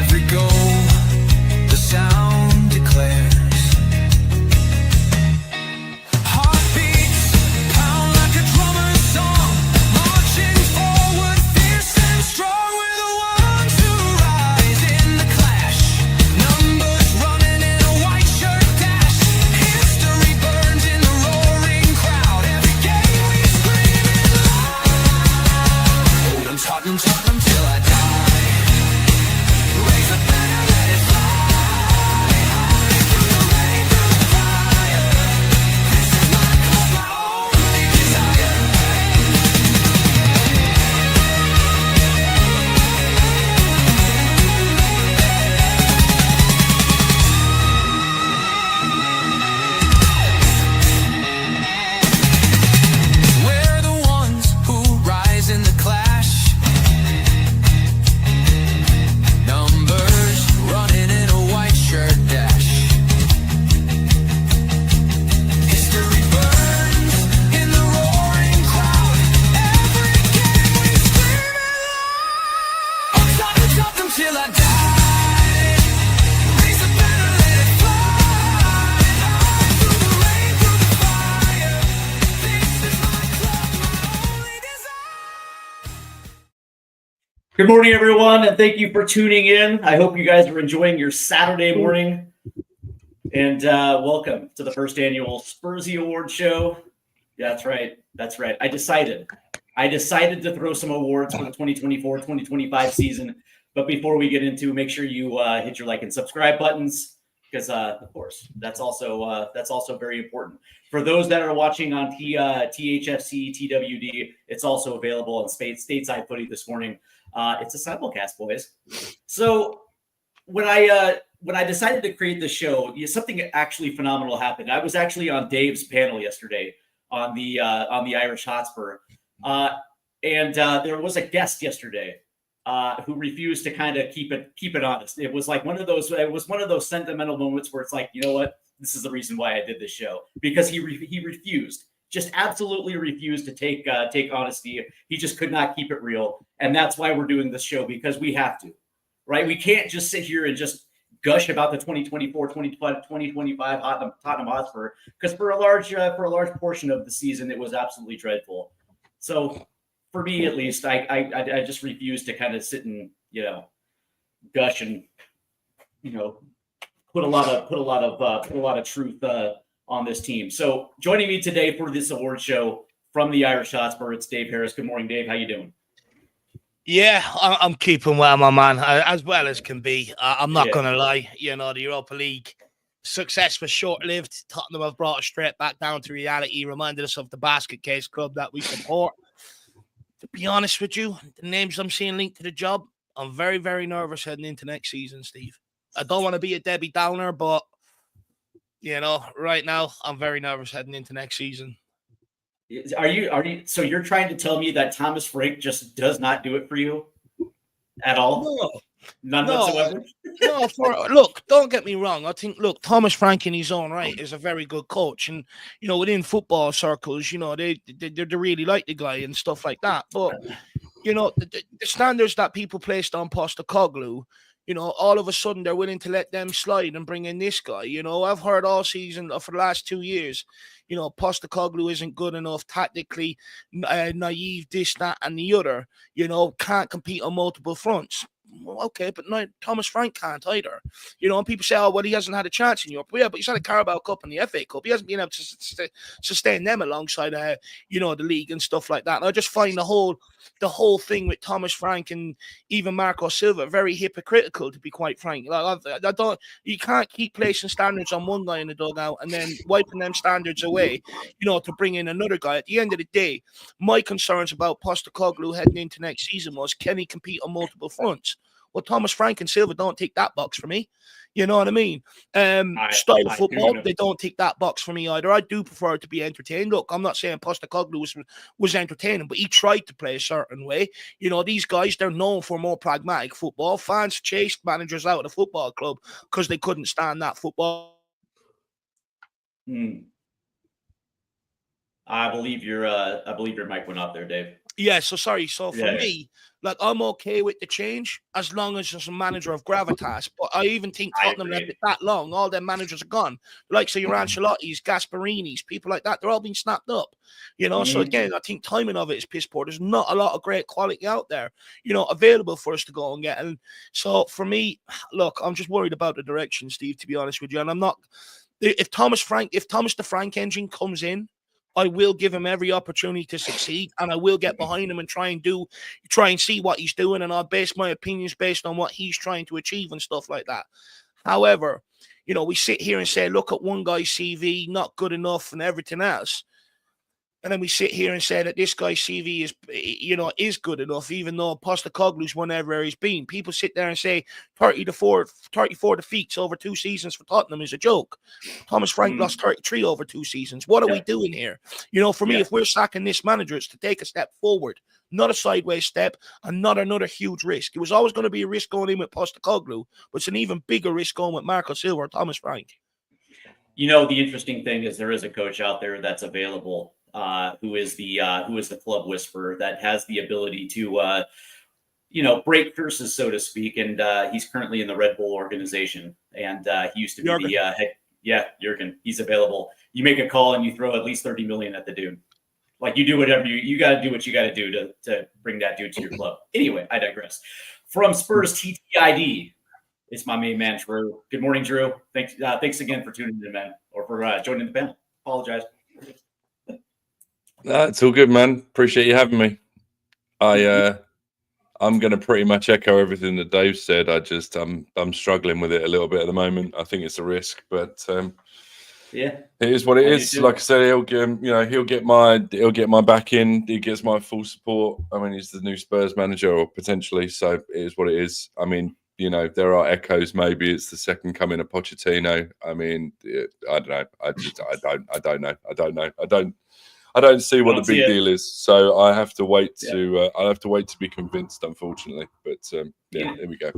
every goal, the sound declares. Heartbeats pound like a drummer's song, marching forward, fierce and strong. We're the ones who rise in the clash. Numbers running in a white shirt dash. History burns in the roaring crowd. Every game we scream it loud. Tottenham, Tottenham till I die. Raise the banner, let it fly. Through the rain, through the fire. This is my club, my only desire. We're the ones who rise in the clash. Numbers running in a white shirt dash. History burns in the roaring crowd. Every game we scream it loud. I'm Tottenham, Tottenham till I die. Raise the banner, let it fly. Through the rain, through the fire. This is my club, my only desire. Good morning, everyone, and thank you for tuning in. I hope you guys are enjoying your Saturday morning. And welcome to the first annual Spursy Award Show. Yeah, that's right. That's right. I decided to throw some awards for the 2024-2025 season. But before we get into, make sure you hit your like and subscribe buttons because, of course, that's also very important. For those that are watching on THFC, TWD, it's also available on Stateside Footy this morning. It's a simulcast, boys. So when I decided to create this show, something actually phenomenal happened. I was actually on Dave's panel yesterday on the Irish Hotspur, and there was a guest yesterday who refused to kind of keep it honest. It was like one of those sentimental moments where it's like, you know what, this is the reason why I did this show, because he refused. Just absolutely refused to take honesty. He just could not keep it real. And that's why we're doing this show, because we have to, right? We can't just sit here and just gush about the 2024-2025 Tottenham Hotspur, because for a large portion of the season, it was absolutely dreadful. So for me, at least, I just refuse to kind of sit and, gush and, put a lot of truth on this team. So joining me today for this award show from the Irish Hotspur, it's Dave Harris. Good morning, Dave. How you doing? Yeah, I'm keeping well, my man, as well as can be. I'm not going to lie. The Europa League success was short-lived. Tottenham have brought us straight back down to reality, reminded us of the basket case club that we support. To be honest with you, the names I'm seeing linked to the job, I'm very, very nervous heading into next season, Steve. I don't want to be a Debbie Downer, but right now, I'm very nervous heading into next season. Are you? So you're trying to tell me that Thomas Frank just does not do it for you at all? None whatsoever? No, look, don't get me wrong. I think, Thomas Frank in his own right is a very good coach. And, within football circles, they really like the guy and stuff like that. But, the standards that people placed on Postecoglou, all of a sudden they're willing to let them slide and bring in this guy. I've heard all season for the last 2 years, Postecoglou isn't good enough tactically, naive, this, that, and the other, can't compete on multiple fronts. Well, okay, but no, Thomas Frank can't either. And people say, oh, well, he hasn't had a chance in Europe. Well, yeah, but he's had a Carabao Cup and the FA Cup. He hasn't been able to sustain them alongside, the league and stuff like that. And I just find the whole thing with Thomas Frank and even Marco Silva very hypocritical, to be quite frank. You can't keep placing standards on one guy in the dugout and then wiping them standards away, to bring in another guy. At the end of the day, my concerns about Postecoglou heading into next season was, can he compete on multiple fronts? Well, Thomas Frank and Silva don't tick that box for me. You know what I mean? Style of football, they don't tick that box for me either. I do prefer it to be entertained. Look, I'm not saying Postecoglou was entertaining, but he tried to play a certain way. These guys, they're known for more pragmatic football. Fans chased managers out of the football club because they couldn't stand that football. I believe your mic went off there, Dave. Yeah, so sorry. So for Yeah. me, like I'm okay with the change as long as there's a manager of gravitas. But I even think I Tottenham left agree. it that long. All their managers are gone. Like so your Ancelotti's, Gasperinis, people like that, they're all being snapped up. So again, I think timing of it is piss poor. There's not a lot of great quality out there, available for us to go and get. And so for me, look, I'm just worried about the direction, Steve, to be honest with you. And I'm not if Thomas the Frank engine comes in, I will give him every opportunity to succeed, and I will get behind him and try and see what he's doing, and I'll base my opinions based on what he's trying to achieve and stuff like that. However, we sit here and say, look at one guy's CV, not good enough, and everything else. And then we sit here and say that this guy's CV is good enough, even though Postecoglou's won everywhere he's been. People sit there and say 34 defeats over 2 seasons for Tottenham is a joke. Thomas Frank lost 33 over 2 seasons. What are we doing here? For me, if we're sacking this manager, it's to take a step forward, not a sideways step, and not another huge risk. It was always going to be a risk going in with Postecoglou, but it's an even bigger risk going with Marco Silva or Thomas Frank. The interesting thing is there is a coach out there that's available. Who is the club whisperer that has the ability to break curses, so to speak, and he's currently in the Red Bull organization, and he used to be the head. Yeah, Jurgen, he's available. You make a call and you throw at least 30 million at the dude. Like you do whatever you got to do what you got to do to bring that dude to your club. Anyway, I digress. From Spurs TTID, it's my main man Drew. Good morning, Drew. Thanks again for tuning in, man, or for joining the panel. Apologize. It's all good, man. Appreciate you having me. I'm going to pretty much echo everything that Dave said. I'm struggling with it a little bit at the moment. I think it's a risk, but yeah, it is what it is. Like I said, he'll get my back in. He gets my full support. I mean, he's the new Spurs manager, or potentially. So it is what it is. I mean, there are echoes. Maybe it's the second coming of Pochettino. I mean, I don't know. I don't see what the big deal is, so I have to wait to be convinced, unfortunately. But here we go.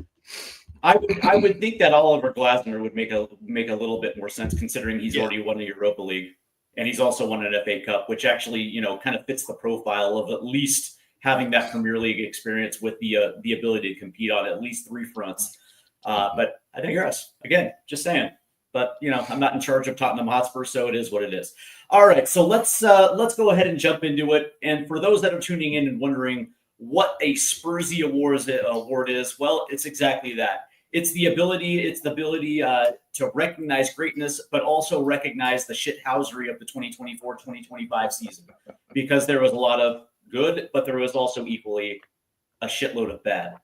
I would think that Oliver Glasner would make a little bit more sense, considering he's already won the Europa League and he's also won an FA Cup, which actually kind of fits the profile of at least having that Premier League experience with the ability to compete on at least 3 fronts. But I digress. Again, just saying. But I'm not in charge of Tottenham Hotspur, so it is what it is. All right, so let's go ahead and jump into it. And for those that are tuning in and wondering what a Spursy award is, well, it's exactly that. It's the ability to recognize greatness, but also recognize the shithousery of the 2024-2025 season, because there was a lot of good, but there was also equally a shitload of bad.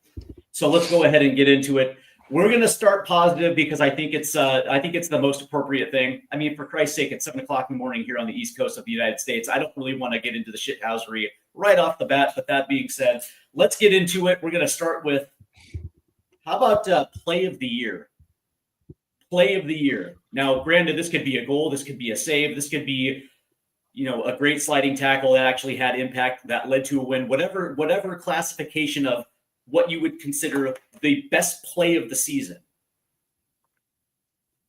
So let's go ahead and get into it. We're going to start positive because I think it's the most appropriate thing. I mean, for Christ's sake, it's 7 o'clock in the morning here on the East Coast of the United States. I don't really want to get into the shithousery right off the bat. But that being said, let's get into it. We're going to start with, how about play of the year? Play of the year. Now, granted, this could be a goal. This could be a save. This could be, a great sliding tackle that actually had impact that led to a win. Whatever classification of what you would consider the best play of the season.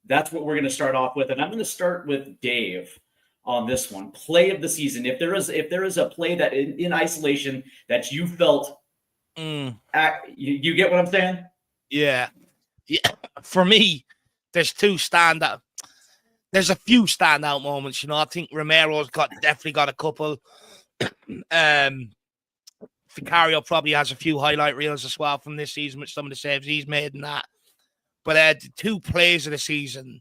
That's what we're going to start off with. And I'm going to start with Dave on this one. Play of the season. If there is a play that in isolation that you felt, you get what I'm saying? Yeah. For me, there's a few standout moments. I think Romero's definitely got a couple. Vicario probably has a few highlight reels as well from this season with some of the saves he's made and that. But the 2 plays of the season,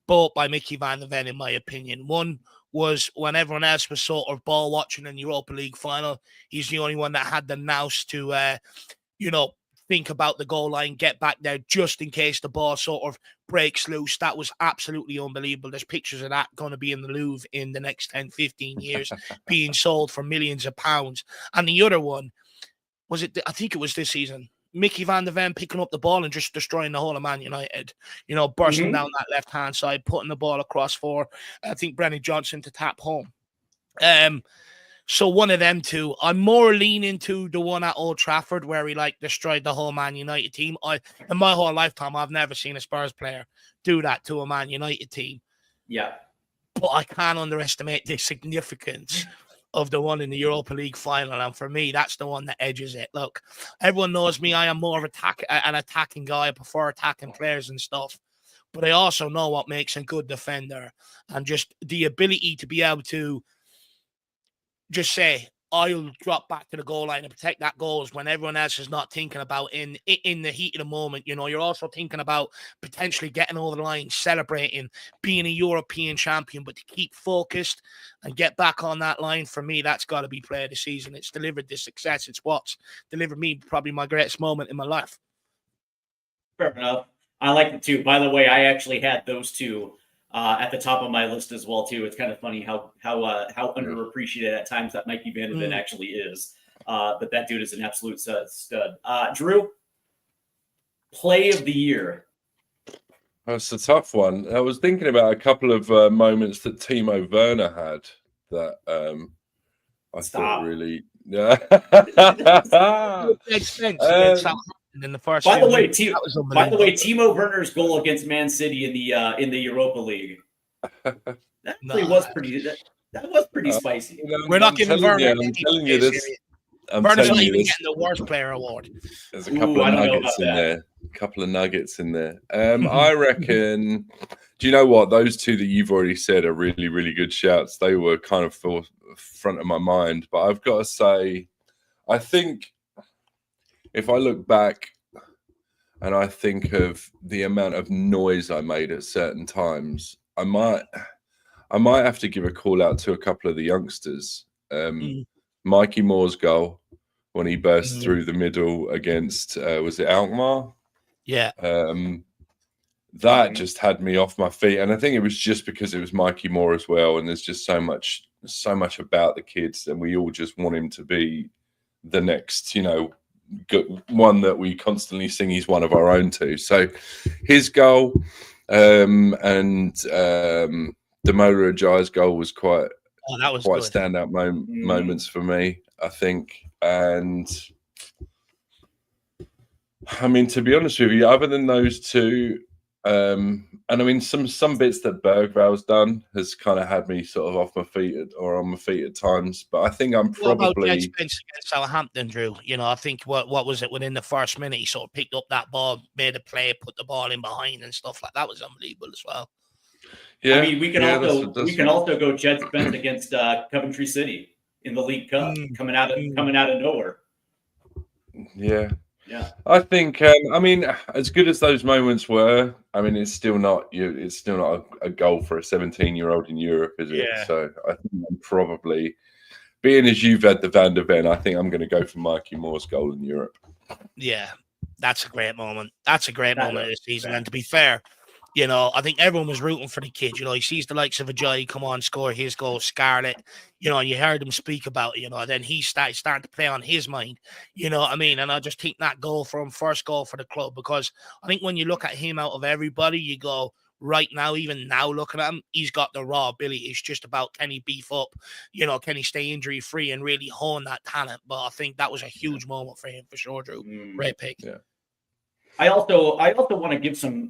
both by Mickey van der Ven, in my opinion. One was when everyone else was sort of ball watching in the Europa League final. He's the only one that had the nous to, think about the goal line, get back there just in case the ball sort of breaks loose. That was absolutely unbelievable. There's pictures of that going to be in the Louvre in the next 10, 15 years, being sold for millions of pounds. And the other one, I think it was this season, Mickey van der Ven picking up the ball and just destroying the whole of Man United, bursting down that left-hand side, putting the ball across for, I think, Brennan Johnson to tap home. So one of them 2, I'm more leaning to the one at Old Trafford where he destroyed the whole Man United team. In my whole lifetime, I've never seen a Spurs player do that to a Man United team. Yeah. But I can't underestimate the significance of the one in the Europa League final. And for me, that's the one that edges it. Look, everyone knows me. I am more of an attacking guy. I prefer attacking players and stuff. But I also know what makes a good defender, and just the ability to be able to just say, I'll drop back to the goal line and protect that goals when everyone else is not thinking about in the heat of the moment. You know, you're also thinking about potentially getting over the line, celebrating, being a European champion, but to keep focused and get back on that line, for me, that's got to be player of the season. It's delivered this success. It's what's delivered me probably my greatest moment in my life. Fair enough. I like it too. By the way, I actually had those two at the top of my list as well too. It's kind of funny how underappreciated at times that Mikey Van de Ven actually is. But that dude is an absolute stud. Drew, play of the year. That's a tough one. I was thinking about a couple of moments that Timo Werner had that I thought really. Yeah. In the first. By the way, Timo Werner's goal against Man City in the Europa League. That was pretty spicy. We're not giving Werner. I'm telling you this. Werner's not even getting the worst player award. There's a couple of nuggets in there. A couple of nuggets in there. I reckon. Do you know what? Those two that you've already said are really, really good shouts. They were kind of front of my mind, but I've got to say, I think if I look back and I think of the amount of noise I made at certain times, I might have to give a call out to a couple of the youngsters. Mikey Moore's goal when he burst through the middle against was it Alkmaar? Yeah. That just had me off my feet, and I think it was just because it was Mikey Moore as well. And there's just so much about the kids, and we all just want him to be the next, good one that we constantly sing. He's one of our own too. So his goal, and the Mola Ajayi's goal was quite standout moments for me, I think. And I mean, to be honest with you, other than those two. And I mean, some bits that Bergval's done has kind of had me sort of off my feet on my feet at times. But I think I'm probably. What about against Southampton, Drew? I think what was it within the first minute he sort of picked up that ball, made a play, put the ball in behind and stuff like that was unbelievable as well. Yeah, I mean, we can also go Jed Spence against Coventry City in the League Cup, coming out of nowhere. Yeah. Yeah, I think. I mean, as good as those moments were, I mean, it's still not a goal for a 17-year-old in Europe, is it? Yeah. So I think I'm probably, being as you've had the Van de Ven, I think I'm going to go for Mikey Moore's goal in Europe. Yeah, that's a great moment. That's a great moment of the season. And to be fair, I think everyone was rooting for the kid. He sees the likes of Ajayi come on, score his goal, Scarlet. And you heard him speak about it, then he starting to play on his mind. You know what I mean? And I just think that goal for him, first goal for the club, because I think when you look at him out of everybody, you go, right now, even now looking at him, he's got the raw ability. It's just about, can he beef up? Can he stay injury free and really hone that talent? But I think that was a huge moment for him, for sure, Drew. Great pick. Yeah. I also want to give some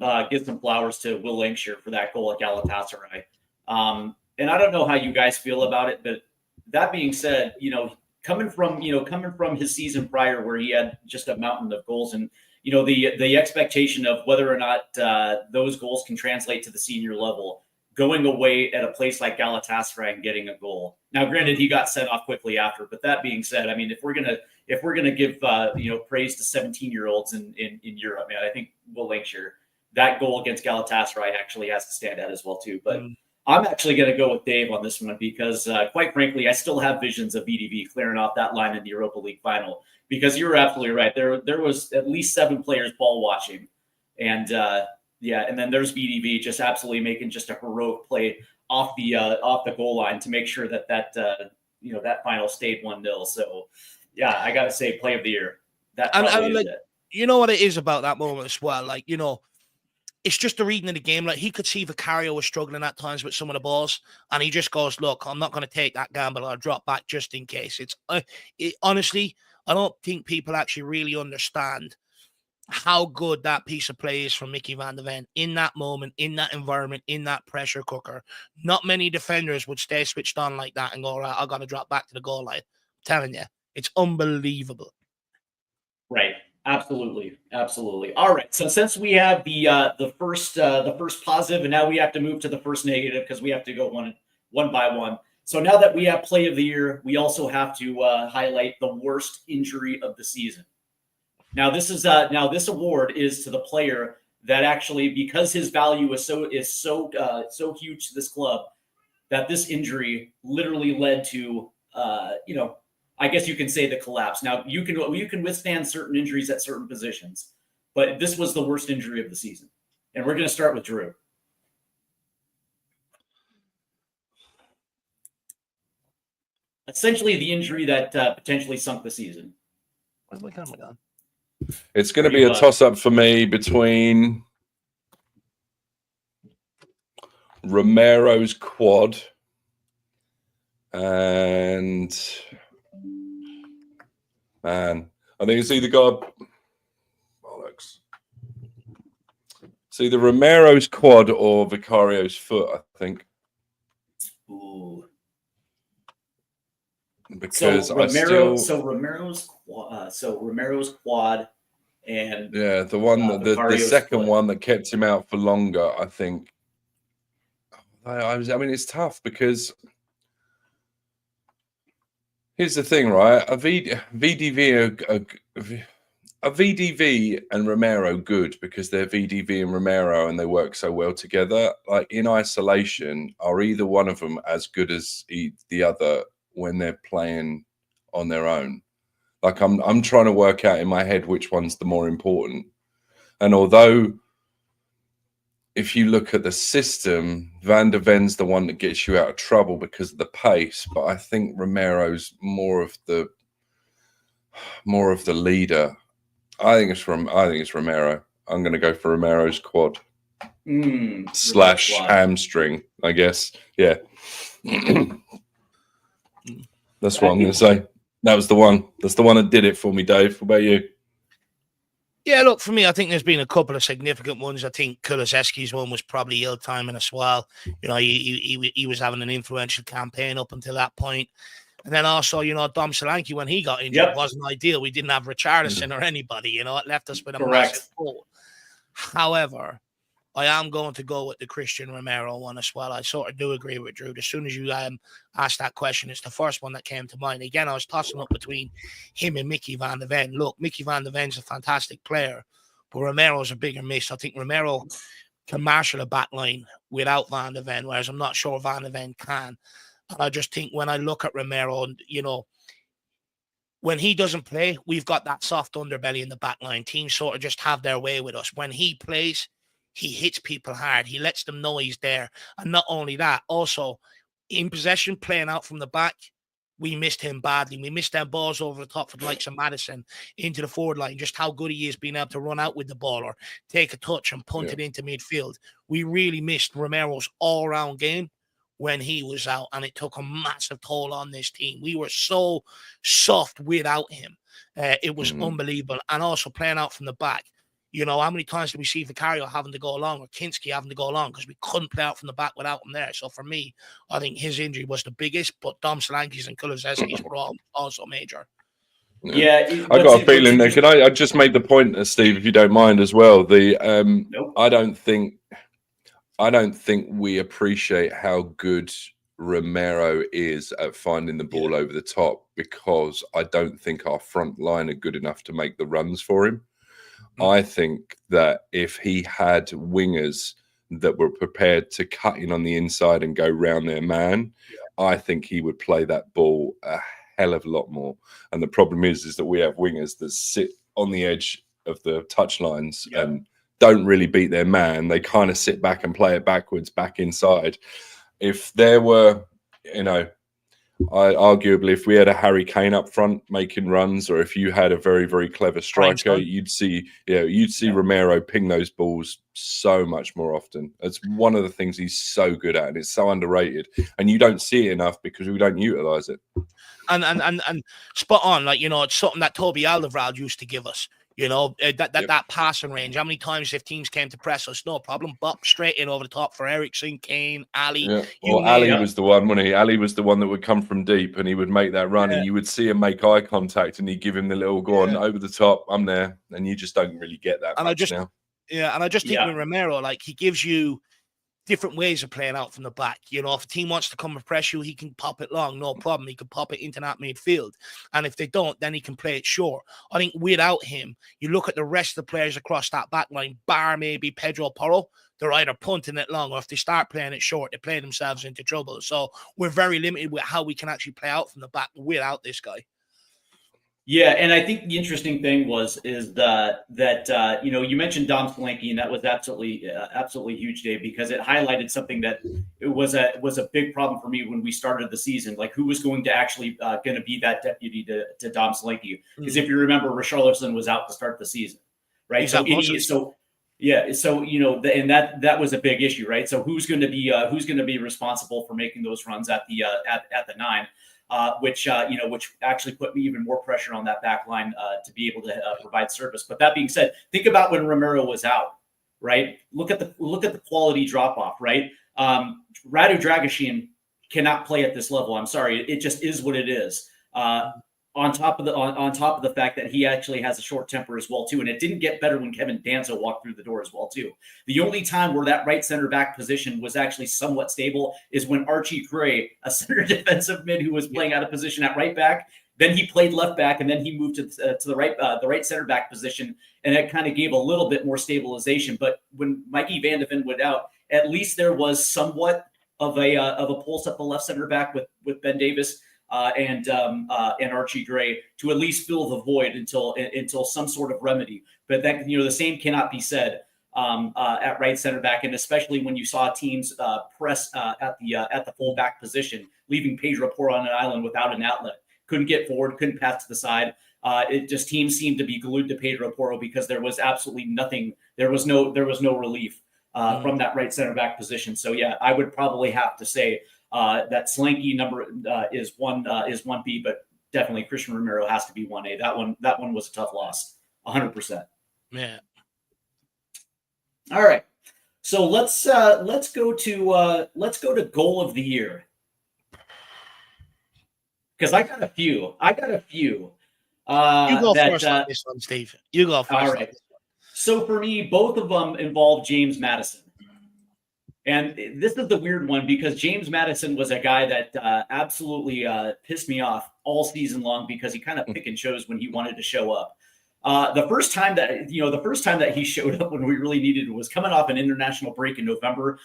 flowers to Will Lancashire for that goal at Galatasaray. And I don't know how you guys feel about it, but that being said, coming from his season prior where he had just a mountain of goals, and the expectation of whether or not those goals can translate to the senior level, going away at a place like Galatasaray and getting a goal. Now, granted, he got sent off quickly after, but that being said, I mean, if we're gonna give praise to 17-year-olds in Europe, man, I think Will Lancashire, that goal against Galatasaray actually has to stand out as well too. But I'm actually going to go with Dave on this one because, quite frankly, I still have visions of VDV clearing off that line in the Europa League final. Because you were absolutely right, there was at least 7 players ball watching, and and then there's VDV just absolutely making just a heroic play off the goal line to make sure that final stayed 1-0. So. Yeah, I gotta say, play of the year. That probably is it. You know what it is about that moment as well. It's just the reading of the game. Like, he could see Vicario was struggling at times with some of the balls, and he just goes, "Look, I'm not going to take that gamble. I'll drop back just in case." Honestly, I don't think people actually really understand how good that piece of play is from Mickey van de Ven in that moment, in that environment, in that pressure cooker. Not many defenders would stay switched on like that and go, right, I got to drop back to the goal line. I'm telling you, it's unbelievable. Right. Absolutely. Absolutely. All right. So since we have the first positive, and now we have to move to the first negative because we have to go one by one. So now that we have play of the year, we also have to highlight the worst injury of the season. Now this award is to the player that actually, because his value is so huge to this club, that this injury literally led to I guess you can say the collapse. Now you can withstand certain injuries at certain positions, but this was the worst injury of the season. And we're going to start with Drew. Essentially, the injury that potentially sunk the season. Where's my camera gone? It's going to be a toss-up for me between Romero's quad and, man, I think it's either bollocks. It's either Romero's quad or Vicario's foot, I think. Ooh. Because Romero's quad, and yeah, the one the second foot. one that kept him out for longer, I think. I mean, it's tough because here's the thing, right? A VDV and Romero good because they're VDV and Romero and they work so well together. Like in isolation, are either one of them as good as the other when they're playing on their own? Like I'm trying to work out in my head which one's the more important. And although if you look at the system, Van de Ven's the one that gets you out of trouble because of the pace, but I think Romero's more of the leader. I think it's Romero. I'm going to go for Romero's quad slash hamstring, I guess. Yeah. That's what I'm going to say. That was the one. That's the one that did it for me, Dave. What about you? Yeah, look, for me, I think there's been a couple of significant ones. I think Kulusevski's one was probably ill timing as well. You know, he was having an influential campaign up until that point. And then also, you know, Dom Solanke, when he got injured, wasn't ideal. We didn't have Richarlison or anybody, you know, it left us with a massive hole. However, I am going to go with the Christian Romero one as well. I sort of do agree with Drew. As soon as you asked that question, it's the first one that came to mind. Again, I was tossing up between him and Mickey van de Ven. Look, Mickey van de Ven's a fantastic player, but Romero's a bigger miss. I think Romero can marshal a back line without Van de Ven, whereas I'm not sure Van de Ven can. And I just think when I look at Romero, you know, when he doesn't play, we've got that soft underbelly in the back line. Teams sort of just have their way with us. When he plays, he hits people hard. He lets them know he's there. And not only that, also in possession, playing out from the back, we missed him badly. We missed them balls over the top for the likes of Madison into the forward line, just how good he is being able to run out with the ball or take a touch and punt it into midfield. We really missed Romero's all-round game when he was out, and it took a massive toll on this team. We were so soft without him. It was unbelievable. And also playing out from the back. You know, how many times did we see Vicario having to go along or Kinski having to go along because we couldn't play out from the back without him there? So for me, I think his injury was the biggest, but Dom Solanke's and Kulusevski's were also major. Yeah, I got a feeling there. Can I just make the point, Steve, if you don't mind as well? Nope. I don't think we appreciate how good Romero is at finding the ball over the top because I don't think our front line are good enough to make the runs for him. I think that if he had wingers that were prepared to cut in on the inside and go round their man, I think he would play that ball a hell of a lot more. And the problem is that we have wingers that sit on the edge of the touchlines and don't really beat their man. They kind of sit back and play it backwards, back inside. If there were, you know, arguably, if we had a Harry Kane up front making runs, or if you had a very, very clever striker, you'd see Romero ping those balls so much more often. It's one of the things he's so good at, and it's so underrated. And you don't see it enough because we don't utilize it. And spot on, like, you know, it's something that Toby Alderweireld used to give us. You know, that Yep. passing range. How many times if teams came to press us, no problem, bop straight in over the top for Ericsson, Kane, Ali. Yeah. You Or name Ali it. was the one, wasn't he? Ali was the one that would come from deep and he would make that run, and you would see him make eye contact, and he'd give him the little go on over the top. I'm there, and you just don't really get that And much now. And I just think Yeah. with Romero, like, he gives you different ways of playing out from the back. You know, if a team wants to come and press you, he can pop it long, no problem. He can pop it into that midfield. And if they don't, then he can play it short. I think without him, you look at the rest of the players across that back line, bar maybe Pedro Porro, they're either punting it long, or if they start playing it short, they play themselves into trouble. So we're very limited with how we can actually play out from the back without this guy. Yeah, and I think the interesting thing is that you know, you mentioned Dom Solanke, and that was absolutely huge, Dave, because it highlighted something that it was a big problem for me when we started the season. Like, who was going to actually going to be that deputy to Dom Solanke? Because if you remember, Richarlison was out to start the season, right? He's out So you know, and that was a big issue, right? So who's going to be responsible for making those runs at the 9? Which actually put me even more pressure on that back line to be able to provide service. But that being said, think about when Romero was out, right? Look at the quality drop off, right? Radu Dragusin cannot play at this level. I'm sorry, it just is what it is. On top of the fact that he actually has a short temper as well too, and it didn't get better when Kevin Danso walked through the door as well too. The only time where that right center back position was actually somewhat stable is when Archie Gray, a center defensive mid who was playing out of position at right back, then he played left back, and then he moved to the right center back position, and it kind of gave a little bit more stabilization. But when Mikey Van de Ven went out, at least there was somewhat of a pulse at the left center back with Ben Davis. And Archie Gray to at least fill the void until some sort of remedy. But that, you know, the same cannot be said at right center back, and especially when you saw teams press at the full back position, leaving Pedro Porro on an island without an outlet. Couldn't get forward, couldn't pass to the side. Teams seemed to be glued to Pedro Porro because there was absolutely nothing. There was no relief from that right center back position. So yeah, I would probably have to say. That Solanke number is 1B, but definitely Christian Romero has to be 1A. That one was a tough loss, 100%. Yeah. All right, so let's go to goal of the year, because I got a few. You go first on this one, Steve. You go first. All right. So for me, both of them involve James Maddison. And this is the weird one, because James Maddison was a guy that absolutely pissed me off all season long, because he kind of pick and chose when he wanted to show up. The first time that he showed up when we really needed it was coming off an international break in November.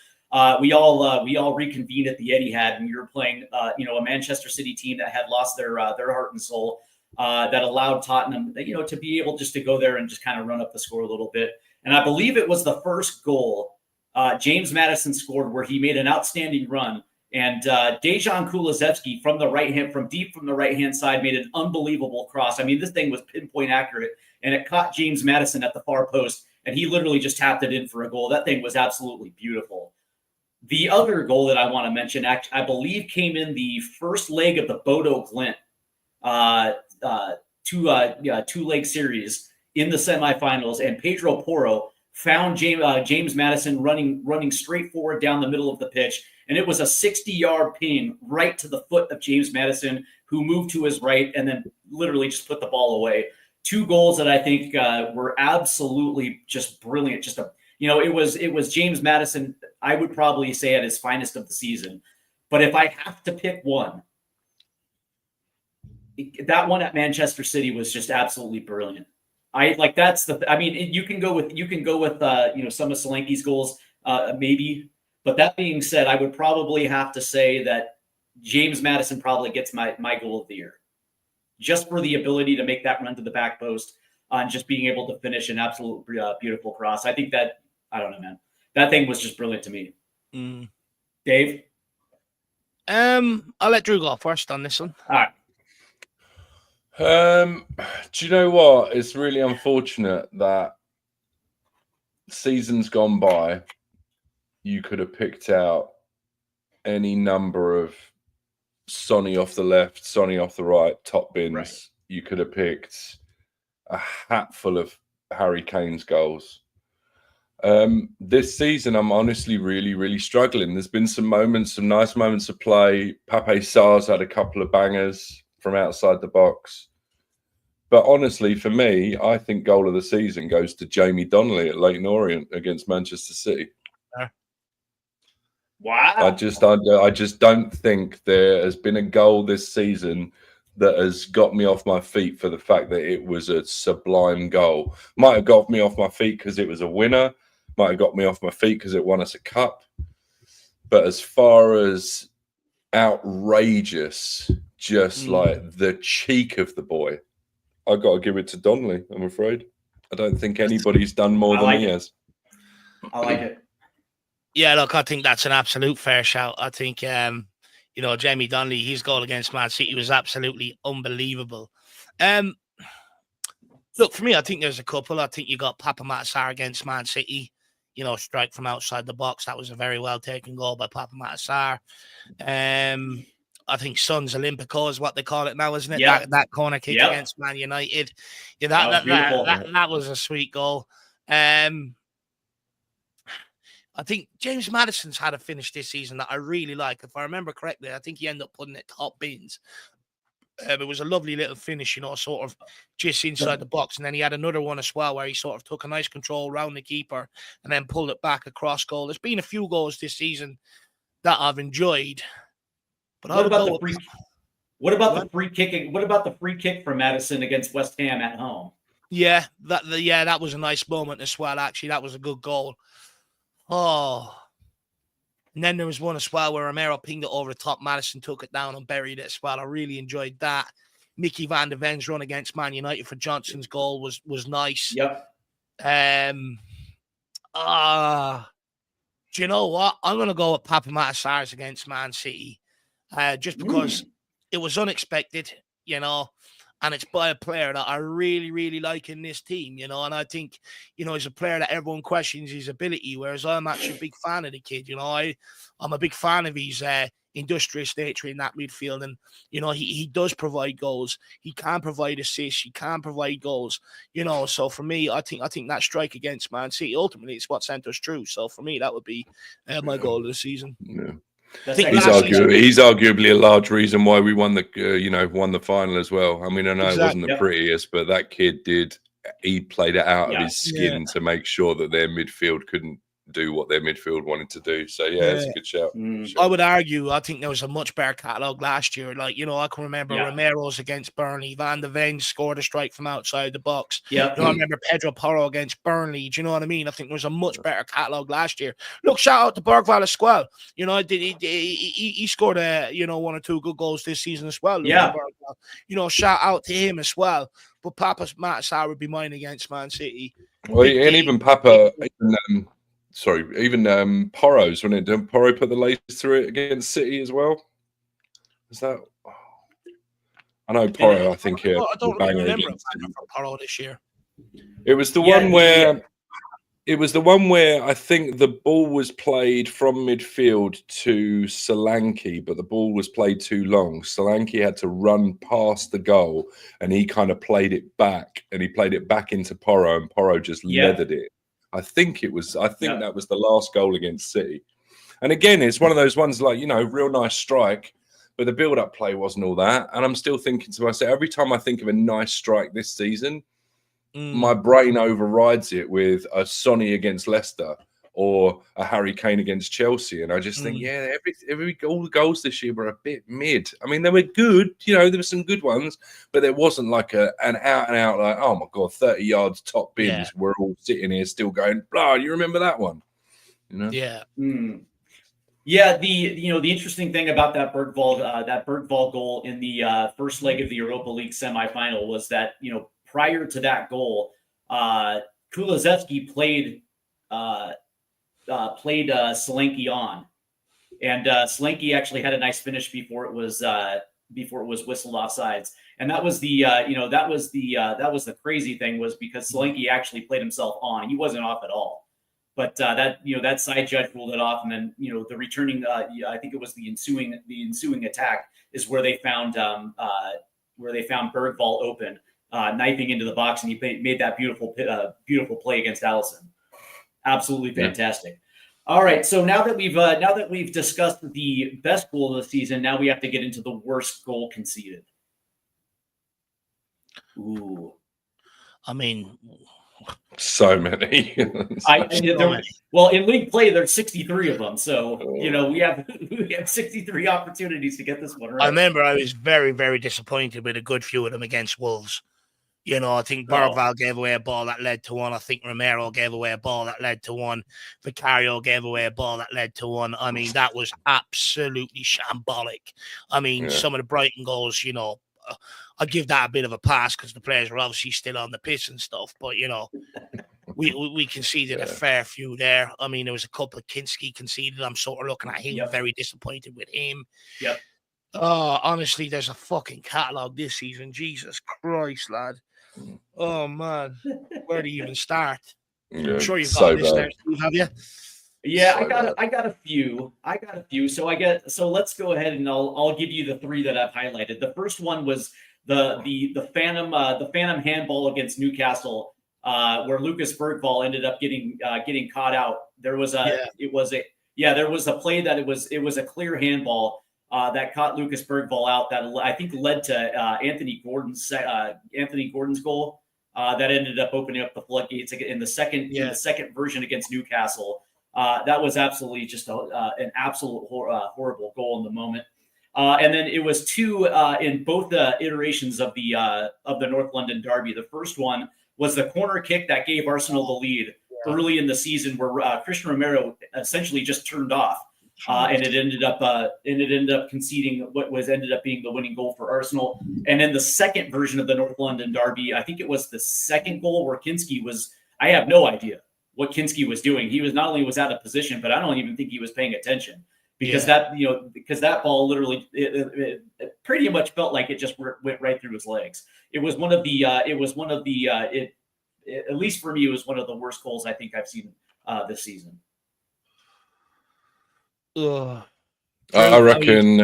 We all reconvened at the Etihad, and we were playing a Manchester City team that had lost their heart and soul, that allowed Tottenham to be able just to go there and just kind of run up the score a little bit. And I believe it was the first goal James Maddison scored, where he made an outstanding run, and Dejan Kulusevski from deep from the right hand side made an unbelievable cross. I mean, this thing was pinpoint accurate, and it caught James Maddison at the far post, and he literally just tapped it in for a goal. That thing was absolutely beautiful. The other goal that I want to mention, I believe, came in the first leg of the Bodo Glint two-leg series in the semifinals, and Pedro Porro found James Maddison running straight forward down the middle of the pitch, and it was a 60-yard ping right to the foot of James Maddison, who moved to his right and then literally just put the ball away. Two goals that I think were absolutely just brilliant. It was James Maddison, I would probably say, at his finest of the season. But if I have to pick one, that one at Manchester City was just absolutely brilliant. You can go with some of Solanke's goals, maybe. But that being said, I would probably have to say that James Maddison probably gets my goal of the year, just for the ability to make that run to the back post and just being able to finish an absolute beautiful cross. I think that, I don't know, man, that thing was just brilliant to me. Dave? I'll let Drew go first on this one. All right. Do you know what? It's really unfortunate that seasons gone by, you could have picked out any number of Sonny off the left, Sonny off the right, top bins. Right. You could have picked a hat full of Harry Kane's goals. This season, I'm honestly really, really struggling. There's been some moments, some nice moments of play. Pape Sarr's had a couple of bangers from outside the box. But honestly, for me, I think goal of the season goes to Jamie Donnelly at Leyton Orient against Manchester City. Wow. I just don't think there has been a goal this season that has got me off my feet for the fact that it was a sublime goal. Might have got me off my feet because it was a winner. Might have got me off my feet because it won us a cup. But as far as outrageous, just like the cheek of the boy, I got to give it to Donnelly, I'm afraid. I don't think anybody's done more than he has. I like it. Yeah, look, I think that's an absolute fair shout. I think, Jamie Donnelly, his goal against Man City was absolutely unbelievable. Look, for me, I think there's a couple. I think you got Papa Matasar against Man City, strike from outside the box. That was a very well taken goal by Papa Matasar. I think Sons Olympico is what they call it now, isn't it? Yeah. That corner kick against Man United. Yeah, that was a sweet goal. I think James Maddison's had a finish this season that I really like. If I remember correctly, I think he ended up putting it top bins. It was a lovely little finish, sort of just inside the box. And then he had another one as well where he sort of took a nice control around the keeper and then pulled it back across goal. There's been a few goals this season that I've enjoyed. But what about the free kicking? What about the free kick from Maddison against West Ham at home? Yeah, that was a nice moment as well. Actually, that was a good goal. Oh, and then there was one as well where Romero pinged it over the top. Maddison took it down and buried it as well. I really enjoyed that. Mickey van de Ven's run against Man United for Johnson's goal was nice. Yep. Do you know what? I'm going to go with Papa Matasar's against Man City, just because it was unexpected, and it's by a player that I really, really like in this team, and I think, he's a player that everyone questions his ability, whereas I'm actually a big fan of the kid. I'm a big fan of his industrious nature in that midfield, and, he does provide goals. He can provide assists. He can provide goals, so for me, I think that strike against Man City, ultimately, it's what sent us through. So for me, that would be my goal of the season. Yeah. He's arguably a large reason why we won the final as well. I mean, I know it wasn't the prettiest, but that kid he played it out of his skin to make sure that their midfield couldn't do what their midfield wanted to do. So it's a good shout. I would argue, I think there was a much better catalogue last year. I can remember Romero's against Burnley. Van de Ven scored a strike from outside the box. I remember Pedro Porro against Burnley. Do you know what I mean? I think there was a much better catalogue last year. Look, shout out to Bergvall as well. He scored one or two good goals this season as well. Shout out to him as well. But Papa Matasar would be mine against Man City. Well, and even Papa, even Porro's, when Porro put the lace through it against City as well. Is that? I know Porro. I think here. I don't really remember a banger from Porro this year. It was the one where. It was the one where I think the ball was played from midfield to Solanke, but the ball was played too long. Solanke had to run past the goal, and he kind of played it back, and he played it back into Porro, and Porro just leathered it. I think that was the last goal against City. And again, it's one of those ones real nice strike, but the build-up play wasn't all that. And I'm still thinking to myself, every time I think of a nice strike this season, my brain overrides it with a Sonny against Leicester or a Harry Kane against Chelsea. And I just think, all the goals this year were a bit mid. I mean, they were good, there were some good ones, but there wasn't like an out and out, like, oh my God, 30 yards top bins. We're all sitting here still going, blah, you remember that one? Yeah. Yeah, the interesting thing about that Bergvall goal in the first leg of the Europa League semifinal was that, prior to that goal, Kulusevski played Solanke on, and Solanke actually had a nice finish before it was whistled offsides. And that was the crazy thing, was because Solanke actually played himself on. He wasn't off at all, but that side judge ruled it off. And then the returning, I think it was the ensuing attack is where they found Bergvall open. knifing into the box, and he made that beautiful play against Allison. Absolutely fantastic. All right, so now that we've discussed the best goal of the season, now we have to get into the worst goal conceded. Ooh, I mean, so many. well, in league play, there's 63 of them, so we have 63 opportunities to get this one right. I remember I was very, very disappointed with a good few of them against Wolves. I think Bergvall gave away a ball that led to one. I think Romero gave away a ball that led to one. Vicario gave away a ball that led to one. I mean, that was absolutely shambolic. I mean, some of the Brighton goals, I give that a bit of a pass because the players were obviously still on the pitch and stuff. But, we conceded a fair few there. I mean, there was a couple of Kinski conceded. I'm sort of looking at him, very disappointed with him. Yep. Honestly, there's a fucking catalogue this season. Jesus Christ, lad. Oh, man. Where do you even start? I'm sure you've got this there, Steve, have you? Yeah, I got a few. So let's go ahead and I'll give you the three that I've highlighted. The first one was the phantom handball against Newcastle, where Lucas Bergvall ended up getting caught out. There was a play that it was a clear handball that caught Lucas Bergvall out that I think led to Anthony Gordon's goal that ended up opening up the floodgates in the second version against Newcastle. That was absolutely just an absolute horrible goal in the moment. And then it was two in both the iterations of the North London derby. The first one was the corner kick that gave Arsenal the lead early in the season, where Christian Romero essentially just turned off, and it ended up conceding what ended up being the winning goal for Arsenal. And then the second version of the North London derby, I think it was the second goal where Kinski was. I have no idea what Kinski was doing. He was not only was out of position, but I don't even think he was paying attention. Because that ball literally it pretty much felt like it just went right through his legs. It was one of the at least for me, it was one of the worst goals I think I've seen this season. I reckon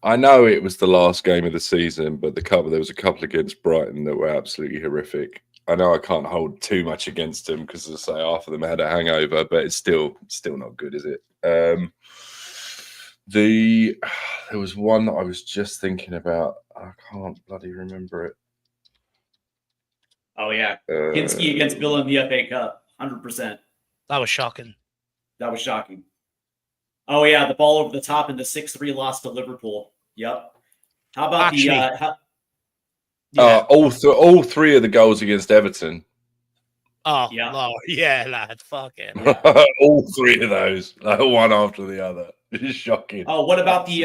I know it was the last game of the season, but there was a couple against Brighton that were absolutely horrific. I know I can't hold too much against them because, as I say, half of them had a hangover, but it's still not good, is it? There was one that I was just thinking about. I can't bloody remember it. Oh yeah, Kinski against Villa in the FA Cup, 100%. That was shocking. Oh yeah, the ball over the top in the 6-3 loss to Liverpool. Yep. How about all three of the goals against Everton. Oh, yeah, Lord. Yeah, lad, fucking. All three of those, one after the other. It's shocking. Oh, what about the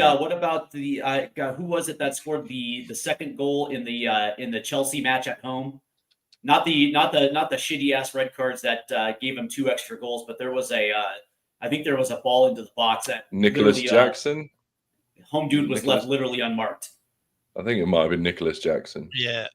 who was it that scored the second goal in the Chelsea match at home? Not the shitty ass red cards that gave him 2 extra goals, but there was I think there was a ball into the box that Nicholas Jackson. Home dude was left literally unmarked. I think it might have been Nicholas Jackson. Yeah.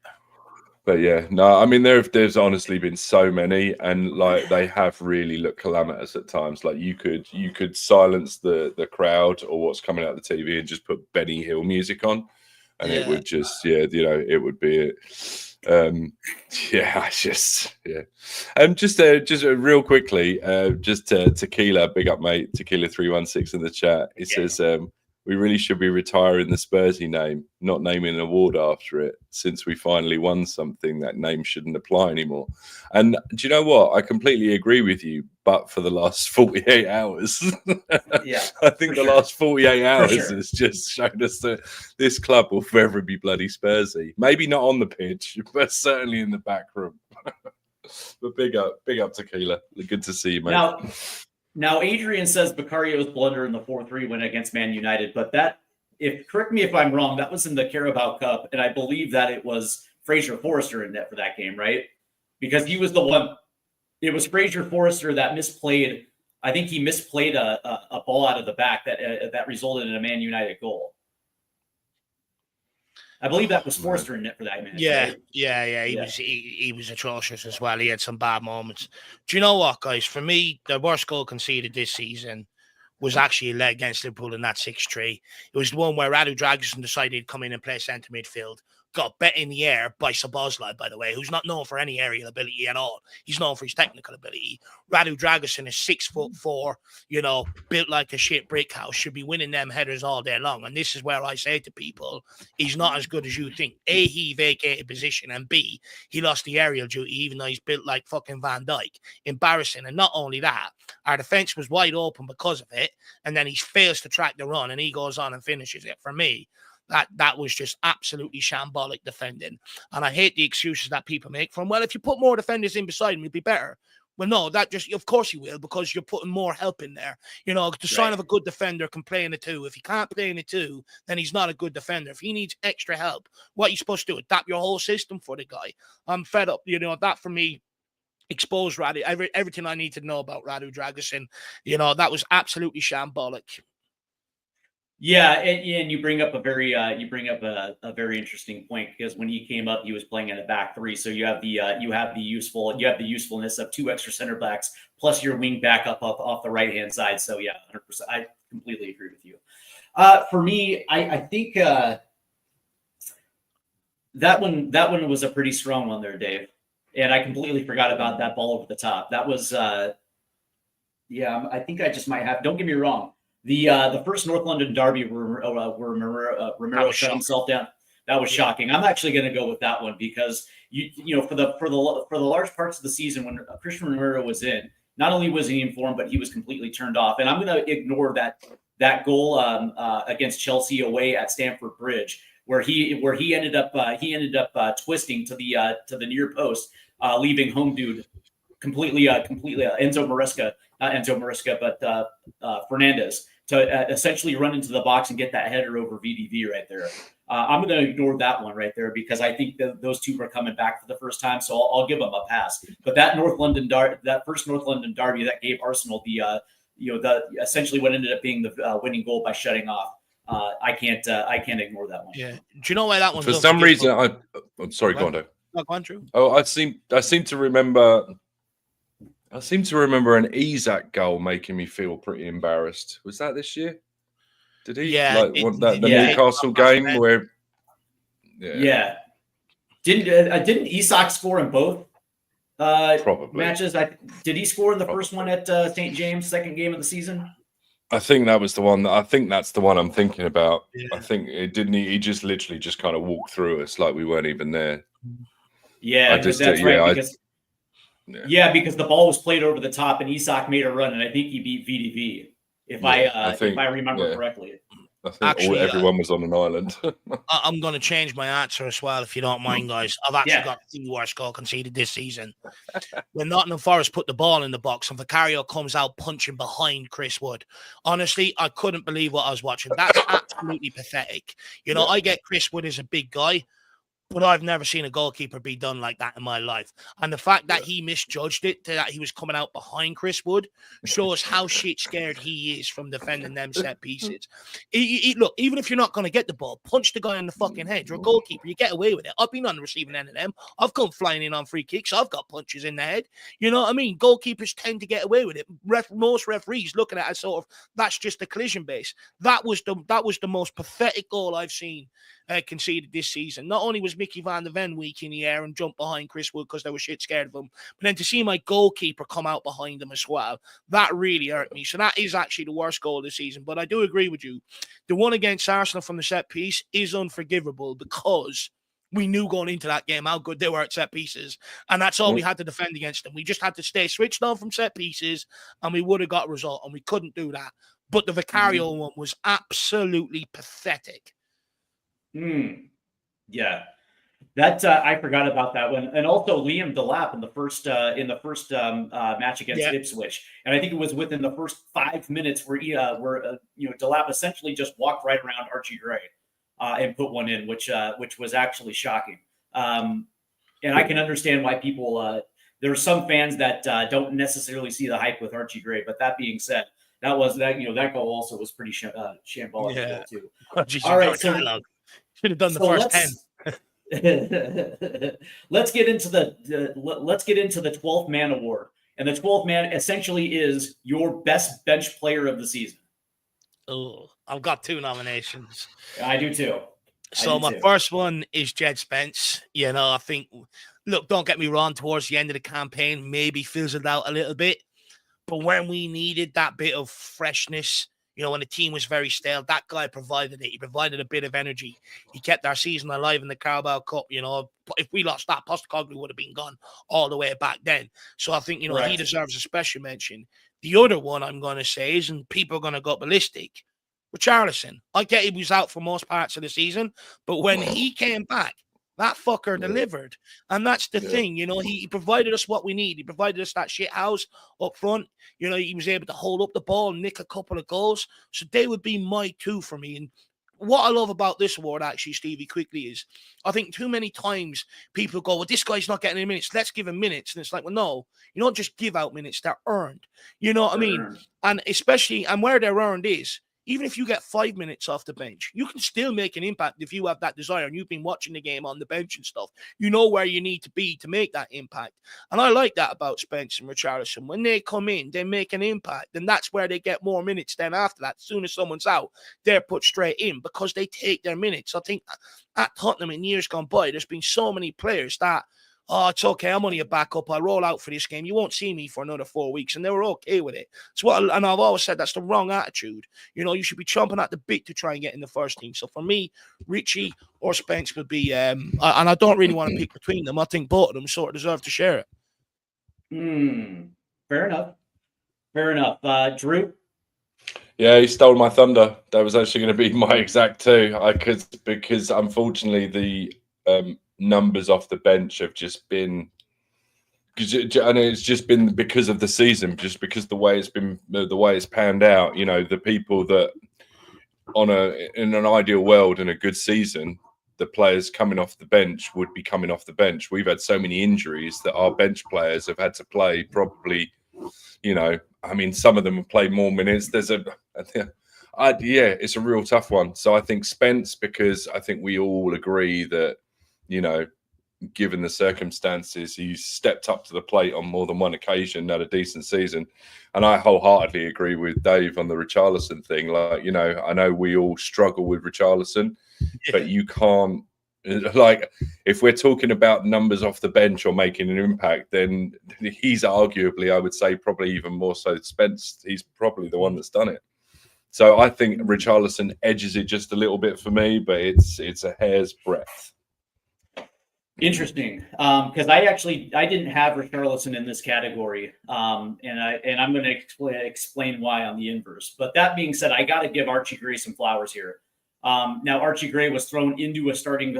But yeah, no, I mean there's honestly been so many, and like they have really looked calamitous at times. Like you could silence the crowd or what's coming out of the TV and just put Benny Hill music on, and it would just it would be it. Just real quickly, just Tequila, big up mate, Tequila 316 in the chat. He says we really should be retiring the Spursy name, not naming an award after it, since we finally won something. That name shouldn't apply anymore. And do you know what? I completely agree with you, but for the last 48 hours. I think the last 48 hours has just shown us that this club will forever be bloody Spursy. Maybe not on the pitch, but certainly in the back room. But big up Tequila. Good to see you, mate. Now, Adrian says Vicario's blunder in the 4-3 win against Man United, but correct me if I'm wrong, that was in the Carabao Cup, and I believe that it was Fraser Forrester in net for that game, right? Because he was the one. It was Fraser Forrester that misplayed. I think he misplayed a ball out of the back that resulted in a Man United goal. I believe that was Forster in net for that match. He was atrocious as well. He had some bad moments. Do you know what, guys? For me, the worst goal conceded this season was actually a leg against Liverpool in that 6-3. It was the one where Radu Dragusin decided to come in and play centre midfield, got bet in the air by Szoboszlai, by the way, who's not known for any aerial ability at all. He's known for his technical ability. Radu Dragusin is 6'4", you know, built like a shit brick house, should be winning them headers all day long. And this is where I say to people, he's not as good as you think. A, he vacated position, and B, he lost the aerial duty, even though he's built like fucking Van Dijk. Embarrassing. And not only that, our defense was wide open because of it, and then he fails to track the run, and he goes on and finishes it. For me, that was just absolutely shambolic defending. And I hate the excuses that people make from, well, if you put more defenders in beside him, you'll be better. Well, no, that just, of course you will, because you're putting more help in there. You know, the sign of a good defender can play in a 2. If he can't play in a 2, then he's not a good defender. If he needs extra help, what are you supposed to do? Adapt your whole system for the guy. I'm fed up. You know, that for me exposed Radu, everything I need to know about Radu Dragusin. You know, that was absolutely shambolic. Yeah, and you bring up a very interesting point, because when he came up, he was playing in a back 3. So you have the usefulness of 2 extra center backs plus your wing back up off the right hand side. So yeah, 100%. I completely agree with you. For me, I think that one was a pretty strong one there, Dave. And I completely forgot about that ball over the top. That was I think I just might have. Don't get me wrong. The first North London derby where Romero shut himself down, that was shocking. I'm actually going to go with that one, because you know for the large parts of the season when Christian Romero was in, not only was he in form, but he was completely turned off. And I'm going to ignore that goal against Chelsea away at Stamford Bridge, where he ended up twisting to the near post, leaving home dude completely Enzo Maresca, not Enzo Maresca, but Fernandez, to essentially run into the box and get that header over VDV right there. I'm going to ignore that one right there, because I think those two were coming back for the first time, so I'll give them a pass. But that first North London derby that gave Arsenal the essentially what ended up being the winning goal by shutting off. I can't ignore that one. Yeah. Do you know why that one? For some reason, I'm sorry, go on, Dave. Go on, Drew. Oh, I seem to remember. I seem to remember an Isak goal making me feel pretty embarrassed. Was that this year? Did he? Yeah, the Newcastle game where? Yeah. Didn't Isak score in both probably matches? Did he score in the first one at St. James, second game of the season? I think that was the one. I think that's the one I'm thinking about. Yeah. I think it didn't. He just literally just kind of walked through us like we weren't even there. Yeah, that's right. Because the ball was played over the top, and Isak made a run, and I think he beat VDV. If I remember correctly. I think everyone was on an island. I'm going to change my answer as well, if you don't mind, guys. I've actually got the worst goal conceded this season. When Nottingham Forest put the ball in the box and Vicario comes out punching behind Chris Wood. Honestly, I couldn't believe what I was watching. That's absolutely pathetic. You know, I get Chris Wood is a big guy, but I've never seen a goalkeeper be done like that in my life. And the fact that he misjudged it, that he was coming out behind Chris Wood, shows how shit scared he is from defending them set pieces. Look, even if you're not going to get the ball, punch the guy in the fucking head. You're a goalkeeper. You get away with it. I've been on the receiving end of them. I've come flying in on free kicks. I've got punches in the head. You know what I mean? Goalkeepers tend to get away with it. Most referees looking at it as sort of, that's just a collision base. That was the most pathetic goal I've seen conceded this season. Not only was Mickey van der Ven weak in the air and jumped behind Chris Wood because they were shit scared of him, but then to see my goalkeeper come out behind him as well, that really hurt me. So that is actually the worst goal this season. But I do agree with you. The one against Arsenal from the set piece is unforgivable, because we knew going into that game how good they were at set pieces. And that's all we had to defend against them. We just had to stay switched on from set pieces, and we would have got a result, and we couldn't do that. But the Vicario one was absolutely pathetic. Yeah, that I forgot about that one, and also Liam Delap in the first match against Ipswich, and I think it was within the first 5 minutes where Delap essentially just walked right around Archie Gray and put one in, which was actually shocking. And I can understand why people there are some fans that don't necessarily see the hype with Archie Gray, but that being said, that goal also was pretty shambolic too. All right, so. Should have done the first 10. Let's get into the 12th man award, and the 12th man essentially is your best bench player of the season. Oh, I've got 2 nominations. I do too. So do my too. first one is Jed Spence. You know, I think, look, don't get me wrong, towards the end of the campaign, maybe fizzled out a little bit. But when we needed that bit of freshness, you know, when the team was very stale, that guy provided it. He provided a bit of energy. He kept our season alive in the Carabao Cup. You know, if we lost that, Postecoglou would have been gone all the way back then. So I think, you know, he Correct. deserves a special mention. The other one I'm going to say is, and people are going to go ballistic, Richarlison. I get he was out for most parts of the season, but when he came back, that fucker delivered. And that's the thing, you know, he provided us what we need. He provided us that shit house up front. You know, he was able to hold up the ball and nick a couple of goals. So they would be my two for me. And what I love about this award, actually, Stevie, quickly, is I think too many times people go, well, this guy's not getting any minutes. Let's give him minutes. And it's like, well, no, you don't just give out minutes. They're earned. You know what I mean? And especially, and where they're earned is, even if you get 5 minutes off the bench, you can still make an impact if you have that desire and you've been watching the game on the bench and stuff. You know where you need to be to make that impact. And I like that about Spence and Richarlison. When they come in, they make an impact. And that's where they get more minutes then after that. As soon as someone's out, they're put straight in because they take their minutes. I think at Tottenham in years gone by, there's been so many players that, oh, it's okay, I'm only a backup. I'll roll out for this game. You won't see me for another 4 weeks. And they were okay with it. And I've always said that's the wrong attitude. You know, you should be chomping at the bit to try and get in the first team. So for me, Richie or Spence would be, and I don't really want to pick between them. I think both of them sort of deserve to share it. Fair enough. Fair enough. Drew? Yeah, he stole my thunder. That was actually going to be my exact two. Because unfortunately the numbers off the bench have just been, and it's just been because of the season, just because the way it's panned out. You know, the people that in an ideal world in a good season, the players coming off the bench would be coming off the bench. We've had so many injuries that our bench players have had to play probably, you know, I mean, some of them have played more minutes. It's a real tough one. So I think Spence, because I think we all agree that, you know, given the circumstances, he's stepped up to the plate on more than one occasion, had a decent season. And I wholeheartedly agree with Dave on the Richarlison thing. Like, you know, I know we all struggle with Richarlison, but you can't, like, if we're talking about numbers off the bench or making an impact, then he's arguably, I would say, probably even more so Spence. He's probably the one that's done it. So I think Richarlison edges it just a little bit for me, but it's a hair's breadth. Interesting, because I didn't have Richarlison in this category, and I'm going to explain why on the inverse. But that being said, I got to give Archie Gray some flowers here. Now Archie Gray was thrown into a starting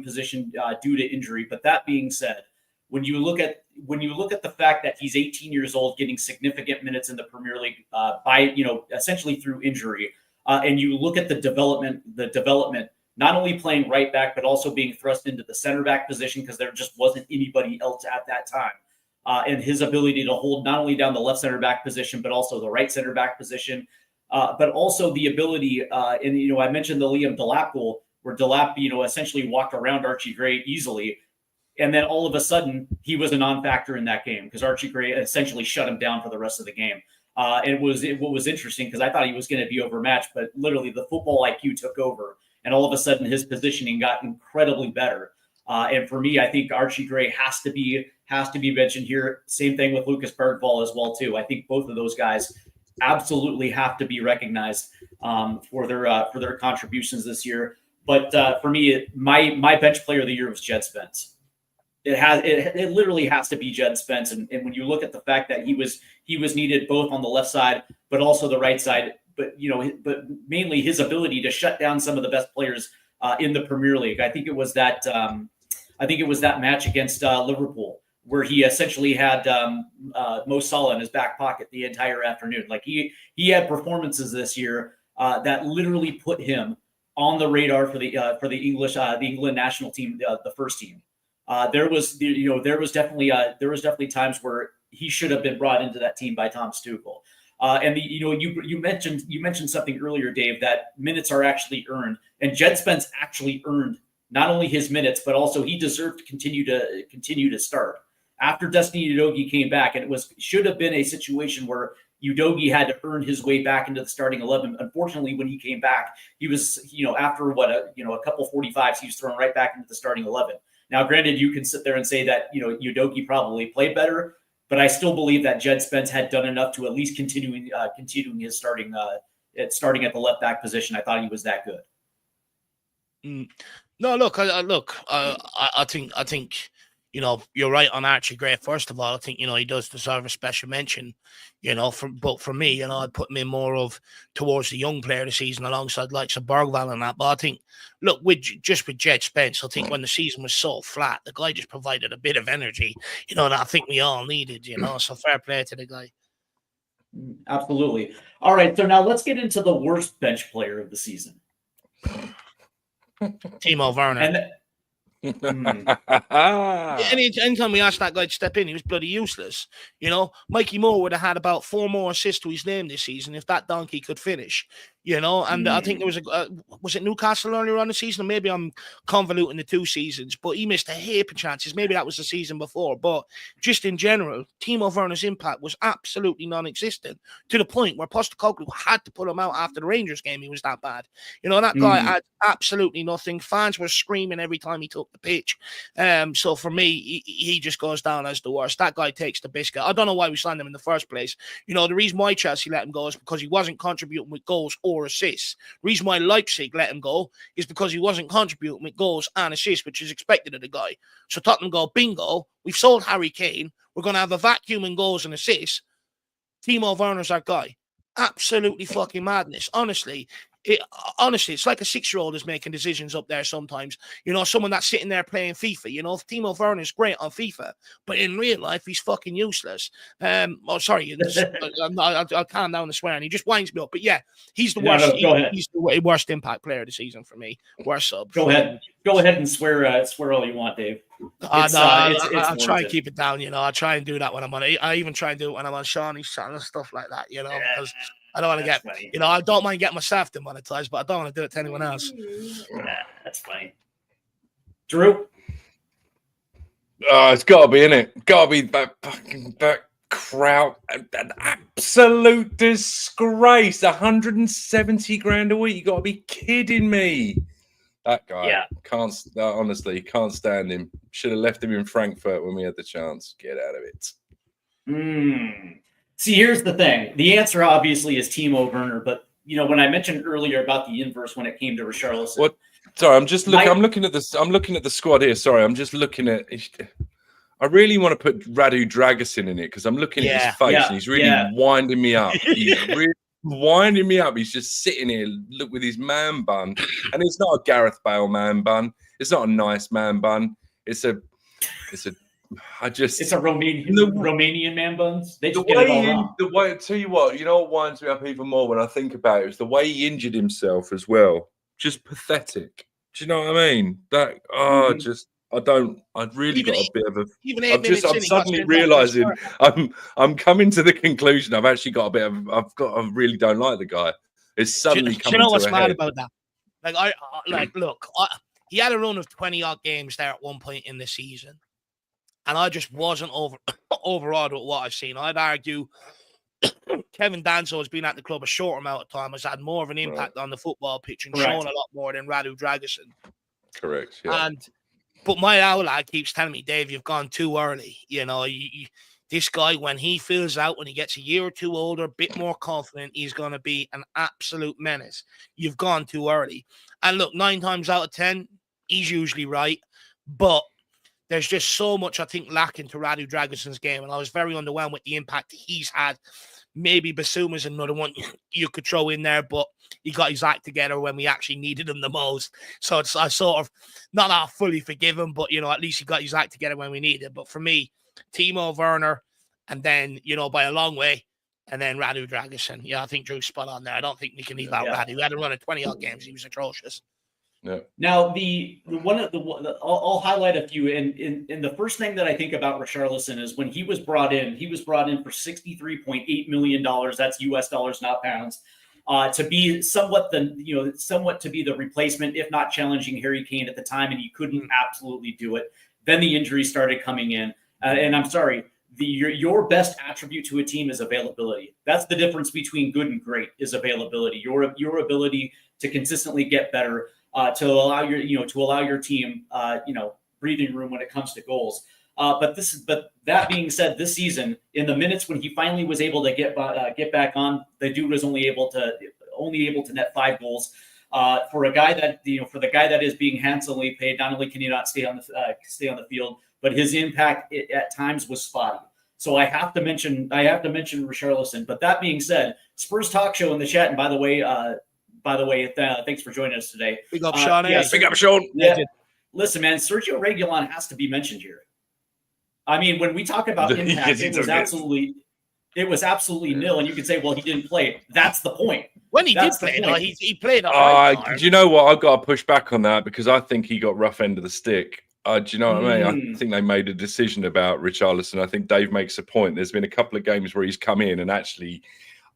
position due to injury. But that being said, when you look at the fact that he's 18 years old, getting significant minutes in the Premier League by essentially through injury, and you look at the development. Not only playing right back, but also being thrust into the center back position because there just wasn't anybody else at that time. And his ability to hold not only down the left center back position, but also the right center back position, but also the ability. And I mentioned the Liam Delap goal, where Delap, essentially walked around Archie Gray easily, and then all of a sudden he was a non-factor in that game because Archie Gray essentially shut him down for the rest of the game. What was interesting because I thought he was going to be overmatched, but literally the football IQ took over. And all of a sudden, his positioning got incredibly better. And for me, I think Archie Gray has to be mentioned here. Same thing with Lucas Bergvall as well too. I think both of those guys absolutely have to be recognized for their contributions this year. But for me, my bench player of the year was Jed Spence. It literally has to be Jed Spence. And when you look at the fact that he was needed both on the left side, but also the right side. But mainly his ability to shut down some of the best players in the Premier League. I think it was that match against Liverpool where he essentially had Mo Salah in his back pocket the entire afternoon. Like he had performances this year that literally put him on the radar for the England national team, the first team. There was definitely times where he should have been brought into that team by Thomas Tuchel. And you mentioned something earlier, Dave, that minutes are actually earned, and Jed Spence actually earned not only his minutes, but also he deserved to continue to start after Destiny Udogie came back. And it should have been a situation where Udogie had to earn his way back into the starting 11. Unfortunately, when he came back, he was, after a couple 45s, he was thrown right back into the starting 11. Now, granted, you can sit there and say that, Udogie probably played better, but I still believe that Jed Spence had done enough to at least continuing his starting at the left back position. I thought he was that good. No, look, I think, you're right on Archie Gray. First of all, I think, he does deserve a special mention, but for me, I'd put him in more of towards the young player of the season alongside likes of Bergvall and that. But I think, look, with Jed Spence, I think when the season was so flat, the guy just provided a bit of energy, that I think we all needed, so fair play to the guy. Absolutely. All right, so now let's get into the worst bench player of the season. Timo Werner. Anytime we asked that guy to step in, he was bloody useless. Mikey Moore would have had about 4 more assists to his name this season if that donkey could finish. And I think there was was it Newcastle earlier on the season? Or maybe I'm convoluting the 2 seasons, but he missed a heap of chances. Maybe that was the season before, but just in general, Timo Werner's impact was absolutely non-existent to the point where Postecoglou had to put him out after the Rangers game. He was that bad. That guy had absolutely nothing. Fans were screaming every time he took the pitch. So for me, he just goes down as the worst. That guy takes the biscuit. I don't know why we signed him in the first place. The reason why Chelsea let him go is because he wasn't contributing with goals or assists. The reason why Leipzig let him go is because he wasn't contributing with goals and assists, which is expected of the guy. So Tottenham go, bingo, we've sold Harry Kane. We're going to have a vacuum in goals and assists. Timo Werner's our guy. Absolutely fucking madness. Honestly, it's like a 6-year-old is making decisions up there sometimes. Someone that's sitting there playing FIFA. Timo Werner's great on FIFA, but in real life, he's fucking useless. I'll calm down the swearing. He just winds me up. But yeah, he's the worst. He's the worst impact player of the season for me. Worst sub. Go ahead and swear all you want, Dave. I'll try and keep it down. I try and do that when I'm on. I even try and do it when I'm on Shawnee's channel and stuff like that. Because I don't want to get, funny. I don't mind getting myself demonetized, but I don't want to do it to anyone else. That's funny. Drew? It's got to be, innit? Got to be that crowd. An absolute disgrace. 170 grand a week. You got to be kidding me. That guy. Honestly, can't stand him. Should have left him in Frankfurt when we had the chance. Get out of it. See, here's the thing. The answer obviously is Timo Werner, but when I mentioned earlier about the inverse when it came to Richarlison. What? Sorry, I'm just looking. I'm looking at this. I'm looking at the squad here. Sorry, I'm just looking at. I really want to put Radu Dragusin in it because I'm looking at his face and he's really winding me up. He's really winding me up. He's just sitting here, look with his man bun, and it's not a Gareth Bale man bun. It's not a nice man bun. It's a Romanian man buns. They just get it all wrong. The way, tell you what winds me up even more when I think about it is the way he injured himself as well. Just pathetic. Do you know what I mean? I've really got a bit of a. I'm suddenly realizing I'm coming to the conclusion. I've actually got a bit of. I really don't like the guy. It's suddenly coming. You know what's mad about that? Look, he had a run of 20-odd games there at one point in the season. And I just wasn't overawed with what I've seen. I'd argue Kevin Danso has been at the club a short amount of time, has had more of an impact on the football pitch and shown a lot more than Radu Dragusin. Correct. Yeah. But my owl lad keeps telling me, Dave, you've gone too early. This guy, when he fills out, when he gets a year or two older, a bit more confident, he's going to be an absolute menace. You've gone too early. And look, 9 times out of 10, he's usually right. But there's just so much, I think, lacking to Radu Dragusin's game. And I was very underwhelmed with the impact he's had. Maybe Basuma's another one you could throw in there, but he got his act together when we actually needed him the most. So I sort of, not that I fully forgive him, but, at least he got his act together when we needed him. But for me, Timo Werner, and then, by a long way, and then Radu Dragusin. Yeah, I think Drew's spot on there. I don't think we can leave out Radu. He had a run of 20-odd games. He was atrocious. Yeah. Now, I'll highlight a few. And the first thing that I think about Richarlison is when he was brought in for $63.8 million. That's US dollars, not pounds. To be somewhat to be the replacement, if not challenging Harry Kane at the time, and he couldn't absolutely do it. Then the injuries started coming in. And I'm sorry, your best attribute to a team is availability. That's the difference between good and great, is availability. Your ability to consistently get better, to allow your team breathing room when it comes to goals. But that being said, this season, in the minutes when he finally was able to get back on, the dude was only able to net 5 goals. For a guy that for the guy that is being handsomely paid, not only can he not stay on the field, but his impact at times was spotty. So I have to mention Richarlison. But that being said, Spurs Talk Show in the chat, and by the way, thanks for joining us today. Big up, Sean. Big up, Sean. Yeah. Listen, man, Sergio Reguilon has to be mentioned here. I mean, when we talk about impact, it was absolutely nil. And you could say, well, he didn't play. That's the point. When he did play, he played. Do you know what? I've got to push back on that because I think he got rough end of the stick. Do you know what I mean? I think they made a decision about Richarlison. I think Dave makes a point. There's been a couple of games where he's come in and actually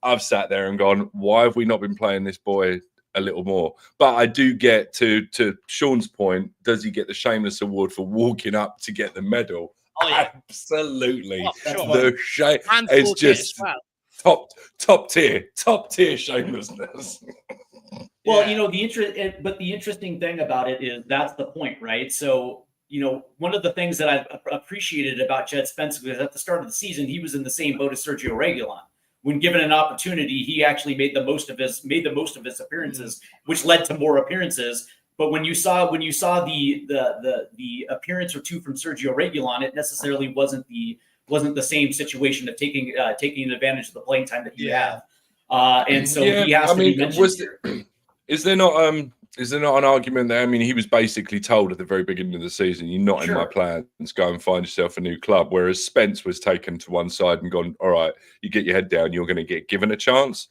I've sat there and gone, why have we not been playing this boy a little more? But I do get to Sean's point. Does he get the Shameless Award for walking up to get the medal? Oh, yeah. Absolutely. Sure. The shame. It's just top tier shamelessness. Well, the interesting thing about it is that's the point, right? So, one of the things that I've appreciated about Jed Spence was at the start of the season, he was in the same boat as Sergio Reguilon. When given an opportunity, he actually made the most of his appearances, which led to more appearances. But when you saw the appearance or two from Sergio Reguilon, it necessarily wasn't the same situation of taking advantage of the playing time that he had. And so he has to be mentioned here. Is there not an argument there? I mean, he was basically told at the very beginning of the season, "You're not in my plans. Go and find yourself a new club." Whereas Spence was taken to one side and gone, "All right, you get your head down. You're going to get given a chance."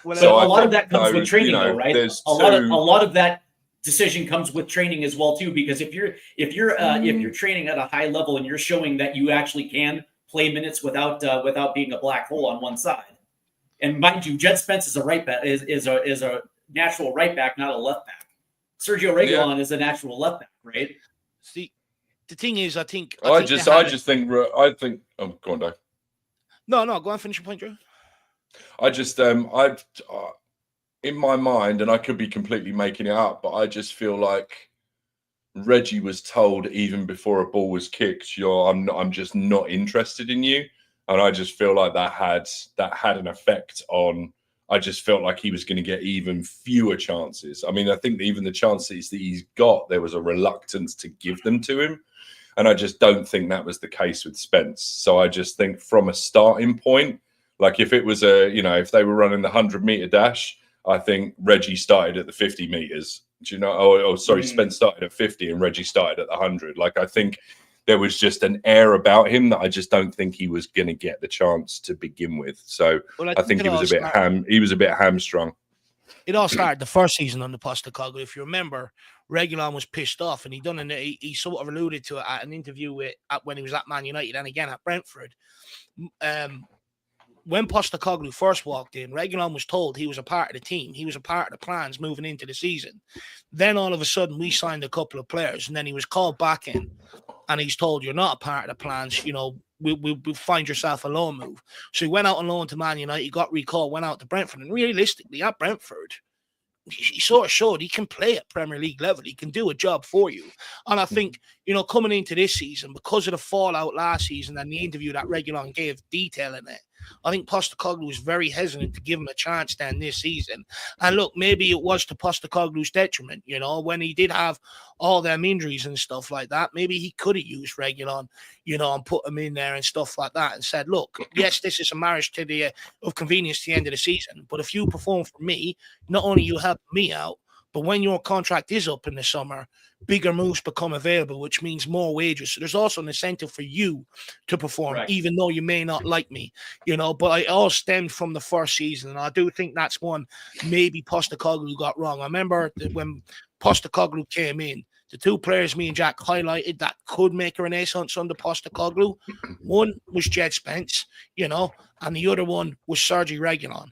Well, so a lot of that comes with training, though, right? A lot of that decision comes with training as well, too. Because if you're training at a high level and you're showing that you actually can play minutes without being a black hole on one side, and mind you, Jed Spence is a right back, is a natural right back, not a left back. Sergio Reguilon is an actual left back, right? See, the thing is, I think. I think. Oh, go on, Dave. No, go on, finish your point, Drew. I just, I've in my mind, and I could be completely making it up, but I just feel like Reggie was told even before a ball was kicked, I'm just not interested in you, and I just feel like that had an effect on. I just felt like he was going to get even fewer chances. I mean, I think even the chances that he's got, there was a reluctance to give them to him. And I just don't think that was the case with Spence. So I just think from a starting point, like if it was if they were running the 100-meter dash, I think Reggie started at the 50 meters. Do you know? Spence started at 50 and Reggie started at the 100. Like, I think there was just an air about him that I just don't think he was going to get the chance to begin with. So I think he was a bit hamstrung. It all started the first season under Postecoglou. If you remember, Reguilon was pissed off, and he sort of alluded to it at an interview when he was at Man United and again at Brentford. When Postecoglou first walked in, Reguilon was told he was a part of the team. He was a part of the plans moving into the season. Then all of a sudden, we signed a couple of players, and then he was called back in, and he's told, "You're not a part of the plans. We'll find yourself a loan move." So he went out on loan to Man United. He got recalled, went out to Brentford, and realistically, at Brentford, he sort of showed he can play at Premier League level. He can do a job for you. And I think, coming into this season, because of the fallout last season and the interview that Reguilon gave detailing it, I think Postecoglou was very hesitant to give him a chance then this season. And look, maybe it was to Postecoglou's detriment, when he did have all them injuries and stuff like that. Maybe he could have used Reguilon, and put him in there and stuff like that and said, look, yes, this is a marriage to of convenience to the end of the season. But if you perform for me, not only you help me out, but when your contract is up in the summer, bigger moves become available, which means more wages. So there's also an incentive for you to perform, right, even though you may not like me, but it all stemmed from the first season. And I do think that's one maybe Postecoglou got wrong. I remember when Postecoglou came in, the two players me and Jack highlighted that could make a renaissance under Postecoglou. One was Jed Spence, and the other one was Sergio Reguilon.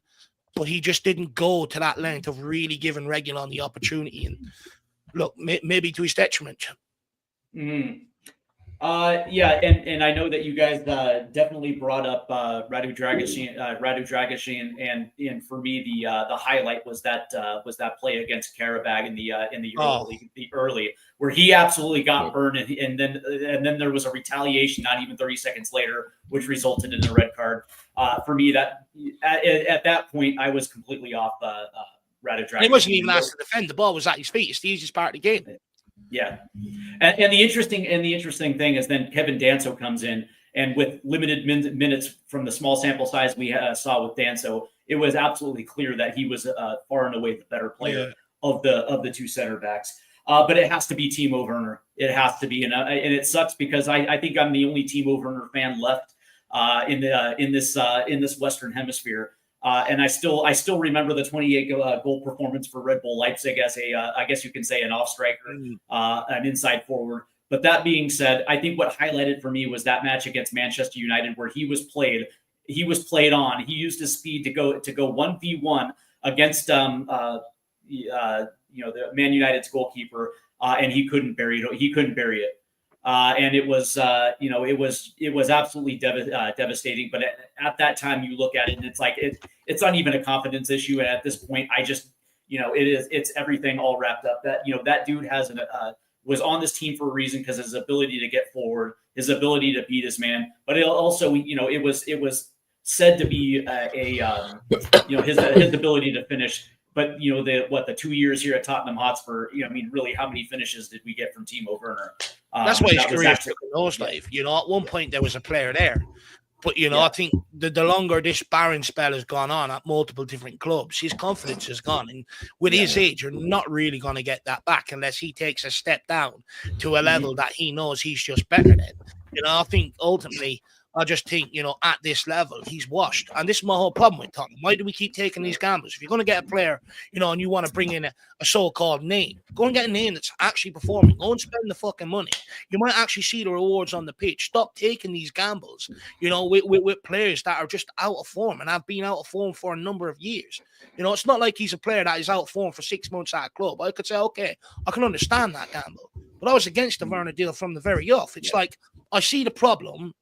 But he just didn't go to that length of really giving Reguilon the opportunity. And look, maybe to his detriment. Mm. Yeah, and I know that you guys definitely brought up Radu Dragic, and for me the highlight was that play against Karabag in the Europa Oh, League, the early, where he absolutely got burned, and then there was a retaliation not even 30 seconds later, which resulted in a red card. For me, that at that point I was completely off Radu and he wasn't even Dragic. asked to defend. The ball was at his feet. It's the easiest part of the game. Yeah, and the interesting thing is then Kevin Danso comes in, and with limited minutes from the small sample size we saw with Danso, it was absolutely clear that he was far and away the better player of the two center backs. But it has to be Timo Werner. It has to be, and it sucks because I think I'm the only Timo Werner fan left in this Western Hemisphere. And I still remember the 28 goal performance for Red Bull Leipzig as I guess you can say an off striker, an inside forward. But that being said, I think what highlighted for me was that match against Manchester United where he was played on. He used his speed to go 1v1 against the Man United's goalkeeper, and he couldn't bury it. And it was absolutely devastating. But at that time, you look at it and it's like it's not even a confidence issue. And at this point, I just it's everything all wrapped up. That dude was on this team for a reason because his ability to get forward, his ability to beat his man, but it also it was said to be his ability to finish. But the 2 years here at Tottenham Hotspur, really, how many finishes did we get from Timo Werner? That's why his career took a nosedive. At one point there was a player there, but I think the longer this barren spell has gone on at multiple different clubs, his confidence has gone, and with his age, you're not really going to get that back unless he takes a step down to a level that he knows he's just better than. I think ultimately. I just think, at this level, he's washed. And this is my whole problem with Tottenham. Why do we keep taking these gambles? If you're going to get a player, and you want to bring in a so-called name, go and get a name that's actually performing. Go and spend the fucking money. You might actually see the rewards on the pitch. Stop taking these gambles, with players that are just out of form and have been out of form for a number of years. It's not like he's a player that is out of form for 6 months at a club. I could say, okay, I can understand that gamble. But I was against the Werner deal from the very off. It's like, I see the problem,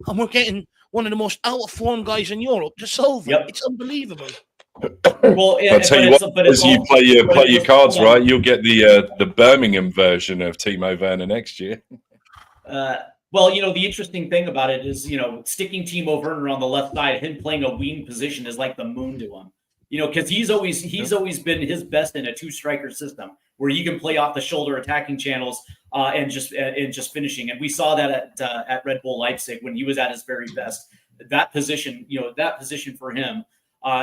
and we're getting one of the most out of form guys in Europe to solve it. Yep. It's unbelievable. Well, I'll tell you what, as you play your cards right, you'll get the Birmingham version of Timo Werner next year. Well, the interesting thing about it is, sticking Timo Werner on the left side, him playing a wing position is like the moon to him. Because he's always been his best in a two striker system where he can play off the shoulder attacking channels and just finishing. And we saw that at Red Bull Leipzig when he was at his very best. That position for him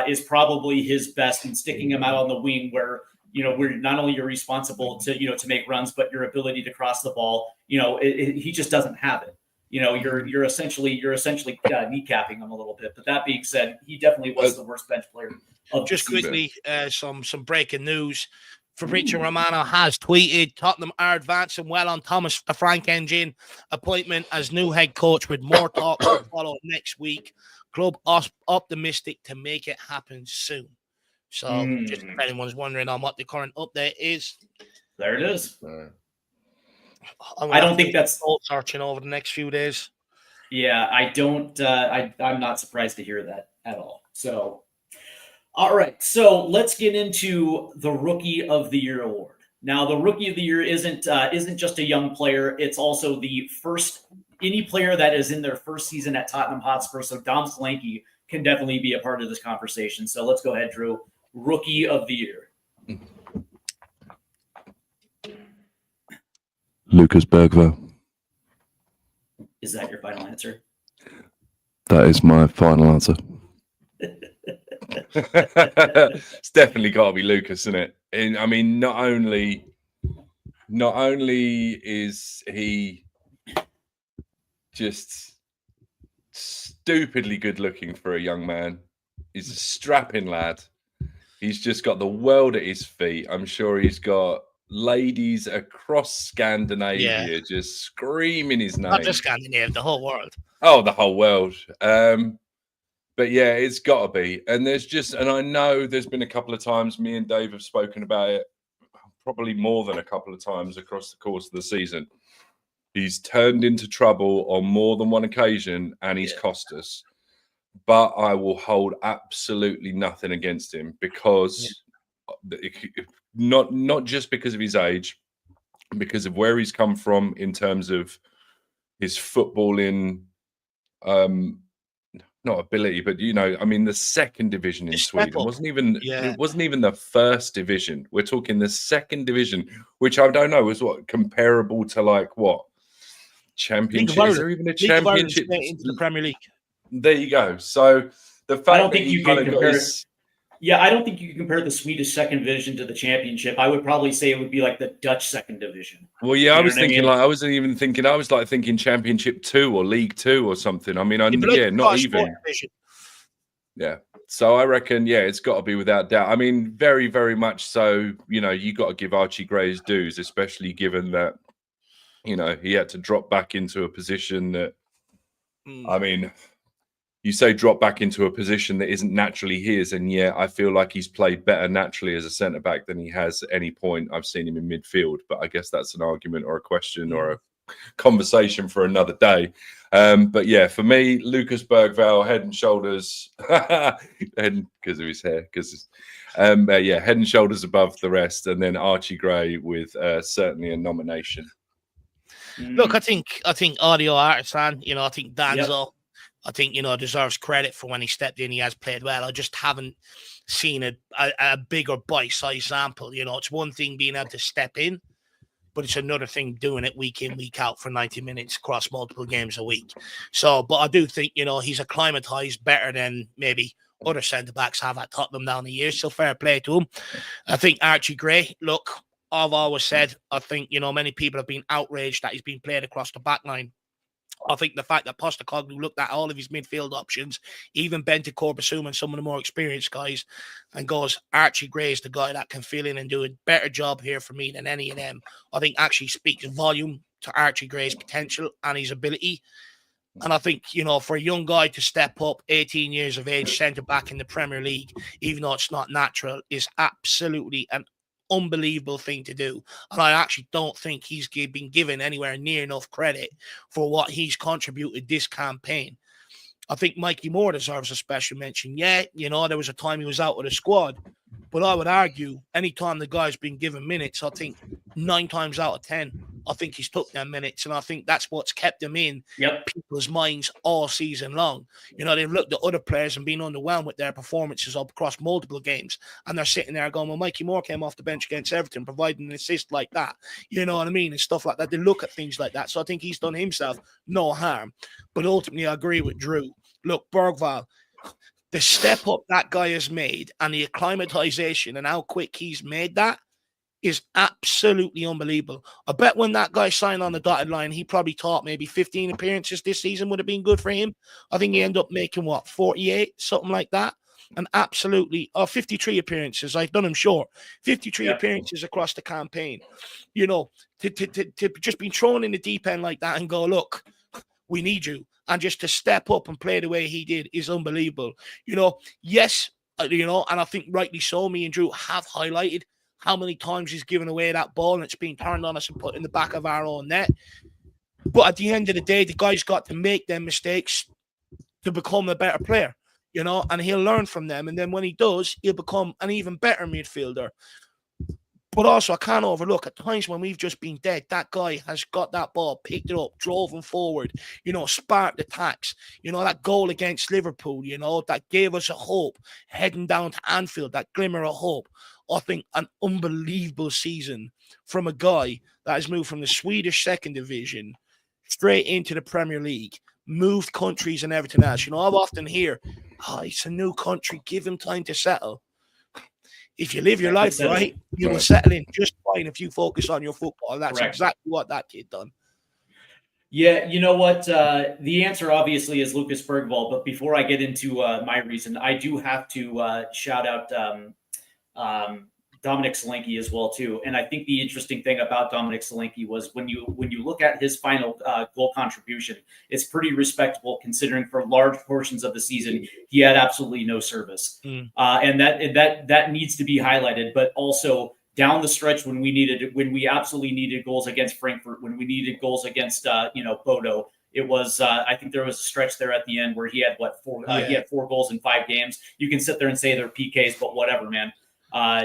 is probably his best, and sticking him out on the wing where not only you're responsible to make runs, but your ability to cross the ball. He just doesn't have it. You're essentially kneecapping him a little bit. But that being said, he definitely was the worst bench player. Just quickly, some breaking news. Fabrizio Romano has tweeted Tottenham are advancing well on Thomas the Frank Engine appointment as new head coach, with more talks to follow next week. Club optimistic to make it happen soon. So, just if anyone's wondering on what the current update is, there it is. I don't think that's searching over the next few days. Yeah, I don't. I'm not surprised to hear that at all. So. All right, so let's get into the Rookie of the Year award. Now, the Rookie of the Year isn't just a young player; it's also the first any player that is in their first season at Tottenham Hotspur. So Dom Solanke can definitely be a part of this conversation. So let's go ahead, Drew. Rookie of the Year. Lucas Bergvall. Is that your final answer? That is my final answer. It's definitely got to be Lucas, isn't it? And I mean, not only is he just stupidly good looking for a young man, he's a strapping lad. He's just got the world at his feet. I'm sure he's got ladies across Scandinavia just screaming his name. Not just Scandinavia, the whole world. Oh, the whole world. But yeah, it's got to be. And I know there's been a couple of times me and Dave have spoken about it, probably more than a couple of times across the course of the season. He's turned into trouble on more than one occasion, and he's cost us. But I will hold absolutely nothing against him because not just because of his age, because of where he's come from in terms of his footballing, not ability, but I mean, the second division in Sweden wasn't even it wasn't even the first division. We're talking the second division, which I don't know is what comparable to like what championship? Is there even a championship into the Premier League? There you go. So the fact I don't think you can compare. I don't think you can compare the Swedish second division to the championship. I would probably say it would be like the Dutch second division. Well, yeah, I was thinking I wasn't even thinking. I was like thinking Championship 2 or League 2 or something. I mean, not even. Yeah. So I reckon, it's got to be without doubt. I mean, very, very much so. You got to give Archie Gray his dues, especially given that, he had to drop back into a position that, I mean, you say drop back into a position that isn't naturally his, and I feel like he's played better naturally as a centre back than he has at any point I've seen him in midfield. But I guess that's an argument or a question or a conversation for another day. But yeah, for me, Lucas Bergvall, head and shoulders, because of his hair, head and shoulders above the rest, and then Archie Gray with certainly a nomination. Look, I think Audio Artisan, I think Danzo. Yep. I think, deserves credit for when he stepped in. He has played well. I just haven't seen a bigger bite-sized sample. It's one thing being able to step in, but it's another thing doing it week in, week out for 90 minutes across multiple games a week. So, but I do think, he's acclimatized better than maybe other centre-backs have at Tottenham down the years. So fair play to him. I think Archie Gray, look, I've always said, I think, many people have been outraged that he's been played across the back line. I think the fact that Postecoglou looked at all of his midfield options, even Bentancur, Basuma and some of the more experienced guys, and goes, Archie Gray is the guy that can fill in and do a better job here for me than any of them, I think actually speaks volume to Archie Gray's potential and his ability. And I think, for a young guy to step up, 18 years of age, centre-back in the Premier League, even though it's not natural, is absolutely an unbelievable thing to do. And I actually don't think he's been given anywhere near enough credit for what he's contributed this campaign. I think Mikey Moore deserves a special mention. Yeah, there was a time he was out of the squad, but I would argue anytime the guy's been given minutes, I think 9 times out of 10, I think he's took them minutes, and I think that's what's kept him in people's minds all season long. They've looked at other players and been underwhelmed with their performances up across multiple games, and they're sitting there going, well, Mikey Moore came off the bench against Everton, providing an assist like that, you know what I mean, and stuff like that. They look at things like that, so I think he's done himself no harm. But ultimately, I agree with Drew. Look, Bergvall, the step up that guy has made and the acclimatization and how quick he's made that is absolutely unbelievable. I bet when that guy signed on the dotted line, he probably thought maybe 15 appearances this season would have been good for him. I think he ended up making, 48, something like that. And absolutely, 53 appearances. I've done him short. 53 appearances across the campaign. To just be thrown in the deep end like that and go, look, we need you. And just to step up and play the way he did is unbelievable. Yes, and I think rightly so, me and Drew have highlighted how many times he's given away that ball and it's been turned on us and put in the back of our own net. But at the end of the day, the guy's got to make them mistakes to become a better player, and he'll learn from them. And then when he does, he'll become an even better midfielder. But also, I can't overlook at times when we've just been dead, that guy has got that ball, picked it up, drove him forward, sparked attacks. That goal against Liverpool, that gave us a hope heading down to Anfield, that glimmer of hope. I think an unbelievable season from a guy that has moved from the Swedish second division straight into the Premier League, moved countries and everything else. I've often hear, it's a new country, give him time to settle. If you live your life right, you will settle in just fine if you focus on your football. That's exactly what that kid done. Yeah, you know what? The answer obviously is Lucas Bergvall. But before I get into my reason, I do have to shout out Dominic Solanke as well too. And I think the interesting thing about Dominic Solanke was when you look at his final goal contribution, it's pretty respectable considering for large portions of the season he had absolutely no service, and that needs to be highlighted. But also down the stretch when we absolutely needed goals against Frankfurt, when we needed goals against Bodo. It was I think there was a stretch there at the end where he had he had 4 goals in 5 games. You can sit there and say they're PKs, but whatever, man.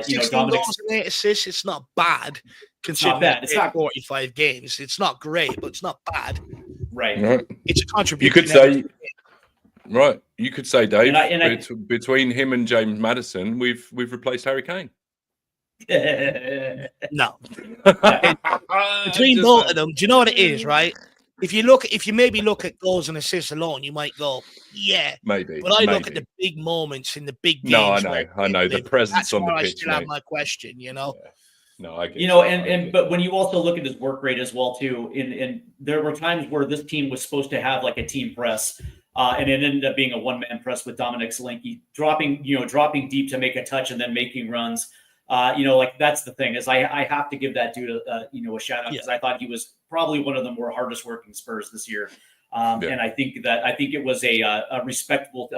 16 goals and 8 assists. It's not bad. It's not bad. It's not 45 games. It's not great, but it's not bad. Right. It's a contribution. You could say, right. You could say, Dave, between him and James Maddison, we've replaced Harry Kane. No. Between both of them, do you know what it is, right? If you maybe look at goals and assists alone, you might go, yeah, maybe. But I look at the big moments in the big games. No, I know the presence on the pitch. I still have my question, you know. Yeah. No, I get but when you also look at his work rate as well too, and there were times where this team was supposed to have like a team press, and it ended up being a one-man press with Dominic Solanke dropping deep to make a touch and then making runs. That's the thing is I have to give that dude a shout out because I thought he was probably one of the more hardest working Spurs this year. And I think it was a respectable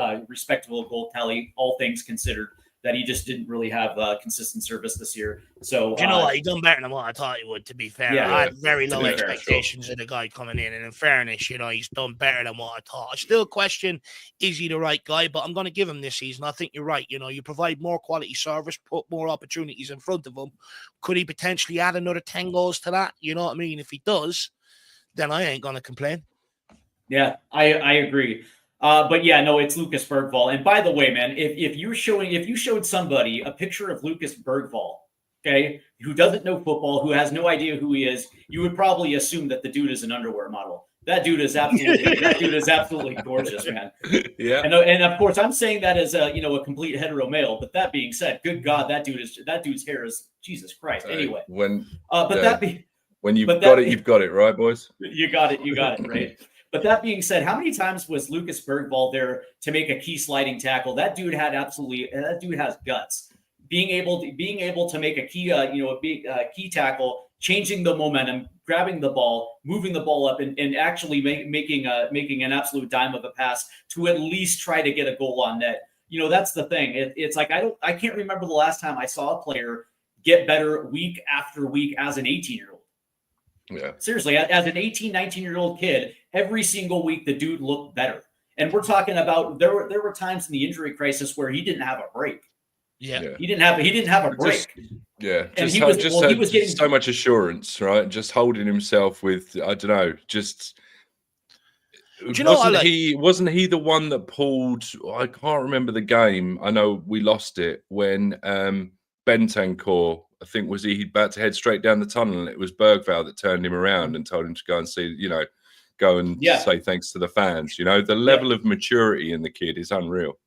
goal tally, all things considered, that he just didn't really have consistent service this year. So you know what? He done better than what I thought he would, to be fair. I had very low expectations of the guy coming in, and in fairness, he's done better than what I thought. I still question, is he the right guy? But I'm going to give him this season. I think you're right. You provide more quality service, put more opportunities in front of him. Could he potentially add another 10 goals to that? You know what I mean? If he does, then I ain't going to complain. Yeah, I agree. But yeah, no, it's Lucas Bergvall. And by the way, man, if you showed somebody a picture of Lucas Bergvall, okay, who doesn't know football, who has no idea who he is, you would probably assume that the dude is an underwear model. That dude is absolutely gorgeous, man. Yeah. And of course, I'm saying that as a complete hetero male. But that being said, good God, that dude's hair is Jesus Christ. Anyway, when you've got it, right, boys? You got it, right? But that being said, how many times was Lucas Bergvall there to make a key sliding tackle? That dude has guts. Being able to make a key key tackle, changing the momentum, grabbing the ball, moving the ball up, and actually making an absolute dime of a pass to at least try to get a goal on net. That's the thing. It's like I can't remember the last time I saw a player get better week after week as an 18-year-old. Yeah. Seriously, as an 18, 19-year-old kid, every single week the dude looked better. And we're talking about there were times in the injury crisis where he didn't have a break. Yeah. He didn't have a break. And he was getting so much assurance, right? Just holding himself with, I don't know, just wasn't he the one that pulled, I can't remember the game. I know we lost it when Bentancur, I think, was he about to head straight down the tunnel, and it was Bergvall that turned him around and told him to go and see, go and say thanks to the fans. The level of maturity in the kid is unreal.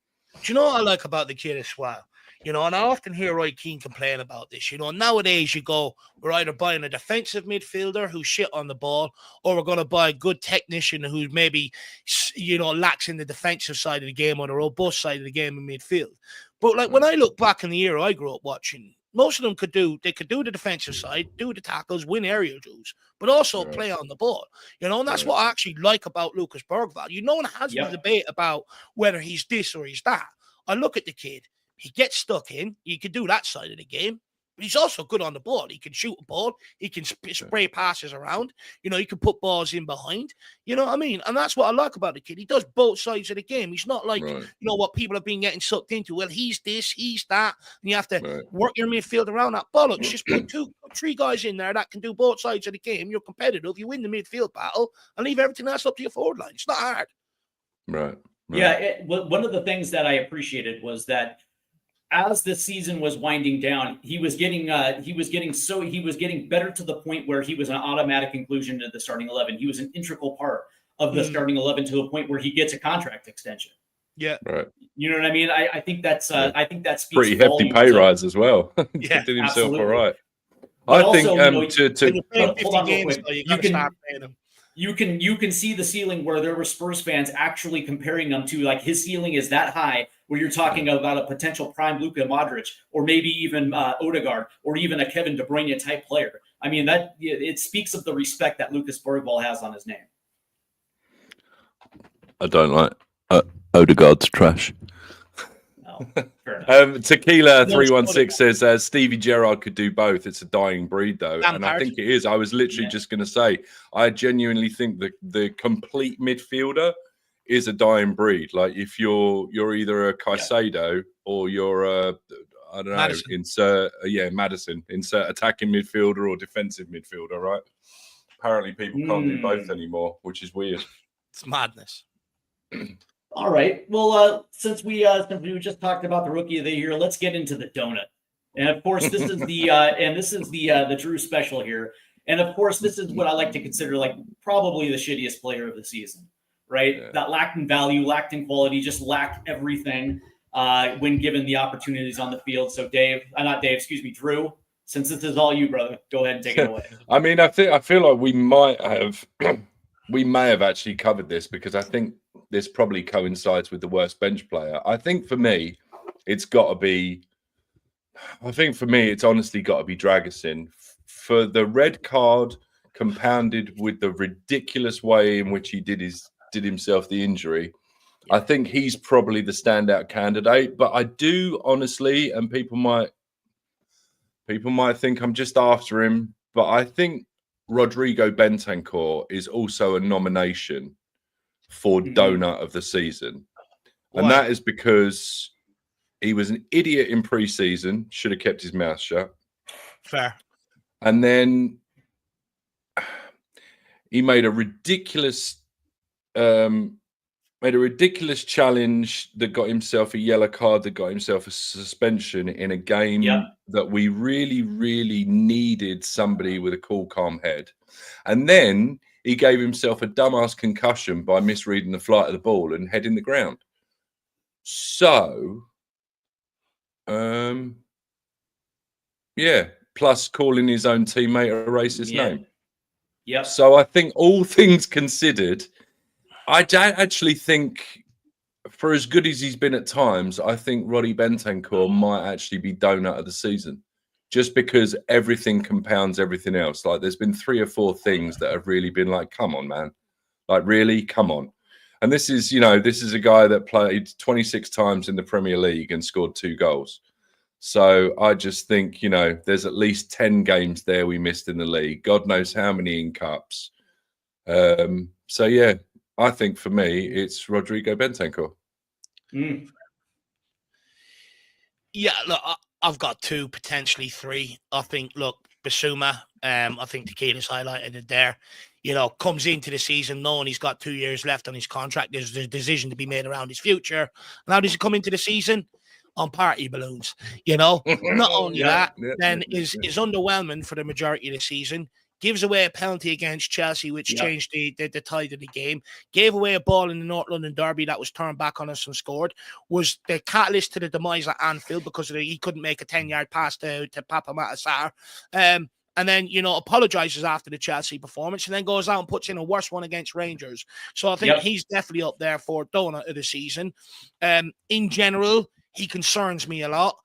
Do you know what I like about the kid as well? And I often hear Roy Keane complain about this. Nowadays you go, we're either buying a defensive midfielder who's shit on the ball, or we're going to buy a good technician who maybe, lacks in the defensive side of the game or the robust side of the game in midfield. But when I look back in the era I grew up watching, most of them could do the defensive side, do the tackles, win area duels, but also play on the ball. And that's what I actually like about Lucas Bergvall. One has a debate about whether he's this or he's that. I look at the kid. He gets stuck in. He can do that side of the game. But he's also good on the ball. He can shoot a ball. He can spray passes around. He can put balls in behind. You know what I mean? And that's what I like about the kid. He does both sides of the game. He's not like, what people have been getting sucked into. Well, he's this, he's that. And you have to work your midfield around that. Bollocks. Just put 2-3 guys in there that can do both sides of the game. You're competitive. You win the midfield battle and leave everything else up to your forward line. It's not hard. Right. Yeah. One of the things that I appreciated was that as the season was winding down, he was getting better to the point where he was an automatic inclusion into the starting 11. He was an integral part of the starting 11 to a point where he gets a contract extension. Yeah, right. You know what I mean? I think that's I think that speaks pretty hefty pay rise as well. Yeah, did himself all right. But I think hold on real quick. You can see the ceiling where there were Spurs fans actually comparing them to, like, his ceiling is that high where you're talking about a potential prime Luka Modric or maybe even Odegaard or even a Kevin De Bruyne type player. I mean, that it speaks of the respect that Lucas Bergvall has on his name. I don't like Odegaard's trash. No. Fair enough. Tequila No, 316 says Stevie Gerrard could do both. It's a dying breed, though, and I Lampard. think it is. I was literally just going to say, I genuinely think that the complete midfielder is a dying breed. Like if you're either a Caicedo or you're a, I don't know, Maddison. Madison, insert attacking midfielder or defensive midfielder, right? Apparently, people can't do both anymore, which is weird. It's madness. All right. Well, since we just talked about the rookie of the year, let's get into the donut. And of course, this is the Drew special here. And of course, this is what I like to consider like probably the shittiest player of the season, right? Yeah. That lacked in value, lacked in quality, just lacked everything when given the opportunities on the field. So Drew, since this is all you, brother, go ahead and take it away. I mean, I feel like we may have actually covered this because I think this probably coincides with the worst bench player. I think for me, it's honestly got to be Dragusin for the red card compounded with the ridiculous way in which he did himself the injury. I think he's probably the standout candidate, but I do honestly, and people might think I'm just after him, but I think Rodrigo Bentancur is also a nomination for donut of the season. And that is because he was an idiot in pre-season, should have kept his mouth shut. Fair. And then he made a ridiculous challenge that got himself a yellow card, that got himself a suspension in a game that we really, really needed somebody with a cool, calm head. And then he gave himself a dumbass concussion by misreading the flight of the ball and heading the ground. So, plus calling his own teammate a racist name. Yep. So I think all things considered, I actually think for as good as he's been at times, I think Roddy Bentancur might actually be donut of the season. Just because everything compounds everything else. Like there's been 3 or 4 things that have really been like, come on, man. Like really, come on. And this is a guy that played 26 times in the Premier League and scored 2 goals. So I just think, there's at least 10 games there we missed in the league. God knows how many in cups. So yeah, I think for me, it's Rodrigo Bentancur. Yeah, look, I've got 2, potentially 3. I think, look, Bissouma, I think Tequila's highlighted it there. Comes into the season knowing he's got 2 years left on his contract. There's a decision to be made around his future. And how does he come into the season? On party balloons, Not only that, then is underwhelming for the majority of the season. Gives away a penalty against Chelsea, which changed the tide of the game. Gave away a ball in the North London derby that was turned back on us and scored. Was the catalyst to the demise at Anfield because he couldn't make a 10-yard pass to Papa Matasar. And then, apologises after the Chelsea performance and then goes out and puts in a worse one against Rangers. So I think he's definitely up there for donut of the season. In general, he concerns me a lot.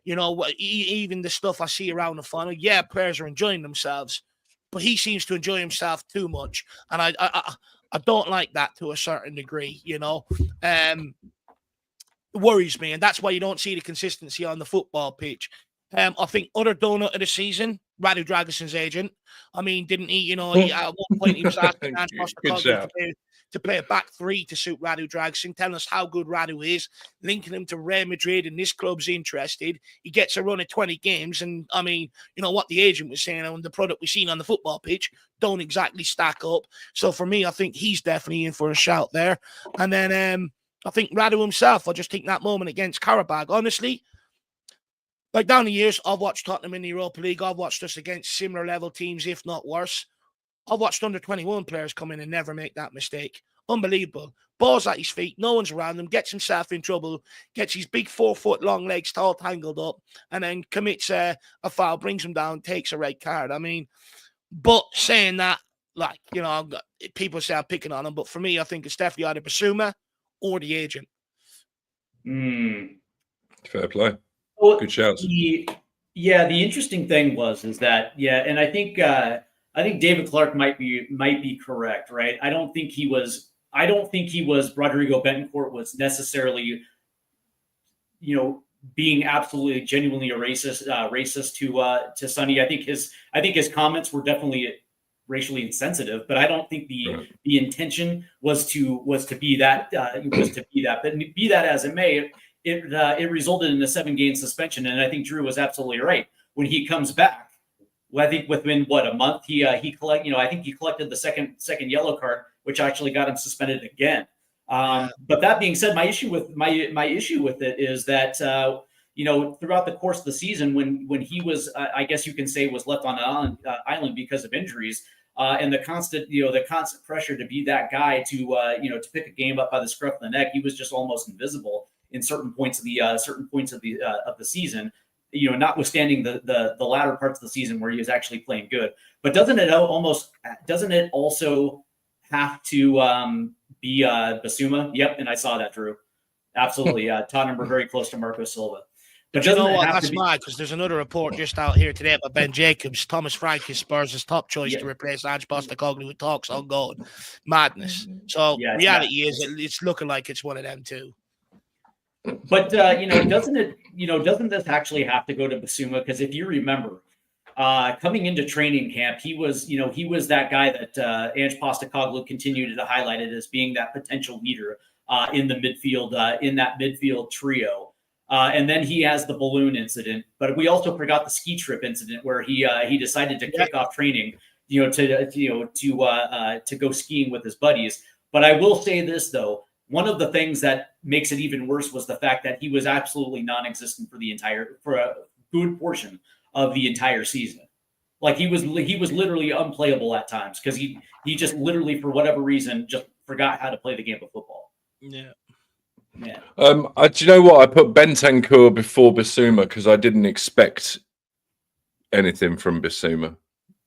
Even the stuff I see around the final, players are enjoying themselves. But he seems to enjoy himself too much. And I don't like that to a certain degree, It worries me. And that's why you don't see the consistency on the football pitch. I think other donut of the season, Radu Dragusin's agent. I mean, didn't he, at one point he was asking to play a back 3 to suit Radu Dragusin, telling us how good Radu is, linking him to Real Madrid and this club's interested. He gets a run of 20 games. And I mean, what the agent was saying and the product we've seen on the football pitch don't exactly stack up. So for me, I think he's definitely in for a shout there. And then I think Radu himself, I just think that moment against Karabag, honestly, like down the years, I've watched Tottenham in the Europa League. I've watched us against similar level teams, if not worse. I've watched under 21 players come in and never make that mistake. Unbelievable. Balls at his feet, no one's around him, gets himself in trouble, gets his big 4-foot long legs all tangled up, and then commits a foul, brings him down, takes a red card. I mean, but saying that, people say I'm picking on him, but for me, I think it's definitely either Bissouma or the agent. Fair play. Good shouts. The interesting thing is that, and I think David Clark might be correct, right? I don't think he was Rodrigo Betancourt was necessarily, being absolutely genuinely a racist to Sonny. I think his comments were definitely racially insensitive, but I don't think the intention was to be that But be that as it may, it resulted in a 7-game suspension, and I think Drew was absolutely right. When he comes back, well, I think within a month, he collected the second yellow card, which actually got him suspended again. But that being said, my issue with it is that throughout the course of the season, when he was, I guess you can say, was left on an island because of injuries, and the constant pressure to be that guy to pick a game up by the scruff of the neck, he was just almost invisible in certain points of the season. Notwithstanding the latter parts of the season where he was actually playing good. But doesn't it also have to be Basuma? Yep, and I saw that, Drew. Absolutely. Tottenham were very close to Marco Silva. But you know what? That's mad, because there's another report just out here today about Ben Jacobs. Thomas Frank is Spurs' top choice to replace Ange Postecoglou, with talks ongoing. Madness. So reality is it's looking like it's one of them too. But doesn't this actually have to go to Basuma? Because if you remember, coming into training camp, he was that guy that Ange Postecoglou continued to highlight it as being that potential leader in the midfield, in that midfield trio. And then he has the balloon incident, but we also forgot the ski trip incident where he decided to kick off training, to go skiing with his buddies. But I will say this though. One of the things that makes it even worse was the fact that he was absolutely non-existent for a good portion of the entire season. Like he was literally unplayable at times because he just literally, for whatever reason, just forgot how to play the game of football. Yeah. Yeah. Do you know what? I put Bentancur before Basuma because I didn't expect anything from Basuma.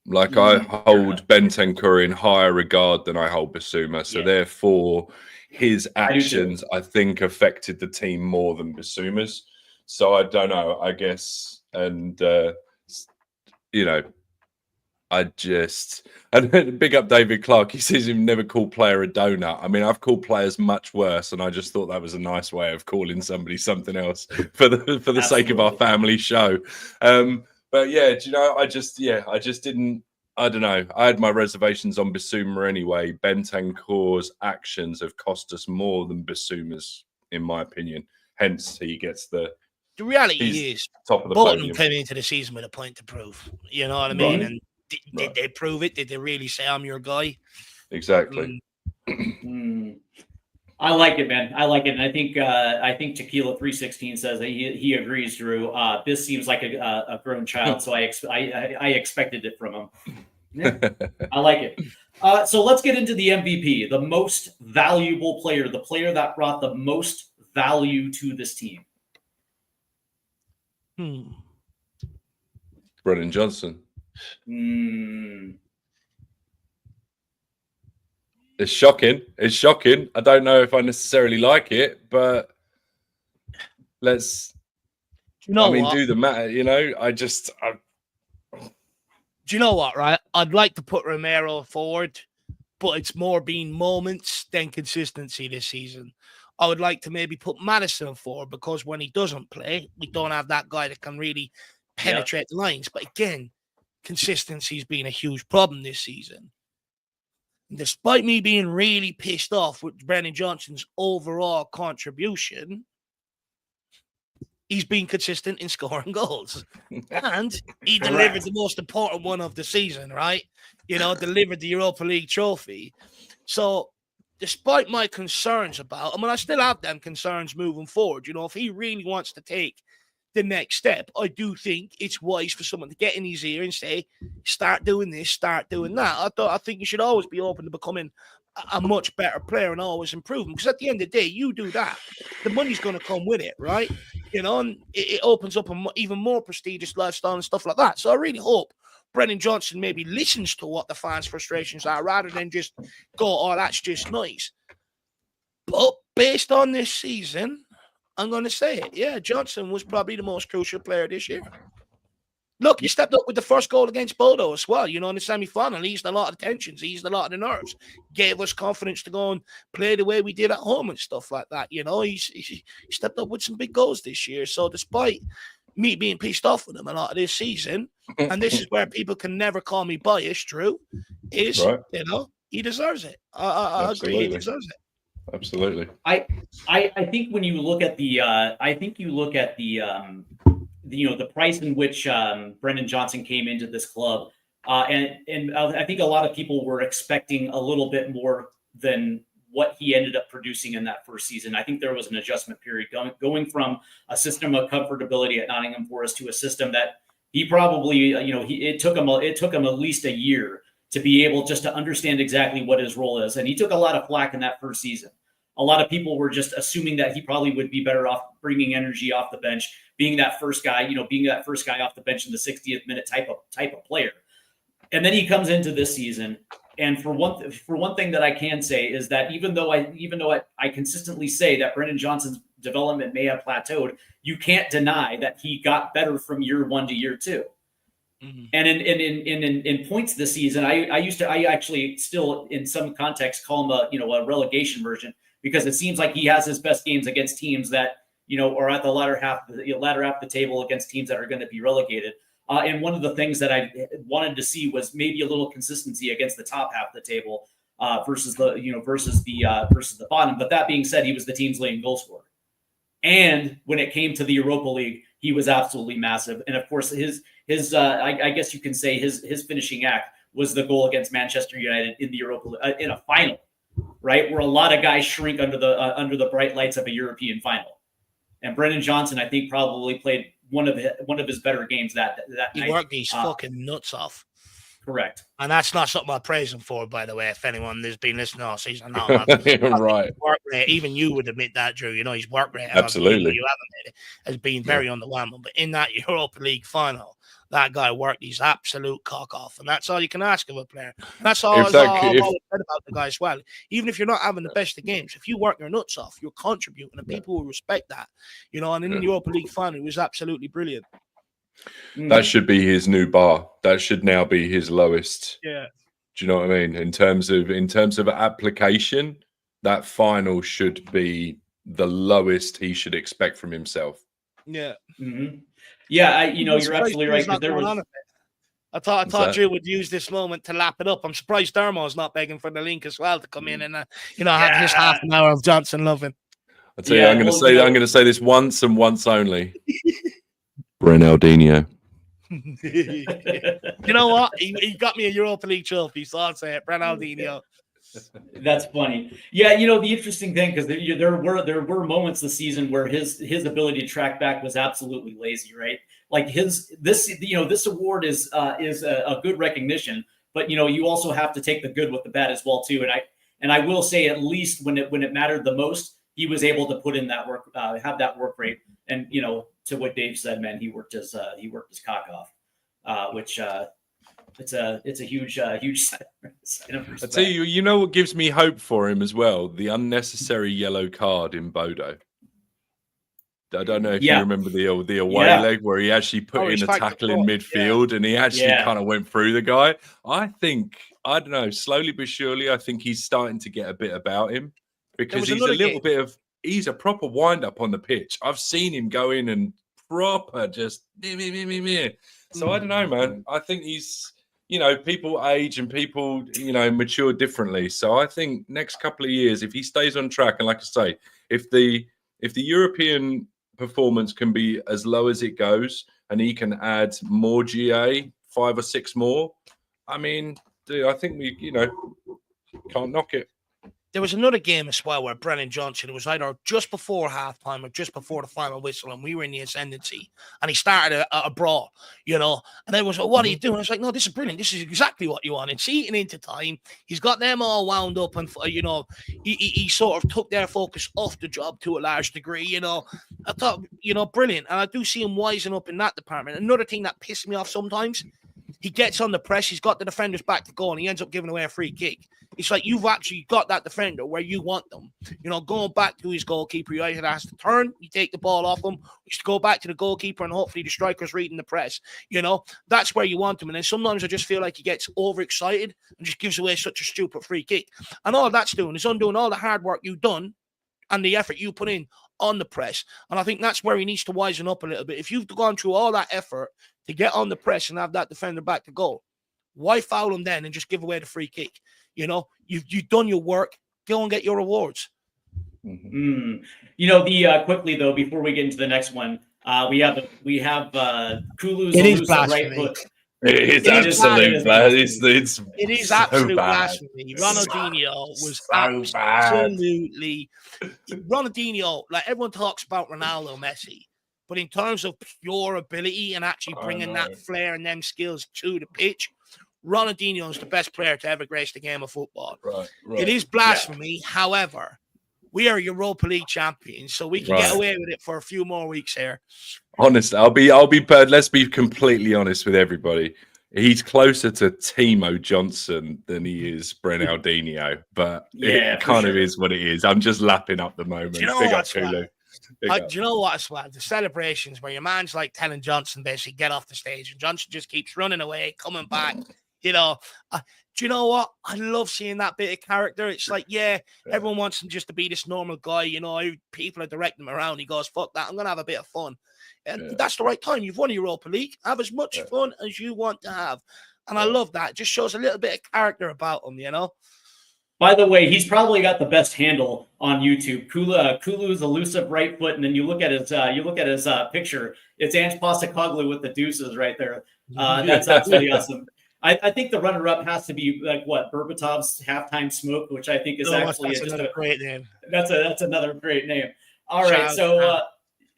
Like I hold Bentancur in higher regard than I hold Basuma. So therefore, his actions, I think, affected the team more than Basuma's. So I don't know, I guess. And, and big up David Clark. He says he'd never called player a donut. I mean, I've called players much worse, and I just thought that was a nice way of calling somebody something else for the sake of our family show. But yeah, I just didn't. I don't know. I had my reservations on Basuma anyway. Bentancur's actions have cost us more than Basuma's, in my opinion. Hence, he gets the reality is top of the both of podium. them came into the season with a point to prove. You know what I mean? And did they prove it? Did they really say, I'm your guy? Exactly. I like it, man. I like it. And I think Tequila 316 says that he agrees, Drew. This seems like a grown child, so I expected it from him. Yeah, I like it. So let's get into the MVP, the most valuable player, the player that brought the most value to this team. Brennan Johnson. It's shocking. It's shocking. I don't know if I necessarily like it, but let's. Do the matter. Do you know what? Right, I'd like to put Romero forward, but it's more been moments than consistency this season. I would like to maybe put Madison forward because when he doesn't play, we don't have that guy that can really penetrate the lines. But again, consistency has been a huge problem this season. Despite me being really pissed off with Brennan Johnson's overall contribution, he's been consistent in scoring goals. And he delivered the most important one of the season, right? Delivered the Europa League trophy. So despite my concerns I still have them concerns moving forward. If he really wants to take the next step, I do think it's wise for someone to get in his ear and say, start doing this, start doing that. I think you should always be open to becoming a much better player and always improving. Because at the end of the day, you do that, the money's going to come with it, right? And it opens up an even more prestigious lifestyle and stuff like that. So I really hope Brennan Johnson maybe listens to what the fans' frustrations are rather than just go, oh, that's just nice. But based on this season, I'm going to say it. Yeah, Johnson was probably the most crucial player this year. Look, he stepped up with the first goal against Bodo as well, in the semi-final. He eased a lot of the tensions, he eased a lot of the nerves, gave us confidence to go and play the way we did at home and stuff like that. He stepped up with some big goals this year. So despite me being pissed off with him a lot of this season, and this is where people can never call me biased, Drew, is, right. He deserves it. I agree, he deserves it. Absolutely. I think when you look at the the price in which Brendan Johnson came into this club, and I think a lot of people were expecting a little bit more than what he ended up producing in that first season. I think there was an adjustment period going from a system of comfortability at Nottingham Forest to a system that he probably, it took him at least a year to be able just to understand exactly what his role is. And he took a lot of flack in that first season. A lot of people were just assuming that he probably would be better off bringing energy off the bench, being that first guy off the bench in the 60th minute type of player. And then he comes into this season, and for one thing that I can say is that even though I consistently say that Brendan Johnson's development may have plateaued, you can't deny that he got better from year 1 to year 2. Mm-hmm. And in points this season, I actually still in some context call him a relegation version, because it seems like he has his best games against teams that are at the latter half of the table, against teams that are going to be relegated. And one of the things that I wanted to see was maybe a little consistency against the top half of the table versus the bottom. But that being said, he was the team's leading goal scorer. And when it came to the Europa League, he was absolutely massive. And of course, his I guess you can say his finishing act was the goal against Manchester United in the Europa in a final, right, where a lot of guys shrink under the bright lights of a European final. And Brendan Johnson, I think, probably played one of his better games that night. He worked these fucking nuts off. Correct. And that's not something I praise him for, by the way, if anyone has been listening all season. No, right. Work rate, even you would admit that, Drew. His work rate absolutely has been very underwhelming. But in that Europa League final, that guy worked his absolute cock off. And that's all you can ask of a player. And that's all I've always said about the guy as well. Even if you're not having the best of games, if you work your nuts off, you're contributing, and people will respect that. And in the Europa League final, it was absolutely brilliant. That should be his new bar. That should now be his lowest. Yeah. Do you know what I mean? In terms of application, that final should be the lowest he should expect from himself. Yeah. Mm-hmm. Yeah, you're absolutely right. I thought Drew would use this moment to lap it up. I'm surprised Dermo's not begging for the link as well to come in and have his half an hour of Johnson loving. I'll tell you, I'm going to say this once and once only. Ronaldinho. You know what? He got me a Europa League trophy, so I'll say it. Ronaldinho. That's funny. Yeah, the interesting thing, because there were moments this season where his ability to track back was absolutely lazy, right? Like this award is a good recognition, but you also have to take the good with the bad as well too. And I will say, at least when it mattered the most, he was able to put in that work, have that work rate, and to what Dave said, man, he worked his cock off, which it's a huge sign of respect. I tell you, what gives me hope for him as well? The unnecessary yellow card in Bodo. I don't know if you remember the away leg where he actually put in a tackle in midfield and he actually kind of went through the guy. I think, I don't know, slowly but surely, I think he's starting to get a bit about him, because he's a proper wind up on the pitch. I've seen him go in and proper just So I don't know, man. I think he's, people age and people, mature differently. So I think next couple of years, if he stays on track, and like I say, if the European performance can be as low as it goes and he can add more GA, 5 or 6 more, I mean, dude, I think we, can't knock it. There was another game as well where Brennan Johnson, it was either just before halftime or just before the final whistle, and we were in the ascendancy, and he started a brawl, and they was like, what are you doing? I was like, no, this is brilliant. This is exactly what you want. It's eating into time. He's got them all wound up, and, he sort of took their focus off the job to a large degree, I thought, brilliant. And I do see him wising up in that department. Another thing that pissed me off sometimes, he gets on the press, he's got the defenders back to goal, and he ends up giving away a free kick. It's like you've actually got that defender where you want them. You know, going back to his goalkeeper, he either has to turn, you take the ball off him, you go back to the goalkeeper, and hopefully the striker's reading the press. You know, that's where you want him. And then sometimes I just feel like he gets overexcited and just gives away such a stupid free kick. And all that's doing is undoing all the hard work you've done and the effort you put in on the press. And I think that's where he needs to wisen up a little bit. If you've gone through all that effort to get on the press and have that defender back to goal, why foul him then and just give away the free kick? You know, you've done your work. Go and get your rewards. You know, the quickly though, before we get into the next one, we have Kulu's elusive right foot. It is absolute blasphemy. It is so absolute bad. blasphemy. Ronaldinho was so absolutely Ronaldinho. Like everyone talks about Ronaldo, Messi, but in terms of pure ability and actually bringing that flair and them skills to the pitch, Ronaldinho is the best player to ever grace the game of football. Right. It is blasphemy. Yeah. However, we are Europa League champions, so we can get away with it for a few more weeks here. Honestly, let's be completely honest with everybody. He's closer to Timo Johnson than he is Brenaldinho, but it kind of is what it is. I'm just lapping up the moment. Do you know Big what, up, Kulu. Do you know what, Swag? The celebrations where your man's like telling Johnson basically get off the stage, and Johnson just keeps running away, coming back. You know, do you know what? I love seeing that bit of character. It's like, everyone wants him just to be this normal guy. You know, people are directing him around. He goes, fuck that. I'm going to have a bit of fun. And that's the right time. You've won a Europa League. Have as much fun as you want to have. And I love that. It just shows a little bit of character about him, you know? By the way, he's probably got the best handle on YouTube. Kulu's elusive right foot, and then you look at his picture. It's Ange Postecoglou with the deuces right there. That's absolutely awesome. I think the runner-up has to be like Berbatov's halftime smoke, which I think is actually another great name. That's another great name. All right, so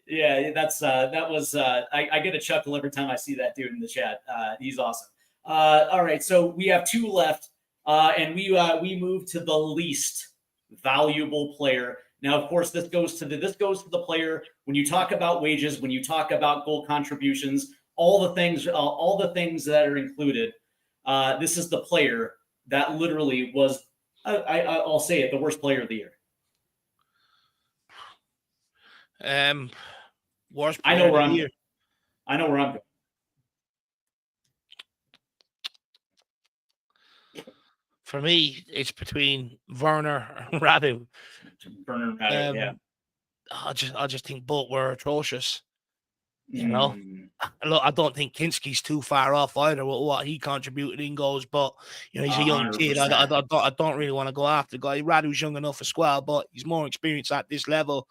that was I get a chuckle every time I see that dude in the chat. He's awesome. All right, so we have two left, and we move to the least valuable player. Now, of course, this goes to the player when you talk about wages, when you talk about goal contributions, all the things that are included. This is the player that literally was, I'll say it, the worst player of the year. Worst player I know where of the year. I know where I'm going. For me, it's between Werner and Radu. Werner and Radu, I just think both were atrocious. You know, look, I don't think Kinski's too far off either with what he contributed in goals, but you know, he's a young 100%. Kid. I don't really want to go after the guy. Radu's young enough as well, but he's more experienced at this level.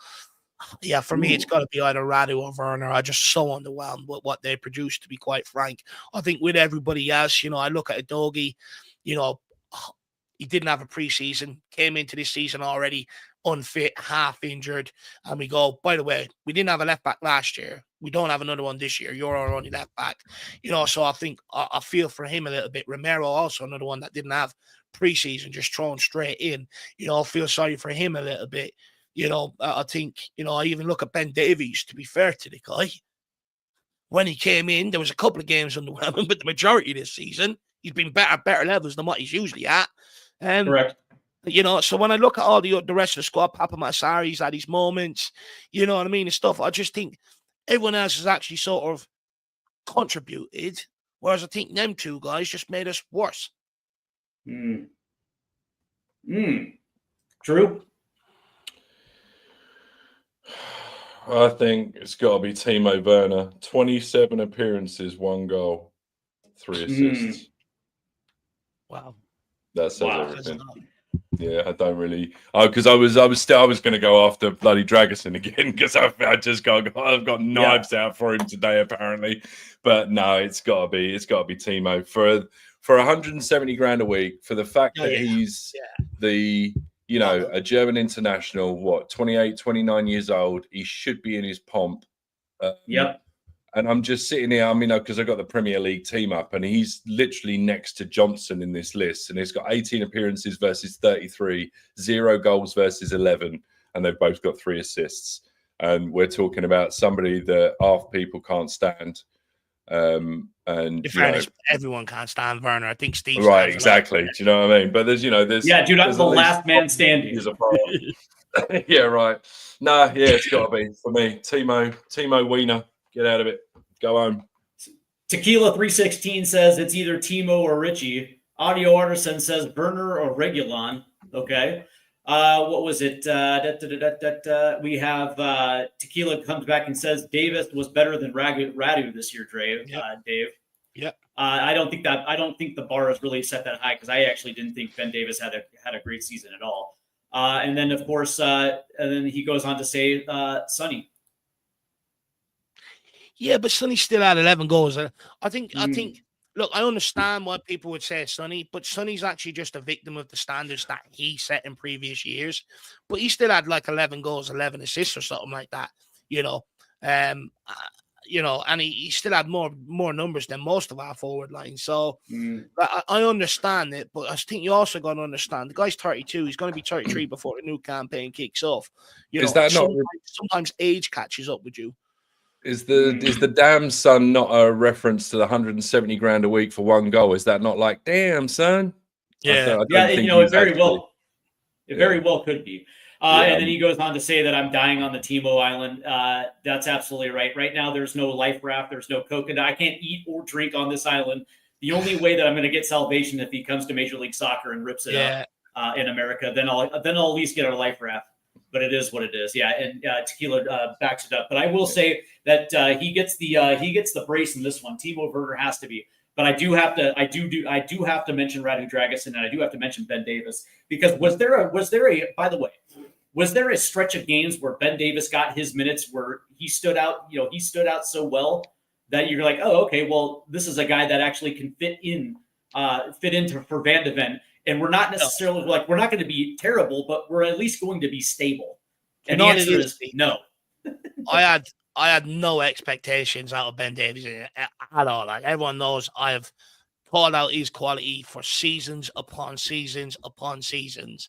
Yeah, for me, it's got to be either Radu or Werner. I'm just so underwhelmed with what they produced, to be quite frank. I think with everybody else, you know, I look at Udogie, you know, he didn't have a preseason, came into this season already unfit, half injured, and we go, by the way, we didn't have a left back last year. We don't have another one this year. You're our only left back. You know, so I think I feel for him a little bit. Romero also another one that didn't have preseason, just thrown straight in. You know, I feel sorry for him a little bit. You know, I think, you know, I even look at Ben Davies, to be fair to the guy. When he came in, there was a couple of games underwhelming, but the majority of this season, he's been better levels than what he's usually at. Correct. You know, so when I look at all the rest of the squad, Papa Masari's had his moments, you know what I mean, and stuff, I just think everyone else has actually sort of contributed, whereas I think them two guys just made us worse. True. I think it's got to be Timo Werner. 27 appearances, 1 goal, 3 assists. Wow. That says everything. Yeah, I don't really. Because I was going to go after bloody Dragusin again because I've got knives out for him today apparently, but no, it's got to be Timo for 170 grand a week for the fact that he's a German international. 28, 29 years old. He should be in his pomp. Yep. And I'm just sitting here, because I got the Premier League team up, and he's literally next to Johnson in this list. And he's got 18 appearances versus 33, 0 goals versus 11, and they've both got 3 assists. And we're talking about somebody that half people can't stand. And In fairness, everyone can't stand Werner. I think Steve right, stands exactly. Do you know what I mean? But there's Yeah, dude, I'm there's the at least last man standing. years apart. Yeah, right. Nah, yeah, it's got to be for me. Timo Wiener, get out of it. Go home. Tequila 316 says it's either Timo or Richie. Audio Artisan says Werner or Regulon. Okay. What was it? We have Tequila comes back and says Davis was better than Radu this year, Dave. Dave. Yep. I don't think the bar is really set that high because I actually didn't think Ben Davis had a great season at all. And then of course, and then he goes on to say Sonny. Yeah, but Sonny still had 11 goals. I think. Look, I understand why people would say Sonny, but Sonny's actually just a victim of the standards that he set in previous years. But he still had like 11 goals, 11 assists, or something like that. And he still had more numbers than most of our forward line. So I understand it, but I think you also got to understand the guy's 32. He's going to be 33 before the new campaign kicks off. Sometimes age catches up with you. Is the damn son not a reference to the 170 grand a week for one goal? Is that not like, damn son? Yeah, it very well could be. And then he goes on to say that I'm dying on the Timo Island. That's absolutely right. Right now, there's no life raft. There's no coconut. I can't eat or drink on this island. The only way that I'm going to get salvation if he comes to Major League Soccer and rips it up in America, then I'll at least get a life raft. But it is what it is. Yeah, and Tequila backs it up. But I will say that he gets the brace in this one. Timo Werner has to be. But I do have to mention Radu Dragusin, and I do have to mention Ben Davis, because was there a stretch of games where Ben Davis got his minutes where he stood out so well that you're like, oh, okay, well, this is a guy that actually can fit into for Van de Ven. And we're not necessarily we're not going to be terrible, but we're at least going to be stable. And the answer is no. I had no expectations out of Ben Davies at all. Like, everyone knows I have called out his quality for seasons upon seasons upon seasons.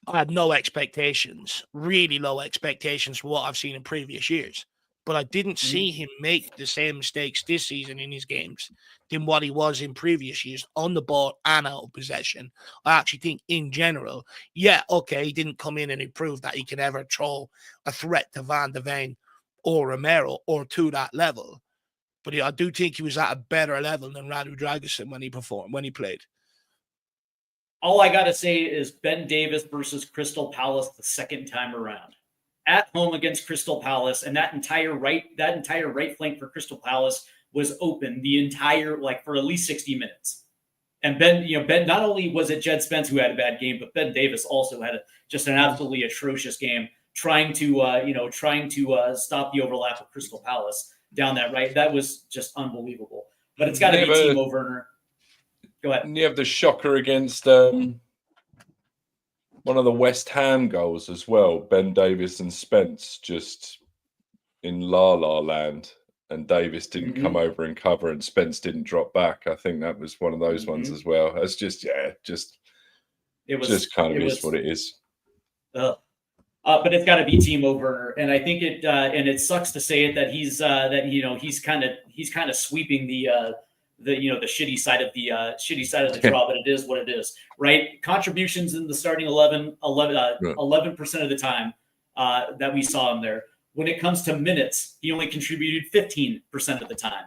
I had no expectations, really low expectations for what I've seen in previous years. But I didn't see him make the same mistakes this season in his games than what he was in previous years on the ball and out of possession. I actually think in general, he didn't come in and improve that he can ever throw a threat to Van de Ven or Romero or to that level. But I do think he was at a better level than Radu Dragusin when he played. All I got to say is Ben Davis versus Crystal Palace the second time around. At home against Crystal Palace, and that entire right flank for Crystal Palace was open the entire for at least 60 minutes. And Ben, not only was it Jed Spence who had a bad game, but Ben Davis also had just an absolutely atrocious game trying to stop the overlap of Crystal Palace down that right. That was just unbelievable. But it's got to be Timo Werner. Go ahead. And you have the shocker against one of the West Ham goals as well. Ben Davis and Spence just in La land, and Davis didn't come over and cover, and Spence didn't drop back. I think that was one of those ones as well. It's just kind of what it is. But it's got to be Timo Werner, and I think it. And it sucks to say it that he's kind of sweeping the shitty side of the draw, but it is what it is, right? Contributions in the starting 11% of the time that we saw him there. When it comes to minutes, he only contributed 15% of the time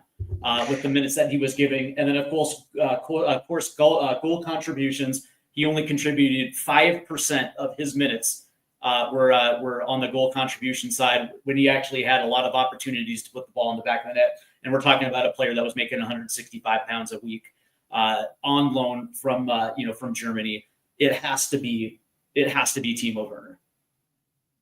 with the minutes that he was giving. And then, of course, goal contributions, he only contributed 5% of his minutes were on the goal contribution side when he actually had a lot of opportunities to put the ball in the back of the net. And we're talking about a player that was making 165 pounds a week on loan from Germany. It has to be Timo Werner.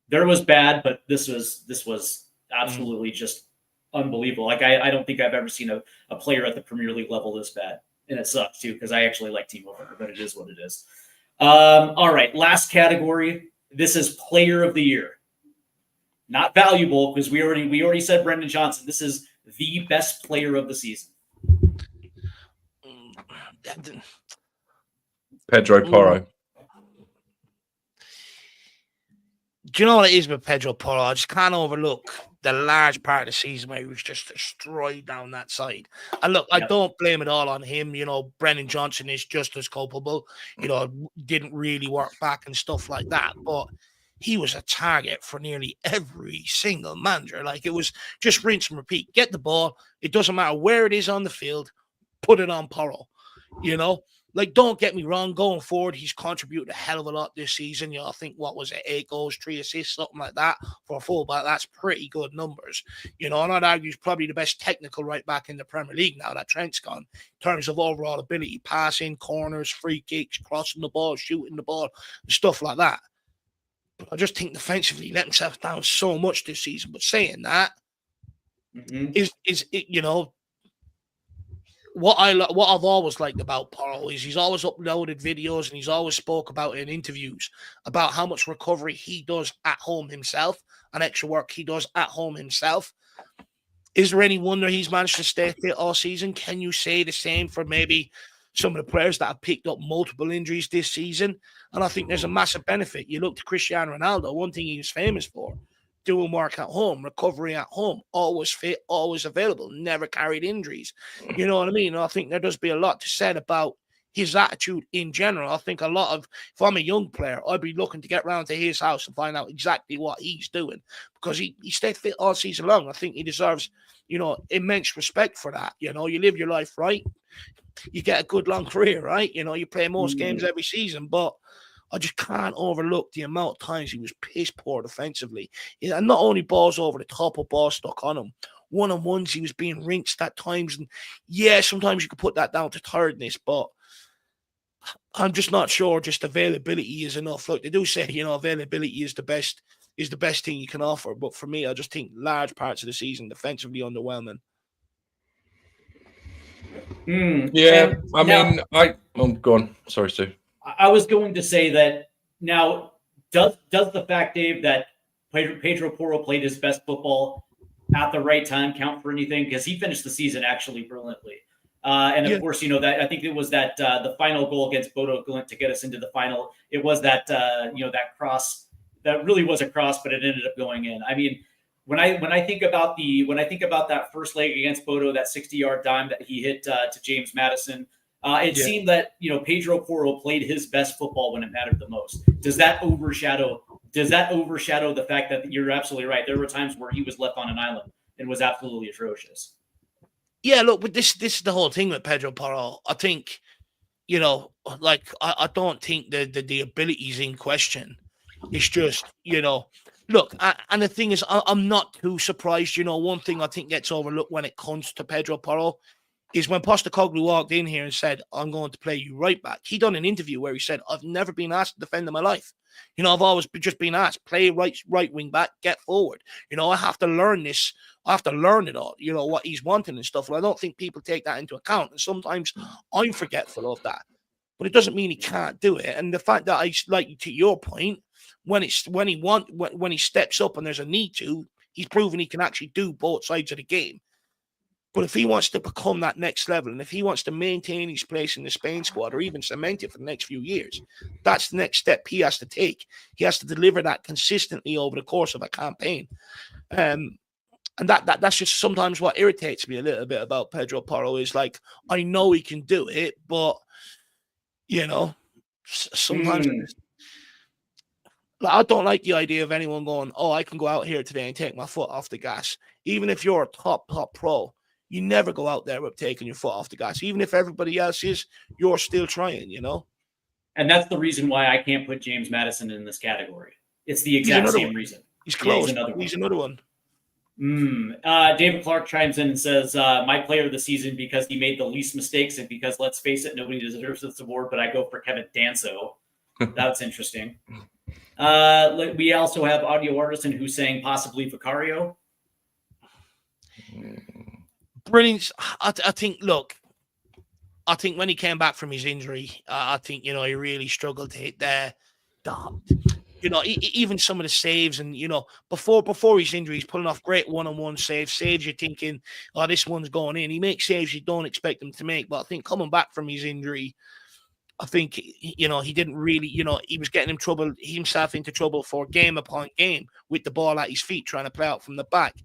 There was bad, but this was absolutely just unbelievable. Like I don't think I've ever seen a player at the Premier League level this bad, and it sucks too because I actually like Timo Werner, but it is what it is. All right, last category. This is Player of the Year, not valuable because we already said Brendan Johnson. This is the best player of the season. Pedro Porro. Do you know what it is with Pedro Porro? I just can't overlook the large part of the season where he was just destroyed down that side. And look, I don't blame it all on him. You know, Brennan Johnson is just as culpable. You know, didn't really work back and stuff like that. But he was a target for nearly every single manager. Like, it was just rinse and repeat. Get the ball. It doesn't matter where it is on the field. Put it on Porro. You know? Like, don't get me wrong, going forward, he's contributed a hell of a lot this season. You know, I think, what was it, 8 goals, 3 assists, something like that for a fullback. That's pretty good numbers. You know, and I'd argue he's probably the best technical right back in the Premier League now that Trent's gone, in terms of overall ability, passing, corners, free kicks, crossing the ball, shooting the ball, and stuff like that. But I just think defensively he let himself down so much this season. But saying that, is you know, what I've always liked about Porro is he's always uploaded videos and he's always spoke about in interviews about how much recovery he does at home himself and extra work he does at home himself. Is there any wonder he's managed to stay fit all season? Can you say the same for maybe some of the players that have picked up multiple injuries this season? And I think there's a massive benefit. You look to Cristiano Ronaldo, one thing he was famous for, doing work at home, recovery at home, always fit, always available, never carried injuries. You know what I mean? I think there does be a lot to said about his attitude in general. I think a lot of, if I'm a young player, I'd be looking to get round to his house and find out exactly what he's doing, because he stayed fit all season long. I think he deserves, you know, immense respect for that. You know, you live your life right, you get a good long career, right? You know, you play most games every season, but I just can't overlook the amount of times he was piss poor defensively. And not only balls over the top or balls stuck on him, one-on-ones he was being rinsed at times. And yeah, sometimes you could put that down to tiredness, but I'm just not sure just availability is enough. Look, they do say, you know, availability is the best thing you can offer. But for me, I just think large parts of the season defensively underwhelming. Yeah, I mean, go on. Sorry, Stu. I was going to say that now, does the fact, Dave, that Pedro Porro played his best football at the right time count for anything? Because he finished the season actually brilliantly. And of course, you know, that I think it was that the final goal against Bodo Glimt to get us into the final. It was that, you know, that cross that really was a cross, but it ended up going in. I mean, when I think about that first leg against Bodo, that 60-yard dime that he hit to James Madison, it seemed that, you know, Pedro Porro played his best football when it mattered the most. Does that overshadow the fact that you're absolutely right? There were times where he was left on an island and was absolutely atrocious. Yeah, look, but this is the whole thing with Pedro Porro. I think, you know, like I don't think the abilities in question. It's just, you know, look, and the thing is, I'm not too surprised. You know, one thing I think gets overlooked when it comes to Pedro Porro is when Postecoglou walked in here and said, I'm going to play you right back. He done an interview where he said, I've never been asked to defend in my life. You know, I've always just been asked, play right wing back, get forward. You know, I have to learn this. I have to learn it all, you know, what he's wanting and stuff. And I don't think people take that into account. And sometimes I'm forgetful of that. But it doesn't mean he can't do it. And the fact that like to your point, when he steps up and there's a need to, he's proven he can actually do both sides of the game. But if he wants to become that next level, and if he wants to maintain his place in the Spain squad or even cement it for the next few years, that's the next step he has to take. He has to deliver that consistently over the course of a campaign. And that's just sometimes what irritates me a little bit about Pedro Porro is, like, I know he can do it, but, you know, sometimes I don't like the idea of anyone going, oh, I can go out here today and take my foot off the gas. Even if you're a top pro, you never go out there with taking your foot off the gas. Even if everybody else is, you're still trying, you know? And that's the reason why I can't put James Madison in this category. It's the exact same reason. He's close. He's another one. David Clark chimes in and says, my player of the season because he made the least mistakes and because, let's face it, nobody deserves this award, but I go for Kevin Danso. That's interesting. We also have Audio Artisan who's saying possibly Vicario. Brilliant. I think, look, I think when he came back from his injury, I think, you know, he really struggled to hit you know, even some of the saves and, you know, before his injury, he's pulling off great one-on-one saves you're thinking, oh, this one's going in. He makes saves you don't expect him to make. But I think coming back from his injury, I think, he didn't really, he was getting himself into trouble for game upon game with the ball at his feet, trying to play out from the back,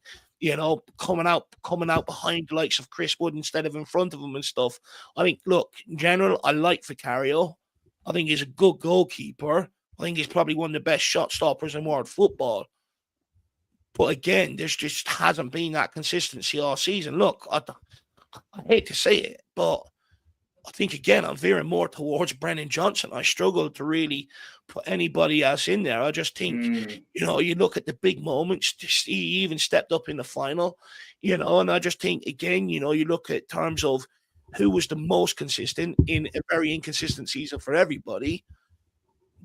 coming out behind the likes of Chris Wood instead of in front of him and stuff. I think, look, in general, I like Vicario. I think he's a good goalkeeper. I think he's probably one of the best shot stoppers in world football. But again, there's just hasn't been that consistency all season. Look, I hate to say it, but I think, again, I'm veering more towards Brennan Johnson. I struggle to really put anybody else in there. I just think, you look at the big moments, he even stepped up in the final, and I just think, again, you look at terms of who was the most consistent in a very inconsistent season for everybody.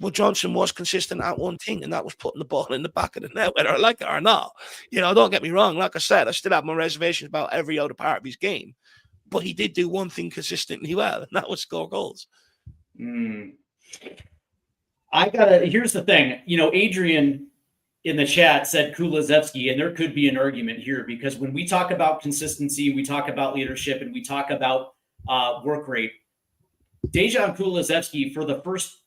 Well, Johnson was consistent at one thing, and that was putting the ball in the back of the net, whether I like it or not. Don't get me wrong. Like I said, I still have my reservations about every other part of his game. But he did do one thing consistently well, and that was score goals. Here's the thing. Adrian in the chat said Kulusevski, and there could be an argument here because when we talk about consistency, we talk about leadership, and we talk about work rate. Dejan Kulusevski for the first,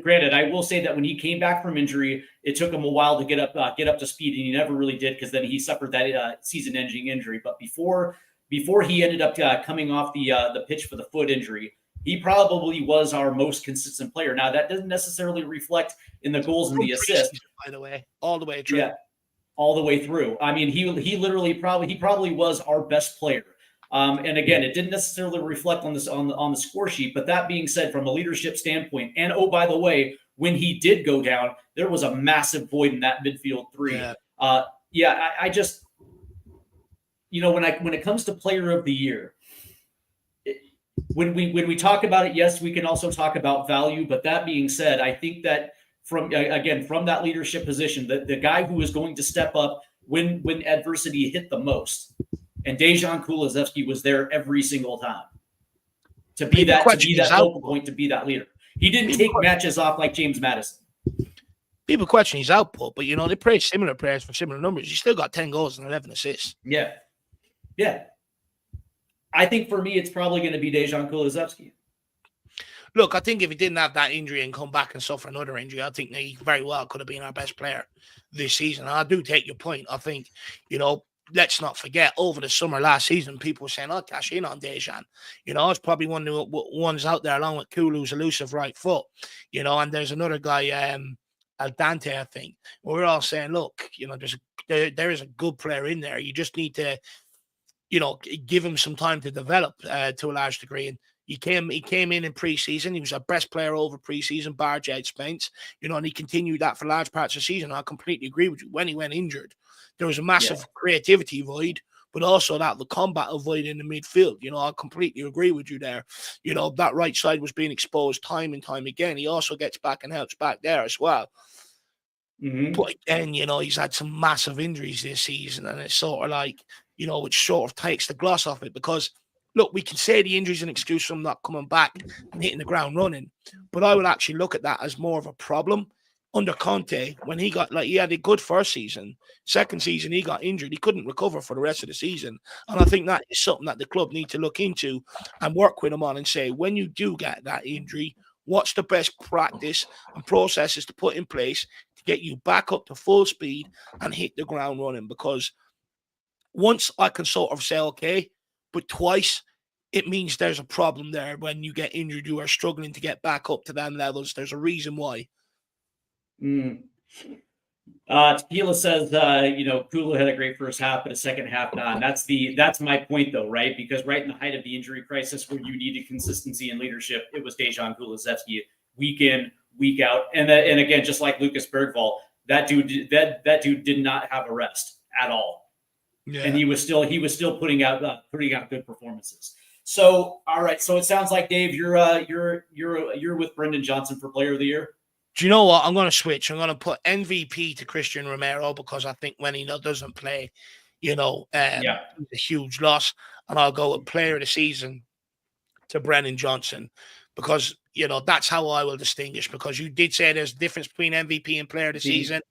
granted, I will say that when he came back from injury, it took him a while to get up to speed, and he never really did because then he suffered that season-ending injury. But before he ended up coming off the pitch for the foot injury, he probably was our most consistent player. Now that doesn't necessarily reflect in the goals and the assists, by the way, all the way through. Yeah, all the way through. I mean, he probably was our best player. And again, it didn't necessarily reflect on the score sheet. But that being said, from a leadership standpoint, and by the way, when he did go down, there was a massive void in that midfield three. Yeah. I just, when it comes to Player of the Year, when we talk about it, yes, we can also talk about value. But that being said, I think that from that leadership position, the guy who is going to step up when adversity hit the most. And Dejan Kulusevski was there every single time to be that focal point, to be that leader. He didn't take matches off like James Maddison. People question his output, but they play similar players for similar numbers. He still got 10 goals and 11 assists. Yeah. I think for me, it's probably going to be Dejan Kulusevski. Look, I think if he didn't have that injury and come back and suffer another injury, I think he very well could have been our best player this season. And I do take your point. I think, let's not forget, over the summer last season, people were saying, "Oh, cash in on Dejan." It's probably one of the ones out there, along with Kulu's elusive right foot. And there's another guy, Al Dante, I think. We're all saying, "Look, there is a good player in there. You just need to, give him some time to develop to a large degree." And he came in pre-season. He was our best player over pre-season, bar Jade Spence. And he continued that for large parts of the season. I completely agree with you. When he went injured, there was a massive creativity void, but also the combat void in the midfield. I completely agree with you there. That right side was being exposed time and time again. He also gets back and helps back there as well. But again, he's had some massive injuries this season, and it's sort of like, which sort of takes the gloss off it because, look, we can say the injury's an excuse for him not coming back and hitting the ground running, but I would actually look at that as more of a problem. Under Conte, when he had a good first season, second season he got injured, he couldn't recover for the rest of the season. And I think that is something that the club need to look into and work with him on and say, when you do get that injury, what's the best practice and processes to put in place to get you back up to full speed and hit the ground running? Because once I can sort of say, okay, but twice, it means there's a problem there. When you get injured, you are struggling to get back up to them levels. There's a reason why. Tequila says, Kula had a great first half, but a second half not. That's my point, though, right? Because right in the height of the injury crisis, where you needed consistency and leadership, it was Dejan Kulusevski week in, week out, and again, just like Lucas Bergvall, that dude did not have a rest at all, and he was still putting out good performances. So, all right, so it sounds like, Dave, you're with Brendan Johnson for Player of the Year. Do you know what? I'm going to switch. I'm going to put MVP to Christian Romero because I think when he doesn't play, it's a huge loss. And I'll go with Player of the Season to Brennan Johnson because, that's how I will distinguish, because you did say there's a difference between MVP and Player of the Season.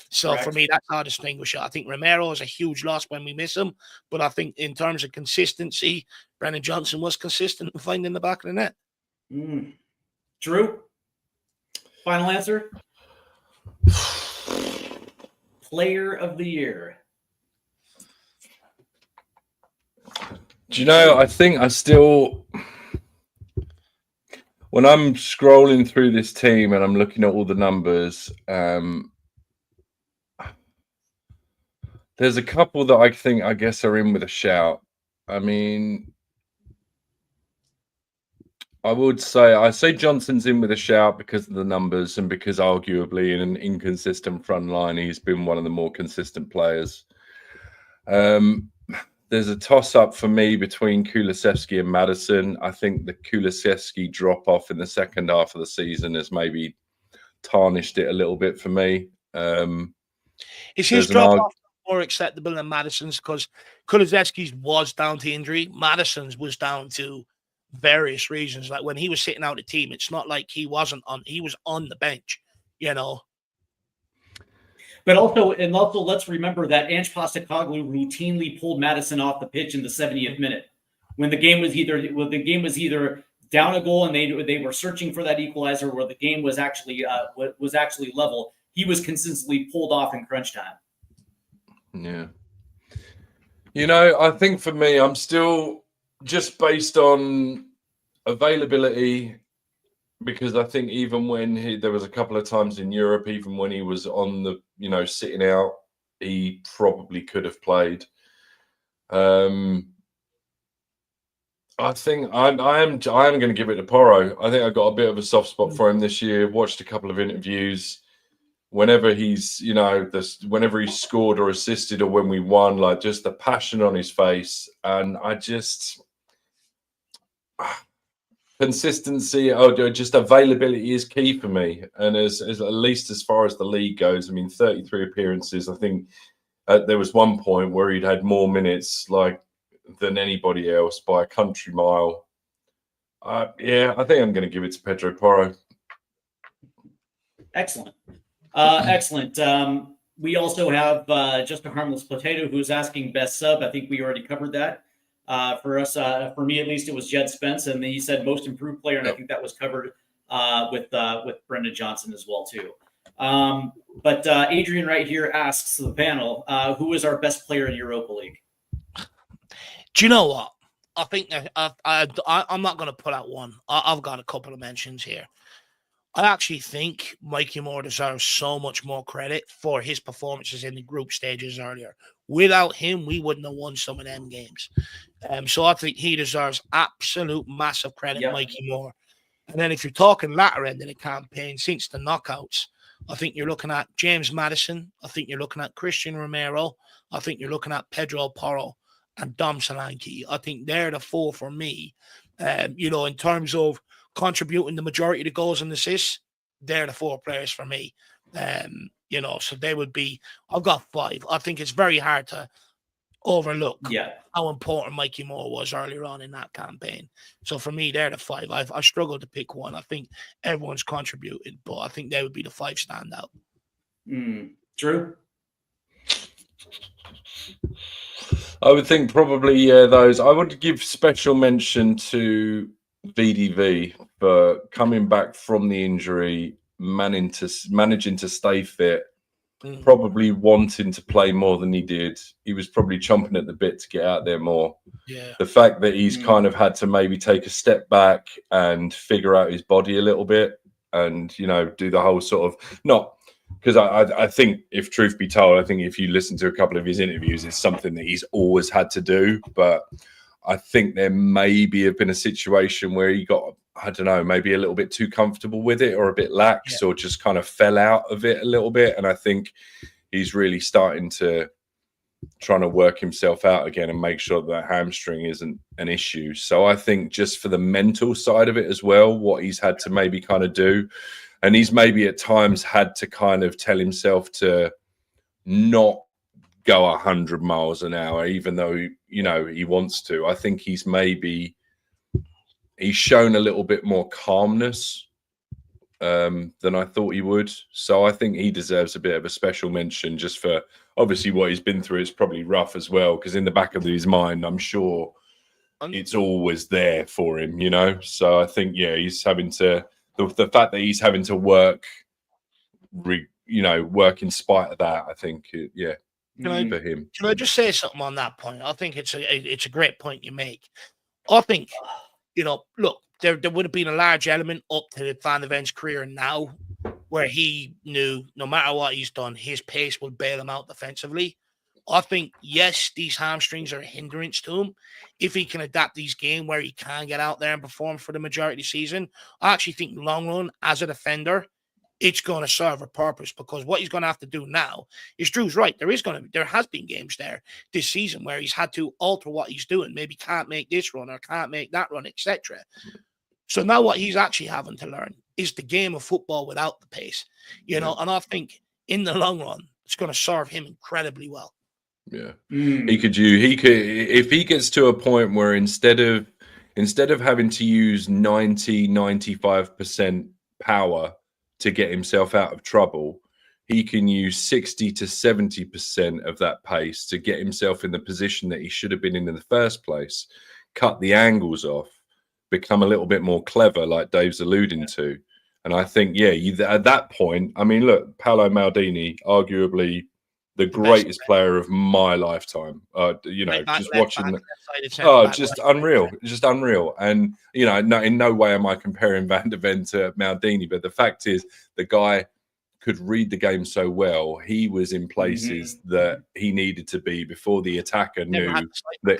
So correct. For me, that's how I distinguish it. I think Romero is a huge loss when we miss him, but I think in terms of consistency, Brennan Johnson was consistent in finding the back of the net. Drew, final answer? Player of the year. Do you know, I think I still, when I'm scrolling through this team and I'm looking at all the numbers, there's a couple that I think, I guess, are in with a shout. I mean, I say Johnson's in with a shout because of the numbers and because arguably in an inconsistent front line, he's been one of the more consistent players. There's a toss-up for me between Kulusevski and Maddison. I think the Kulusevski drop-off in the second half of the season has maybe tarnished it a little bit for me. Is his drop-off more acceptable than Maddison's? Because Kulusevski's was down to injury. Maddison's was down to various reasons. Like when he was sitting out the team, it's not like he was on the bench, you know. But also let's remember that Ange Postecoglou routinely pulled Maddison off the pitch in the 70th minute when the game was either down a goal and they were searching for that equalizer, or the game was actually level. He was consistently pulled off in crunch time. Yeah. You know, I think for me, I'm still just based on availability, because I think even when there was a couple of times in Europe, even when he was on the, sitting out, he probably could have played. I think I am going to give it to Porro. I think I got a bit of a soft spot for him this year. Watched a couple of interviews. Whenever he's, whenever he scored or assisted, or when we won, like just the passion on his face, and I just consistency, just availability is key for me. And as at least as far as the league goes, I mean, 33 appearances. I think there was one point where he'd had more minutes than anybody else by a country mile. Yeah, I think I'm going to give it to Pedro Porro. Excellent. Excellent. We also have Just a Harmless Potato, who's asking best sub. I think we already covered that. For us, for me at least, it was Jed Spence, and then he said most improved player, and I think that was covered with Brendan Johnson as well too. But Adrian right here asks the panel, who is our best player in Europa League? Do you know what? I think I'm not going to put out one. I've got a couple of mentions here. I actually think Mikey Moore deserves so much more credit for his performances in the group stages earlier. Without him, we wouldn't have won some of them games. So I think he deserves absolute massive credit, yep. Mikey Moore. And then if you're talking latter end of the campaign, since the knockouts, I think you're looking at James Maddison. I think you're looking at Christian Romero. I think you're looking at Pedro Porro and Dom Solanke. I think they're the four for me. In terms of contributing the majority of the goals and assists, they're the four players for me. So they would be, I've got five. I think it's very hard to overlook how important Mikey Moore was earlier on in that campaign. So for me, they're the five. I struggled to pick one. I think everyone's contributed, but I think they would be the five standout. Drew? I would think probably those. I would give special mention to VDV for coming back from the injury, managing to stay fit, probably wanting to play more than he did. He was probably chomping at the bit to get out there more. Yeah. The fact that he's kind of had to maybe take a step back and figure out his body a little bit, and do the whole sort of not. Because I think, if truth be told, I think if you listen to a couple of his interviews, it's something that he's always had to do. But I think there maybe have been a situation where he got, I don't know, maybe a little bit too comfortable with it, or a bit lax, or just kind of fell out of it a little bit. And I think he's really starting to trying to work himself out again and make sure that hamstring isn't an issue. So I think just for the mental side of it as well, what he's had to maybe kind of do. And he's maybe at times had to kind of tell himself to not go 100 miles an hour, even though, he wants to. I think he's shown a little bit more calmness than I thought he would. So I think he deserves a bit of a special mention, just for obviously what he's been through. It's probably rough as well, because in the back of his mind, I'm sure it's always there for him, you know. So I think he's having to the fact that he's having to work, work in spite of that. I think for him. Can I just say something on that point? I think it's a great point you make. I think look, there would have been a large element up to Van de Ven's career now where he knew no matter what he's done, his pace will bail him out defensively. I think, yes, these hamstrings are a hindrance to him. If he can adapt his game where he can get out there and perform for the majority of the season, I actually think in the long run, as a defender, it's going to serve a purpose, because what he's going to have to do now is, Drew's right. There has been games there this season where he's had to alter what he's doing. Maybe can't make this run or can't make that run, etc. So now what he's actually having to learn is the game of football without the pace, and I think in the long run, it's going to serve him incredibly well. Yeah, he could if he gets to a point where instead of having to use 95% power to get himself out of trouble, he can use 60 to 70% of that pace to get himself in the position that he should have been in the first place, cut the angles off, become a little bit more clever, like Dave's alluding to. And I think, at that point, I mean, look, Paolo Maldini, arguably the greatest player of my lifetime. Just watching just unreal. And in no way am I comparing Van de Ven to Maldini, but the fact is the guy could read the game so well. He was in places that he needed to be before the attacker knew that.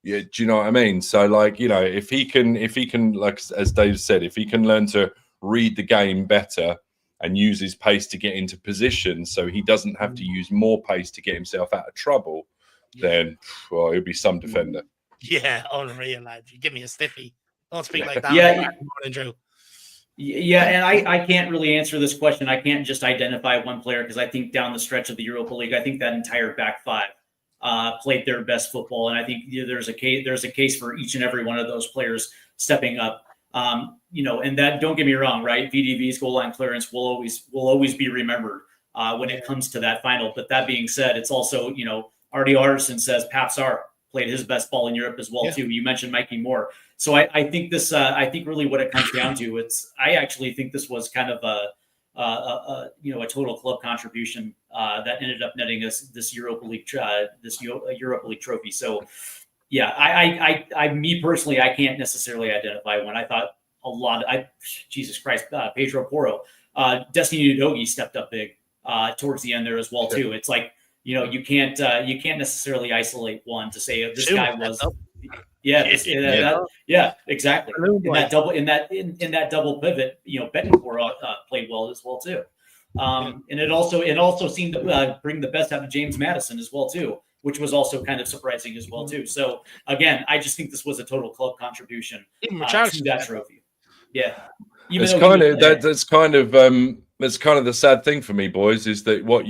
Yeah, do you know what I mean? So, if he can, like as Dave said, if he can learn to read the game better and use his pace to get into position, so he doesn't have to use more pace to get himself out of trouble, then he'll be some defender. Yeah, unreal, lad. You give me a stiffy. Don't speak like that. Yeah, Drew. Yeah, and I can't really answer this question. I can't just identify one player, because I think down the stretch of the Europa League, I think that entire back five played their best football, and I think there's a case for each and every one of those players stepping up. And that, don't get me wrong, right? VDV's goal line clearance will always be remembered when it comes to that final. But that being said, it's also, Artie Arterson says Pap Sarr played his best ball in Europe as well too. You mentioned Mikey Moore, so I think this. I think really what it comes down to, I actually think this was kind of a total club contribution that ended up netting us this Europa League trophy. So. Yeah, I me personally, I can't necessarily identify one. I thought Jesus Christ, Pedro Porro, Destiny Udogie stepped up big towards the end there as well too. It's like, you can't necessarily isolate one to say this guy was. Exactly. In that double pivot, Betancourt played well as well too. And it also seemed to bring the best out of James Madison as well too, which was also kind of surprising as well too. So again, I just think this was a total club contribution to that trophy. Yeah, that's kind of the sad thing for me, boys, is that what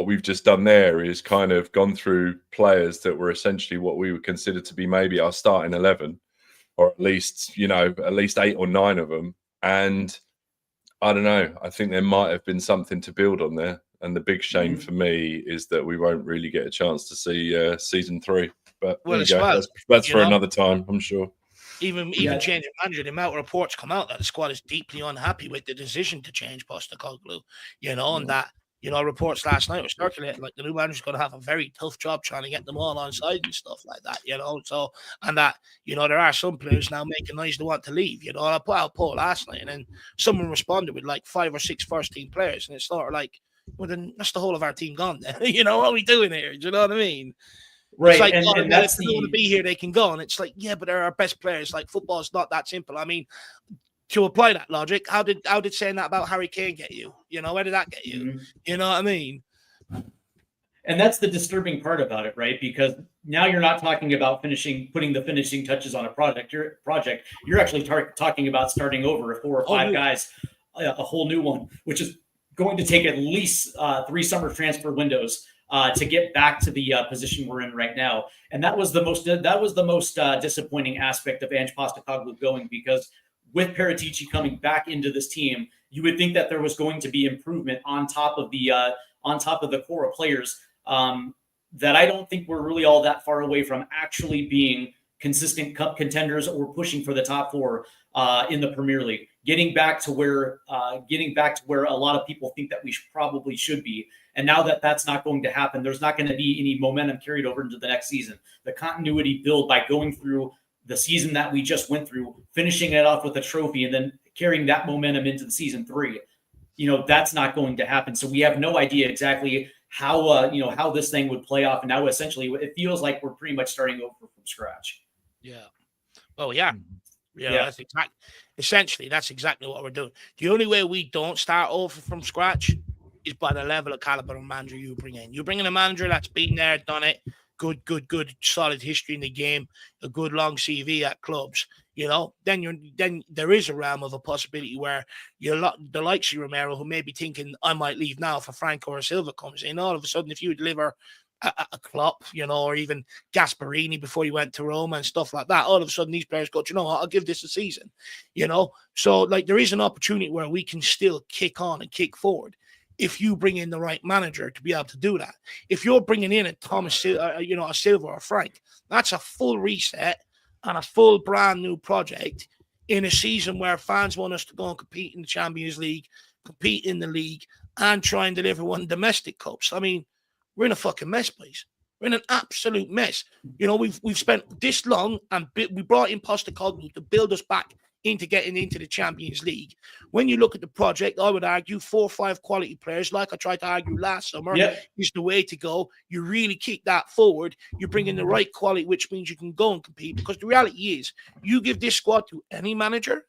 we've just done there is kind of gone through players that were essentially what we would consider to be maybe our starting 11, or at least 8 or 9 of them. And I don't know, I think there might have been something to build on there. And the big shame for me is that we won't really get a chance to see season 3. But that's for another time, I'm sure. Even changing manager, the amount of reports come out that the squad is deeply unhappy with the decision to change Postecoglou. And that reports last night were circulating like the new manager's going to have a very tough job trying to get them all on side and stuff like that. So and that there are some players now making noise they want to leave. I put out a poll last night, and then someone responded with like 5 or 6 first team players, and it's sort of like, well, then that's the whole of our team gone then. What are we doing here? Do you know what I mean? Right. It's like, and that's if they want to be here, they can go. And it's like, yeah, but they're our best players. Like, football's not that simple. I mean, to apply that logic, how did saying that about Harry Kane get you? Where did that get you? Mm-hmm. You know what I mean? And that's the disturbing part about it, right? Because now you're not talking about putting the finishing touches on a project. You're actually talking about starting over 4 or 5 guys, a whole new one, which is going to take at least 3 summer transfer windows to get back to the position we're in right now. And that was the most disappointing aspect of Ange Postecoglou going, because with Paratici coming back into this team, you would think that there was going to be improvement on top of the core of players that I don't think we're really all that far away from actually being consistent cup contenders or pushing for the top 4 in the Premier League, getting back to where a lot of people think that we probably should be. And now that that's not going to happen, there's not going to be any momentum carried over into the next season. The continuity build by going through the season that we just went through, finishing it off with a trophy, and then carrying that momentum into the season 3. That's not going to happen. So we have no idea exactly how this thing would play off. And now essentially it feels like we're pretty much starting over from scratch. Yeah. Oh, yeah. Yeah. That's exactly what we're doing. The only way we don't start over from scratch is by the level of caliber of manager you bring in. You bring in a manager that's been there, done it, good, solid history in the game, a good long CV at clubs, then there is a realm of a possibility where the likes of Romero, who may be thinking, I might leave now for Franco or Silva comes in. All of a sudden, if you deliver a Klopp, or even Gasparini before he went to Roma and stuff like that, all of a sudden these players go, you know what, I'll give this a season, So there is an opportunity where we can still kick on and kick forward if you bring in the right manager to be able to do that. If you're bringing in a Thomas, a Silva or a Frank, that's a full reset and a full brand new project in a season where fans want us to go and compete in the Champions League, compete in the league, and try and deliver one domestic cups. I mean, we're in a fucking mess, please. We're in an absolute mess. We've spent this long and we brought in Postecoglou to build us back into getting into the Champions League. When you look at the project, I would argue 4 or 5 quality players, like I tried to argue last summer, is the way to go. You really kick that forward. You bring in the right quality, which means you can go and compete. Because the reality is, you give this squad to any manager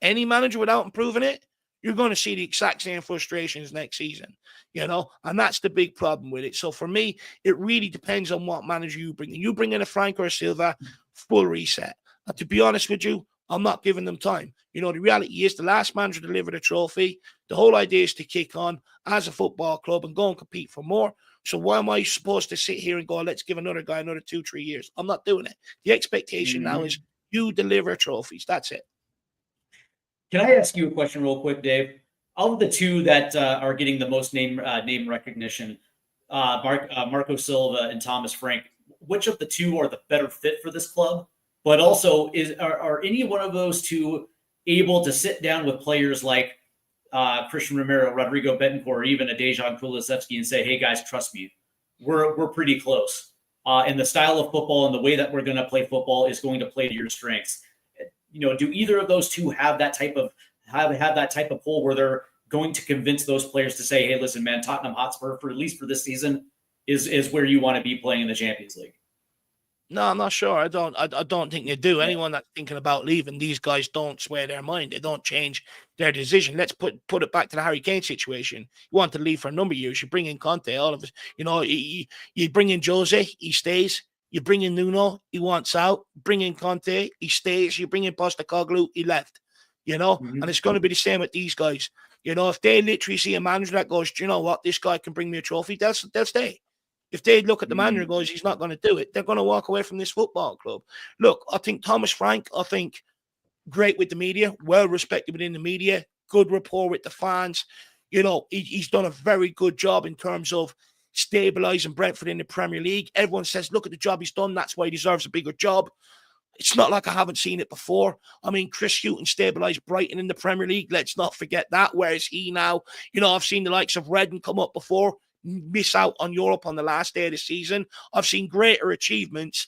without improving it, you're going to see the exact same frustrations next season, and that's the big problem with it. So for me, it really depends on what manager you bring in. You bring in a Frank or a Silva, full reset. And to be honest with you, I'm not giving them time. The reality is the last manager delivered a trophy. The whole idea is to kick on as a football club and go and compete for more. So why am I supposed to sit here and go, let's give another guy another 2-3 years? I'm not doing it. The expectation now is you deliver trophies. That's it. Can I ask you a question real quick, Dave? Of the 2 that are getting the most name recognition, Marco Silva and Thomas Frank, which of the 2 are the better fit for this club? But also, are any one of those 2 able to sit down with players like Christian Romero, Rodrigo Betancourt, or even a Dejan Kulusevski and say, hey, guys, trust me, we're pretty close. And the style of football and the way that we're going to play football is going to play to your strengths. Do either of those 2 have that type of pull where they're going to convince those players to say, hey, listen, man, Tottenham Hotspur, for at least for this season, is where you want to be playing in the Champions League? No, I'm not sure. I don't think they do. Anyone that's thinking about leaving, these guys don't sway their mind. They don't change their decision. Let's put it back to the Harry Kane situation. You want to leave for a number of years. You bring in Conte, all of us. You bring in Jose, he stays. You bring in Nuno, he wants out. Bring in Conte, he stays. You bring in Postecoglou, he left. And it's going to be the same with these guys. If they literally see a manager that goes, do you know what, this guy can bring me a trophy, they'll stay. If they look at the manager and goes, he's not going to do it, they're going to walk away from this football club. Look, I think Thomas Frank, great with the media, well respected within the media, good rapport with the fans. He's done a very good job in terms of stabilizing Brentford in the Premier League. Everyone says, look at the job he's done. That's why he deserves a bigger job. It's not like I haven't seen it before. I mean, Chris Hughton stabilized Brighton in the Premier League. Let's not forget that. Where is he now? I've seen the likes of Redden come up before, miss out on Europe on the last day of the season. I've seen greater achievements,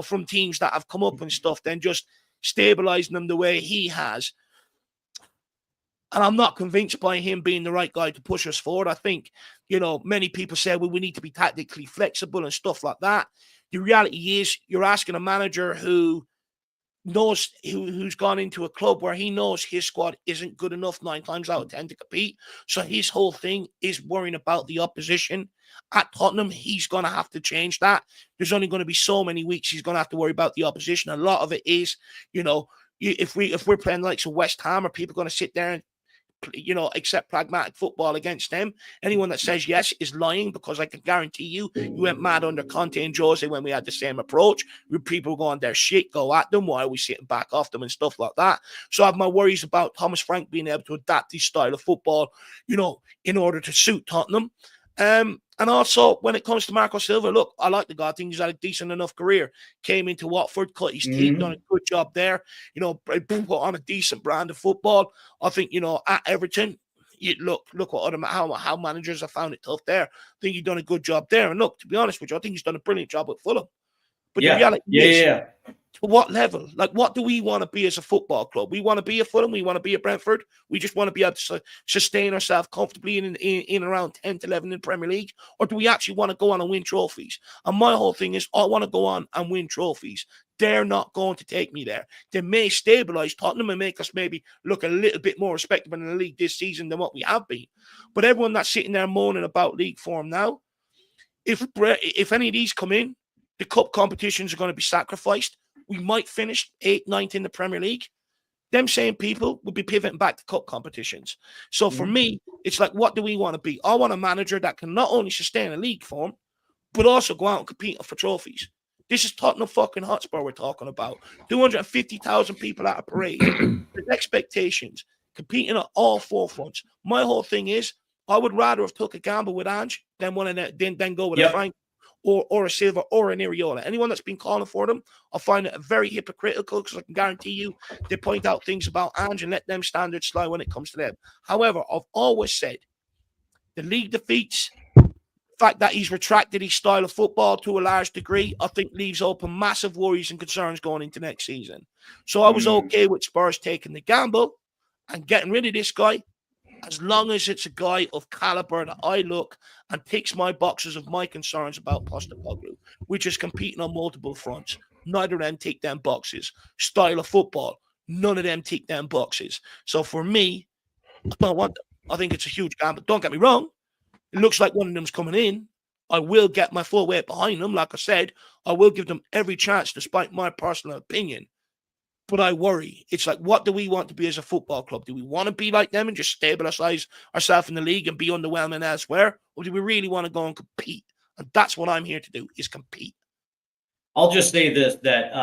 from teams that have come up and stuff than just stabilizing them the way he has. And I'm not convinced by him being the right guy to push us forward. I think, many people say, well, we need to be tactically flexible and stuff like that. The reality is you're asking a manager who knows, who's gone into a club where he knows his squad isn't good enough 9 times out of 10 to compete. So his whole thing is worrying about the opposition. At Tottenham, he's going to have to change that. There's only going to be so many weeks he's going to have to worry about the opposition. A lot of it is, if we're playing like West Ham, are people going to sit there and accept pragmatic football against them? Anyone that says yes is lying, because I can guarantee you went mad under Conte and Jose when we had the same approach. People go on their shit, go at them, why are we sitting back off them and stuff like that. So I have my worries about Thomas Frank being able to adapt his style of football, in order to suit Tottenham. And also, when it comes to Marco Silva, look, I like the guy. I think he's had a decent enough career. Came into Watford, cut his teeth, done a good job there. You know, put on a decent brand of football. I think, you know, at Everton, look what how managers have found it tough there. I think he's done a good job there. And look, to be honest with you, I think he's done a brilliant job at Fulham. But the reality is, to what level? Like, what do we want to be as a football club? We want to be a Fulham. We want to be a Brentford. We just want to be able to sustain ourselves comfortably in around 10th, 11th in the Premier League. Or do we actually want to go on and win trophies? And my whole thing is, I want to go on and win trophies. They're not going to take me there. They may stabilise Tottenham and make us maybe look a little bit more respectable in the league this season than what we have been. But everyone that's sitting there moaning about league form now, if any of these come in, the cup competitions are going to be sacrificed. We might finish 8th, 9th in the Premier League. Them same people will be pivoting back to cup competitions. So for me, it's like, what do we want to be? I want a manager that can not only sustain a league form, but also go out and compete for trophies. This is Tottenham fucking Hotspur we're talking about. 250,000 people at a parade. There's expectations. Competing at all four fronts. My whole thing is, I would rather have took a gamble with Ange than one of them, then go with a Frank. Or a Silva or an Iriola. Anyone that's been calling for them, I find it very hypocritical, because I can guarantee you they point out things about Ange and let them standards slide when it comes to them. However, I've always said the league defeats, the fact that he's retracted his style of football to a large degree, I think leaves open massive worries and concerns going into next season. So I was okay with Spurs taking the gamble and getting rid of this guy, as long as it's a guy of caliber that I look and ticks my boxes of my concerns about Postecoglou, which is competing on multiple fronts. Neither of them tick them boxes. Style of football, none of them tick them boxes. So for me, I don't want them. I think it's a huge gamble. Don't get me wrong. It looks like one of them's coming in. I will get my full weight behind them. Like I said, I will give them every chance, despite my personal opinion. But I worry. It's like, what do we want to be as a football club? Do we want to be like them and just stabilize ourselves in the league and be underwhelming elsewhere? Or do we really want to go and compete? And that's what I'm here to do, is compete. I'll just say this, that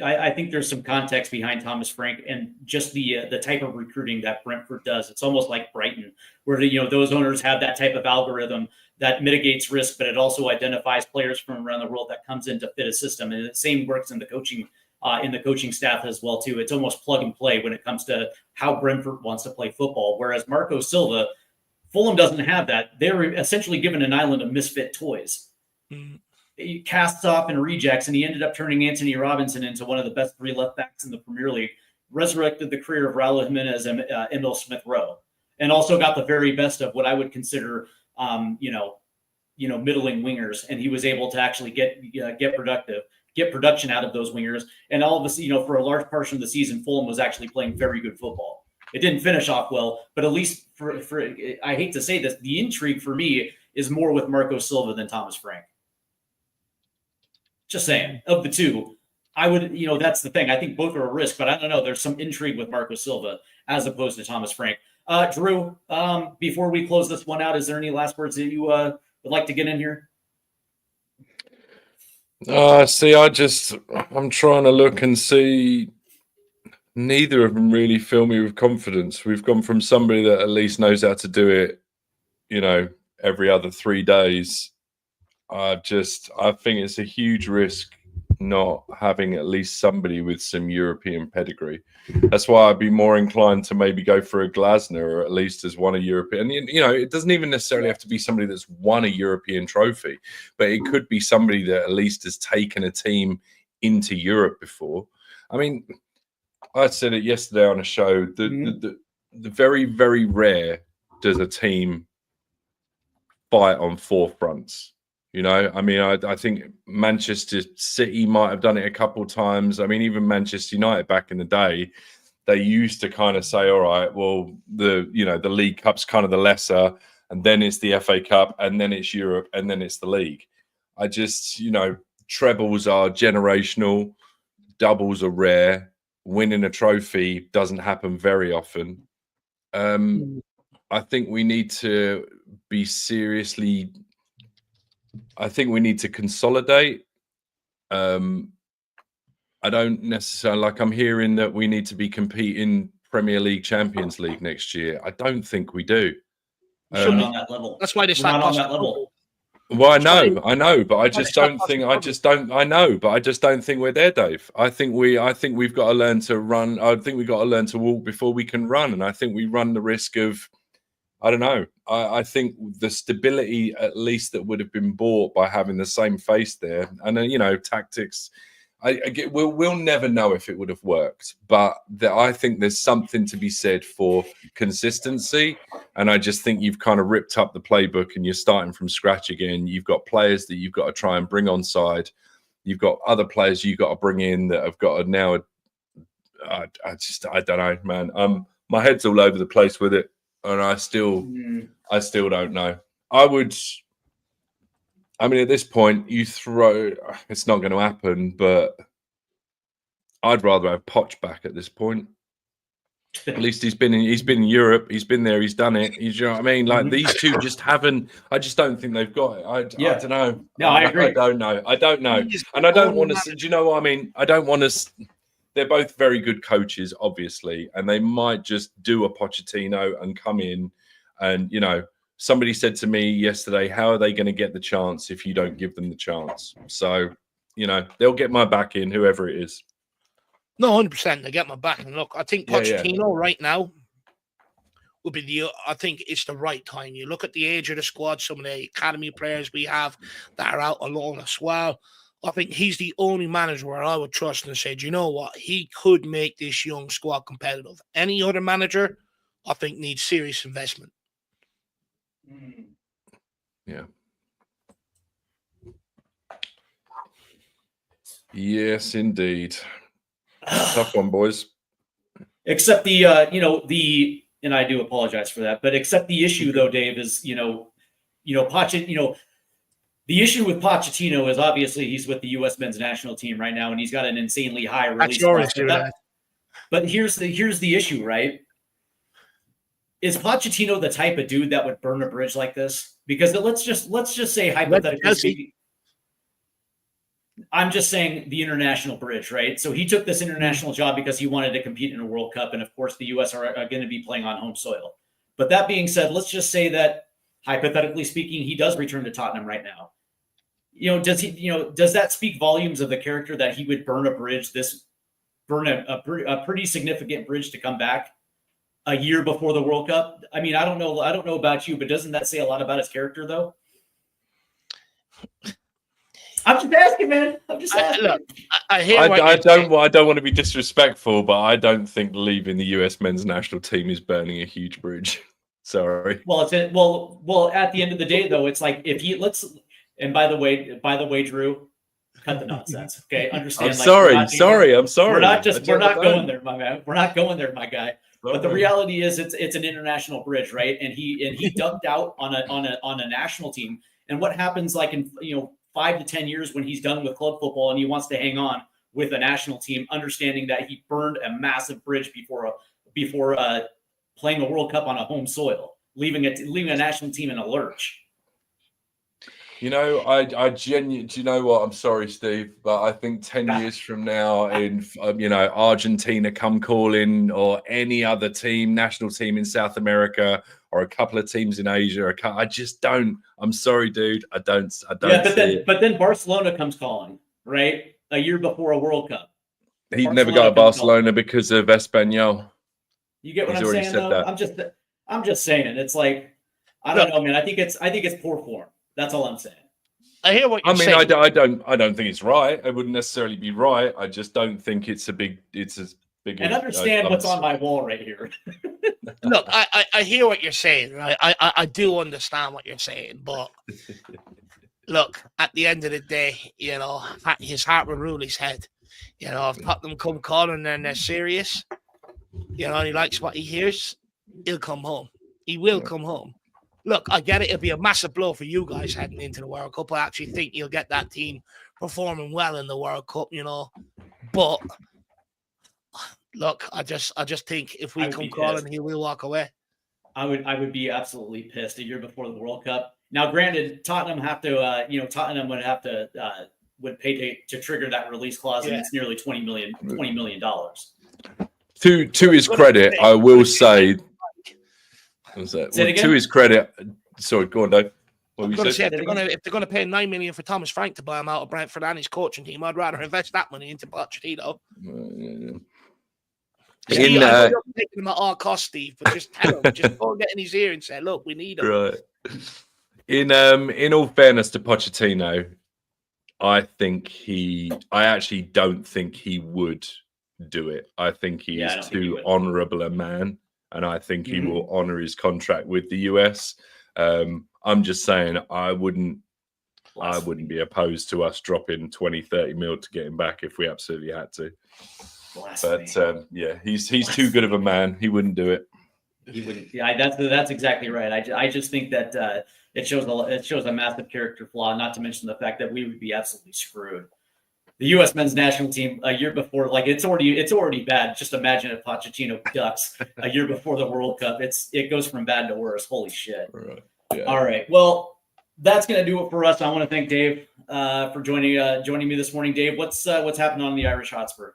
I think there's some context behind Thomas Frank and just the type of recruiting that Brentford does. It's almost like Brighton, where those owners have that type of algorithm that mitigates risk, but it also identifies players from around the world that comes in to fit a system. And the same works in the coaching staff as well too. It's almost plug and play when it comes to how Brentford wants to play football. Whereas Marco Silva, Fulham doesn't have that. They're essentially given an island of misfit toys. He casts off and rejects, and he ended up turning Anthony Robinson into one of the best three left backs in the Premier League, resurrected the career of Raul Jimenez and Emil Smith-Rowe, and also got the very best of what I would consider, middling wingers. And he was able to actually get production out of those wingers. And all of us, for a large portion of the season, Fulham was actually playing very good football. It didn't finish off well, but at least for I hate to say this, the intrigue for me is more with Marco Silva than Thomas Frank. Just saying, of the two, I would, that's the thing. I think both are a risk, but I don't know. There's some intrigue with Marco Silva as opposed to Thomas Frank. Drew, before we close this one out, is there any last words that you would like to get in here? I'm trying to look and see. Neither of them really fill me with confidence. We've gone from somebody that at least knows how to do it, every other 3 days. I think it's a huge risk not having at least somebody with some European pedigree. That's why I'd be more inclined to maybe go for a Glasner, or at least as won a European. It doesn't even necessarily have to be somebody that's won a European trophy, but it could be somebody that at least has taken a team into Europe before. I mean, I said it yesterday on a show. The very, very rare does a team fight on 4 fronts. I think Manchester City might have done it a couple of times. I mean, even Manchester United back in the day, they used to kind of say, all right, well, the League Cup's kind of the lesser, and then it's the FA Cup, and then it's Europe, and then it's the league. Trebles are generational, doubles are rare. Winning a trophy doesn't happen very often. I think we need to be seriously... I think we need to consolidate. I don't necessarily I'm hearing that we need to be competing Premier League, Champions League next year. I don't think we do. We're not on that level. That's why they We're not on that level. Well, I know, but I just don't think we're there, Dave. I think we've got to learn to run. I think we've got to learn to walk before we can run, and I think we run the risk of, I don't know. I think the stability, at least, that would have been bought by having the same face there, and then tactics. We'll never know if it would have worked, but I think there's something to be said for consistency. And I just think you've kind of ripped up the playbook and you're starting from scratch again. You've got players that you've got to try and bring on side. You've got other players you've got to bring in that have got to now. I don't know, man. My head's all over the place with it, and I still don't know. I mean, at this point, it's not going to happen, but I'd rather have Poch back at this point. At least he's been in Europe. He's been there. He's done it. You know what I mean? Like these two just haven't. I just don't think they've got it. I don't know. No, I agree. I don't know. And I don't want to. Do you know what I mean? I don't want to. They're both very good coaches, obviously, and they might just do a Pochettino and come in and Somebody said to me yesterday, how are they going to get the chance if you don't give them the chance? So, they'll get my back in, whoever it is. No, 100%. They get my back. And look, I think Pochettino right now would be I think it's the right time. You look at the age of the squad, some of the academy players we have that are out alone as well. I think he's the only manager where I would trust and say, do you know what? He could make this young squad competitive. Any other manager, I think, needs serious investment. Yeah. Yes, indeed. Tough one, boys. Except the and I do apologize for that, but except the issue though, Dave, is Pochettino. The issue with Pochettino is obviously he's with the U.S. men's national team right now, and he's got an insanely high release. But here's the issue, right? Is Pochettino the type of dude that would burn a bridge like this? Because let's just say hypothetically speaking, I'm just saying the international bridge, right? So he took this international job because he wanted to compete in a World Cup, and of course the U.S. are going to be playing on home soil. But that being said, let's just say that hypothetically speaking, he does return to Tottenham right now. Does that speak volumes of the character that he would burn a bridge, burn a pretty significant bridge to come back a year before the World Cup? I mean, I don't know about you, but doesn't that say a lot about his character, though? I'm just asking, man. I'm just asking. Look, I don't want to be disrespectful, but I don't think leaving the US men's national team is burning a huge bridge. Sorry. Well, at the end of the day, though, it's like and by the way, Drew, cut the nonsense. Okay, understand. I'm sorry. I'm sorry. We're not going there, my man. We're not going there, my guy. But the reality is, it's an international bridge, right? And he ducked out on a national team. And what happens, like in 5 to 10 years when he's done with club football and he wants to hang on with a national team, understanding that he burned a massive bridge before playing a World Cup on a home soil, leaving a national team in a lurch. I genuinely, do you know what? I'm sorry, Steve, but I think 10 years from now, in Argentina come calling, or any other team, national team in South America, or a couple of teams in Asia, I just don't. I'm sorry, dude. I don't. But then Barcelona comes calling, right? A year before a World Cup. He'd never go to Barcelona because of Espanyol. You get what I'm saying, though? I'm just saying. It's like, I don't know, man. I think it's poor form. That's all I'm saying. I hear what you're saying. I don't think it's right. It wouldn't necessarily be right. I just don't think it's as big. And understand what's on my wall right here. Look, I hear what you're saying, right? I do understand what you're saying, but look, at the end of the day, his heart will rule his head. If Tottenham come calling and they're serious, and he likes what he hears, he'll come home. He will come home. Look, I get it. It'll be a massive blow for you guys heading into the World Cup. I actually think you'll get that team performing well in the World Cup, But look, I just think if we come calling, he will walk away. I would be absolutely pissed a year before the World Cup. Now, granted, Tottenham would pay to trigger that release clause, and it's nearly $20 million. To his credit, I will say. Was that? Say it Well, again? to his credit, sorry, go on, Dave. What I'm were going to you say saying? if they're going to pay $9 million for Thomas Frank to buy him out of Brentford and his coaching team, I'd rather invest that money into Pochettino. Steve, I know you're taking him at all costs, Steve, but just tell him, just go and get in his ear and say, "Look, we need him." Right. In all fairness to Pochettino, I actually don't think he would do it. I think he Yeah, I is don't think he too would. honourable a man, and I think he will honour his contract with the US. I'm just saying I wouldn't be opposed to us dropping 20-30 mil to get him back if we absolutely had to. But yeah, he's too good of a man. He wouldn't do it. He wouldn't. Yeah, that's exactly right. I just think that it shows a massive character flaw. Not to mention the fact that we would be absolutely screwed. The U.S. men's national team a year before, like it's already bad. Just imagine if Pochettino ducks a year before the World Cup. It goes from bad to worse. Holy shit! Right. Yeah. All right. Well, that's gonna do it for us. I want to thank Dave for joining me this morning. Dave, what's happening on the Irish Hotspur?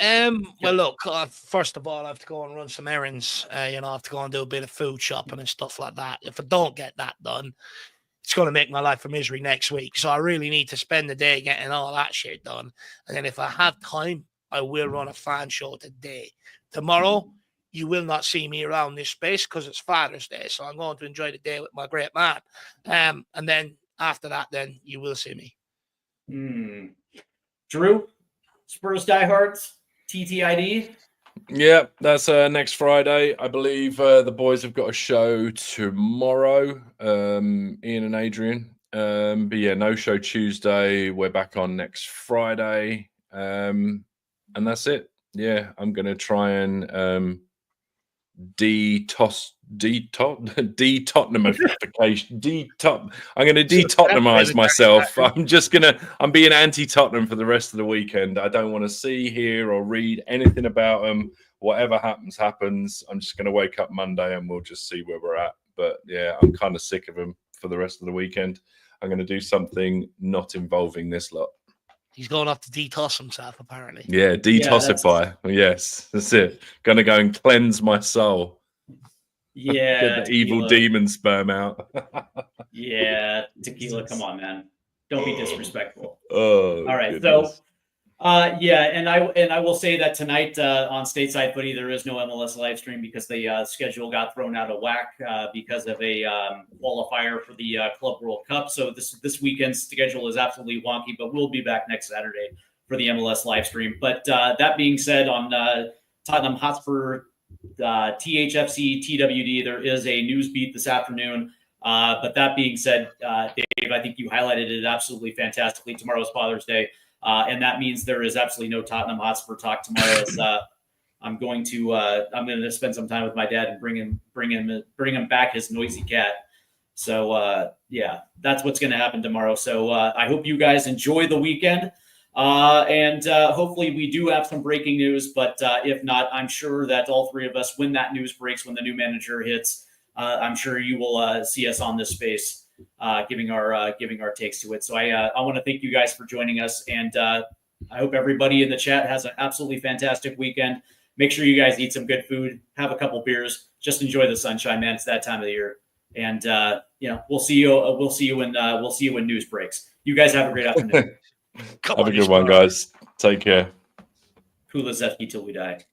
Well, look, first of all, I have to go and run some errands. I have to go and do a bit of food shopping and stuff like that. If I don't get that done, it's going to make my life a misery next week. So I really need to spend the day getting all that shit done. And then if I have time, I will run a fan show today. Tomorrow, you will not see me around this space because it's Father's Day. So I'm going to enjoy the day with my great man. And then after that, then you will see me. Drew, Spurs diehards, TTID. Yeah, that's next Friday. I believe the boys have got a show tomorrow, Ian and Adrian. But yeah, no show Tuesday. We're back on next Friday. And that's it. Yeah, I'm going to try and de-Tottenhamification. I'm going to de-Tottenhamize myself. I'm being anti-Tottenham for the rest of the weekend. I don't want to see, hear, or read anything about them. Whatever happens. I'm just going to wake up Monday and we'll just see where we're at. But yeah, I'm kind of sick of them for the rest of the weekend. I'm going to do something not involving this lot. He's going off to detoss himself, apparently. Yeah, detoxify. Yes, that's it. Going to go and cleanse my soul. Yeah, get the evil demon sperm out. Yeah, tequila. Come on, man. Don't be disrespectful. Oh, all right. Goodness. So, yeah, and I will say that tonight on Stateside Footy there is no MLS live stream because the schedule got thrown out of whack because of a qualifier for the Club World Cup. So this weekend's schedule is absolutely wonky, but we'll be back next Saturday for the MLS live stream. But that being said, on Tottenham Hotspur THFC TWD, there is a news beat this afternoon. But that being said, Dave, I think you highlighted it absolutely fantastically. Tomorrow's Father's Day. And that means there is absolutely no Tottenham Hotspur talk tomorrow. As I'm going to spend some time with my dad and bring him back his noisy cat. So yeah, that's what's going to happen tomorrow. So I hope you guys enjoy the weekend, and hopefully we do have some breaking news. But if not, I'm sure that all three of us, when that news breaks, when the new manager hits, I'm sure you will see us on this space. Giving our takes to it. So I want to thank you guys for joining us, and I hope everybody in the chat has an absolutely fantastic weekend. Make sure you guys eat some good food, have a couple beers, just enjoy the sunshine, man. It's that time of the year, and we'll see you when news breaks. You guys have a great afternoon. Have a good one, guys. Take care. Kula Zefki till we die.